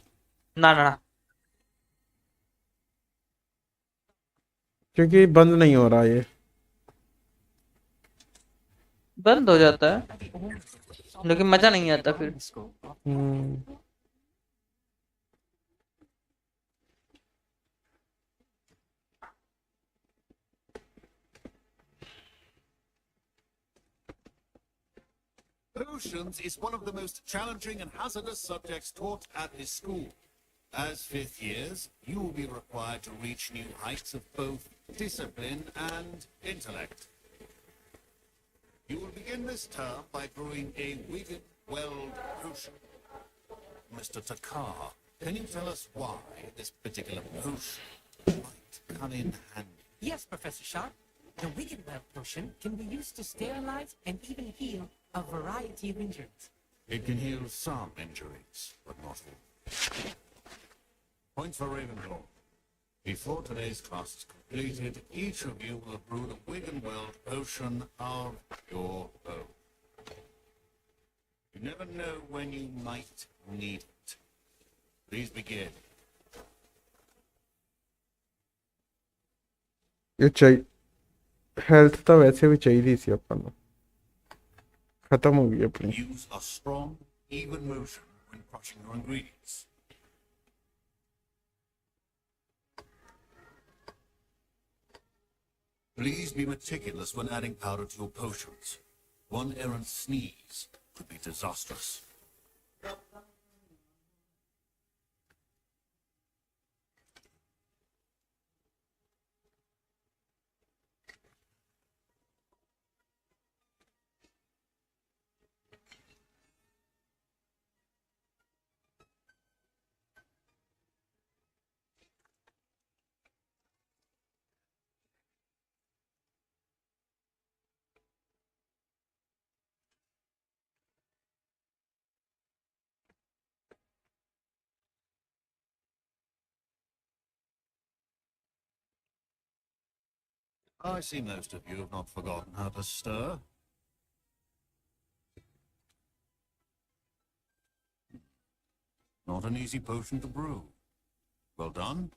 ना ना ना। क्योंकि बंद नहीं हो रहा ये। बंद हो जाता है लेकिन मजा नहीं आता फिर। Potions is one of the most challenging and hazardous subjects taught at this school. As fifth years, you will be required to reach new heights of both discipline and intellect. You will begin this term by brewing a Wigan Weld potion. Mr. Takar, can you tell us why this particular potion might come in handy? Yes, Professor Sharp. The Wiggenweld potion can be used to sterilize and even heal a variety of injuries. It can heal some injuries, but not all. Points for Ravenclaw. Before today's class is completed, each of you will brew the Wiggenweld potion of your own. You never know when you might need it. Please begin. ये चाहिए, health तो वैसे भी चाहिए थी अपन को, खत्म हो गई अपनी। Use a strong, even motion when crushing your ingredients. Please be meticulous when adding powder to your potions. One errant sneeze could be disastrous. I see most of you have not forgotten how to stir. Not an easy potion to brew. Well done.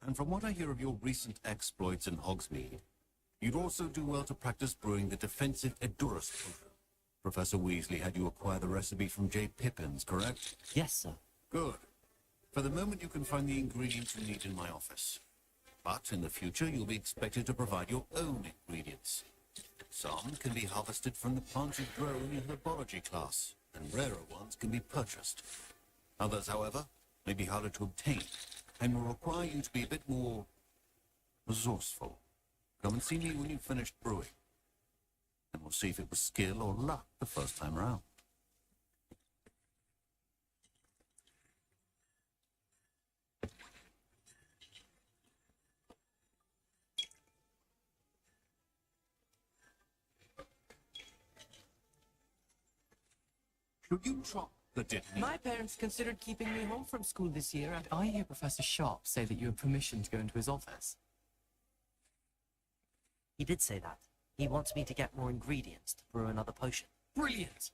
And from what I hear of your recent exploits in Hogsmeade, you'd also do well to practice brewing the defensive Edurus potion. Professor Weasley had you acquire the recipe from J. Pippins, correct? Yes, sir. Good. For the moment, you can find the ingredients you need in my office. But in the future, you'll be expected to provide your own ingredients. Some can be harvested from the plants you grow in your herbology class, and rarer ones can be purchased. Others, however, may be harder to obtain, and will require you to be a bit more resourceful. Come and see me when you've finished brewing, and we'll see if it was skill or luck the first time round. Should you chop the Dittany? My parents considered keeping me home from school this year, and I hear Professor Sharp say that you have permission to go into his office. He did say that. He wants me to get more ingredients to brew another potion. Brilliant!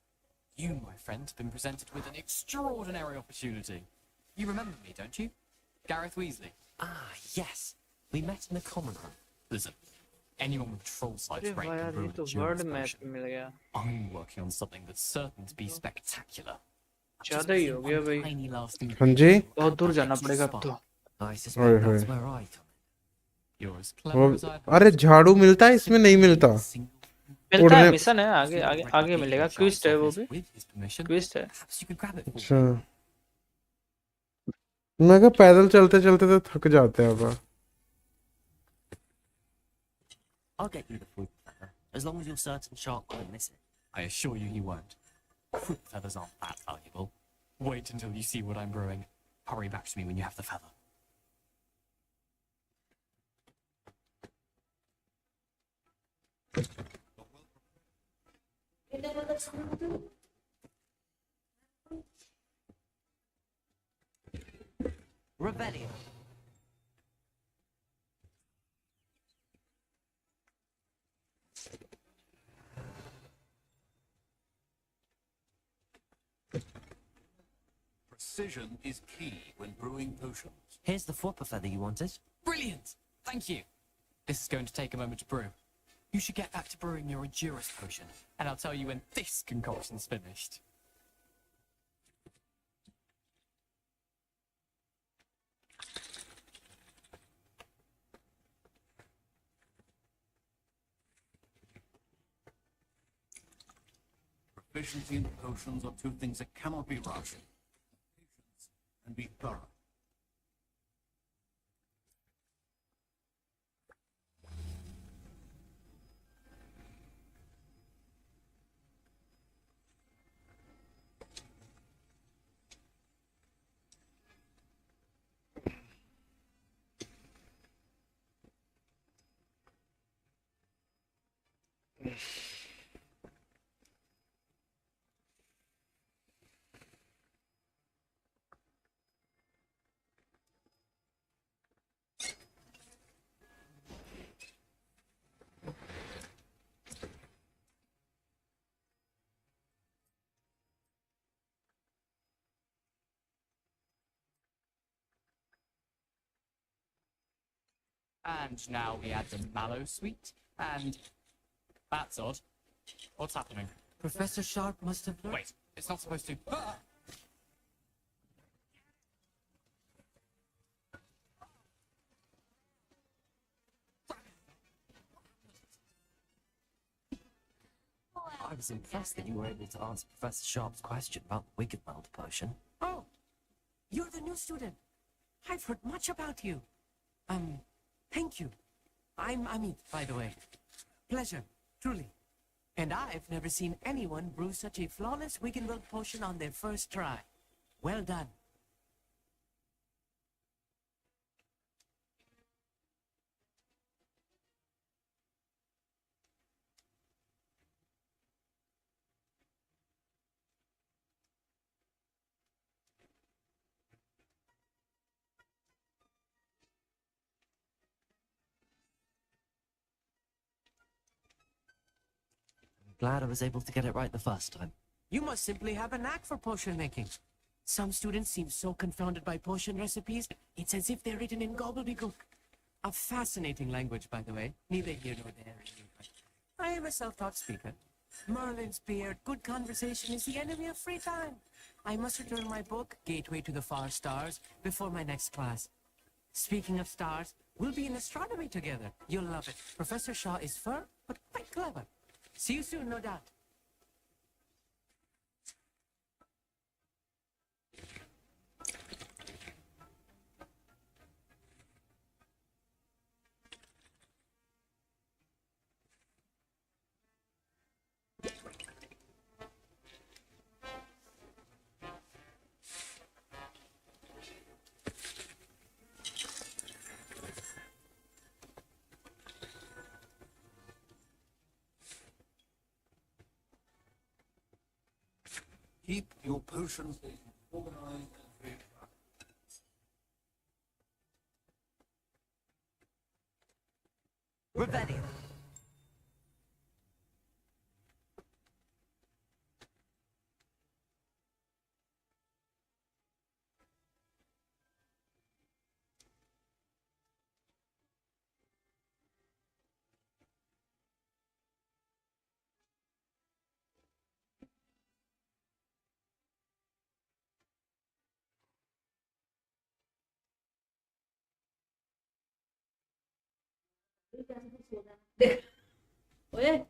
You, my friend, have been presented with an extraordinary opportunity. You remember me, don't you? Gareth Weasley. Ah, yes. We met in the common room. Listen, anyone with troll size अरे rank वाह can यार, brew ये an तो endurance word map potion. मिल गया। I'm working on something that's certain to be spectacular. ज्यादा ही हो गया भाई। Tiny last हाँ जी। बहुत दूर जाना पड़ेगा अब तो। I ओए suspect होए। that's where I come in. You're as वो clever as I've अरे झाड़ू मिलता है इसमें, नहीं मिलता। मिलता है, उड़ने मिशन है, आगे आगे आगे मिलेगा। क्विस्ट है वो भी, क्विस्ट है। अच्छा, मैं कहा पैदल चलते चलते तो थक जाते हैं अब। I'll get you the fruit feather, as long as you're certain Sharp won't miss it. I assure you he won't. Fruit feathers aren't that valuable. Wait until you see what I'm brewing. Hurry back to me when you have the feather. Rebellion. Precision is key when brewing potions. Here's the Fwopper feather you wanted. Brilliant! Thank you. This is going to take a moment to brew. You should get back to brewing your Endurus potion, and I'll tell you when this concoction's finished. Proficiency in potions are two things that cannot be rushed. Patience and be thorough. And now we add the mallow sweet, and that's odd. What's happening? Professor Sharp must have learned. Wait, it's not supposed to. I was impressed that you were able to answer Professor Sharp's question about the Wiggenweld potion. Oh, you're the new student. I've heard much about you. Thank you. I'm Amit, by the way. Pleasure, truly. And I've never seen anyone brew such a flawless Wiggenweld potion on their first try. Well done. Glad I was able to get it right the first time. You must simply have a knack for potion making. Some students seem so confounded by potion recipes, it's as if they're written in gobbledygook. A fascinating language, by the way. Neither here nor there. I am a self-taught speaker. Merlin's beard, good conversation is the enemy of free time. I must return my book, Gateway to the Far Stars, before my next class. Speaking of stars, we'll be in astronomy together. You'll love it. Professor Shaw is firm, but quite clever. See you soon, no doubt. Keep your potions organized and ready. Rebellion. Oye.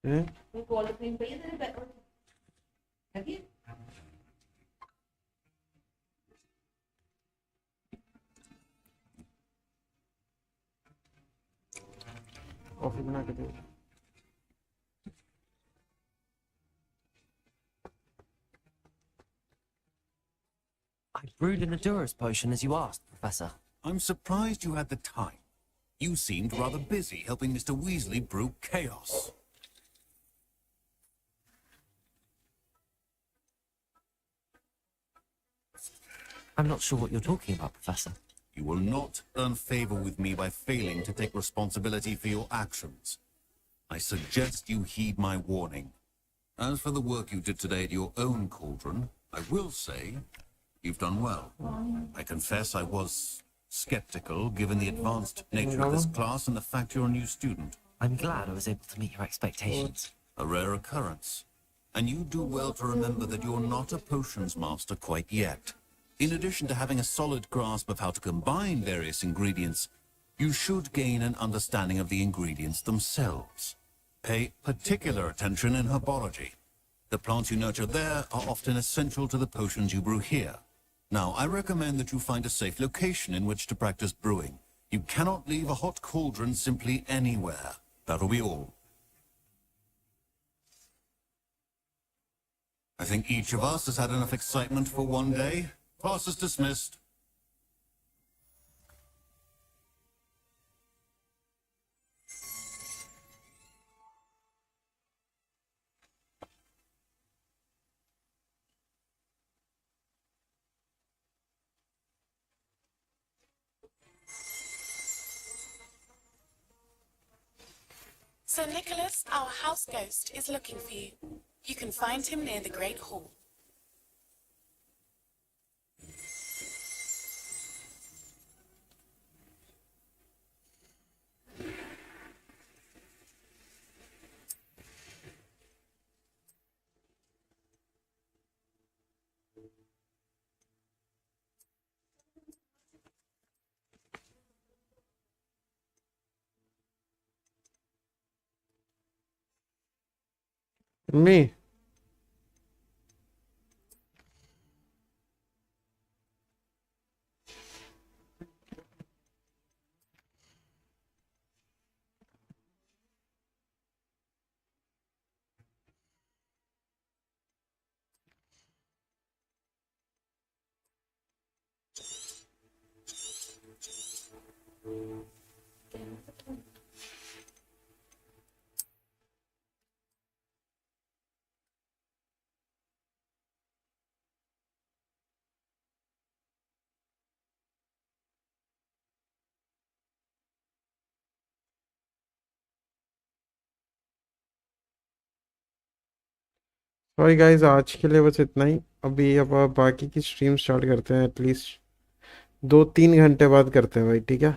Hmm call cream पे तेरे back लगी coffee बना के दे I brewed an Adura's potion as you asked, Professor. I'm surprised you had the time. You seemed rather busy helping Mr. Weasley brew chaos. I'm not sure what you're talking about, Professor. You will not earn favor with me by failing to take responsibility for your actions. I suggest you heed my warning. As for the work you did today at your own cauldron, I will say you've done well. I confess I was skeptical given the advanced nature of this class and the fact you're a new student. I'm glad I was able to meet your expectations. A rare occurrence. And you do well to remember that you're not a potions master quite yet. In addition to having a solid grasp of how to combine various ingredients, you should gain an understanding of the ingredients themselves. Pay particular attention in herbology. The plants you nurture there are often essential to the potions you brew here. Now, I recommend that you find a safe location in which to practice brewing. You cannot leave a hot cauldron simply anywhere. That'll be all. I think each of us has had enough excitement for one day. Class is dismissed. Sir Nicholas, our house ghost, is looking for you. You can find him near the Great Hall. Me. Sorry guys, आज के लिए बस इतना ही। अभी अब बाकी की stream start करते हैं, एटलीस्ट 2-3 घंटे बाद करते हैं भाई, ठीक है।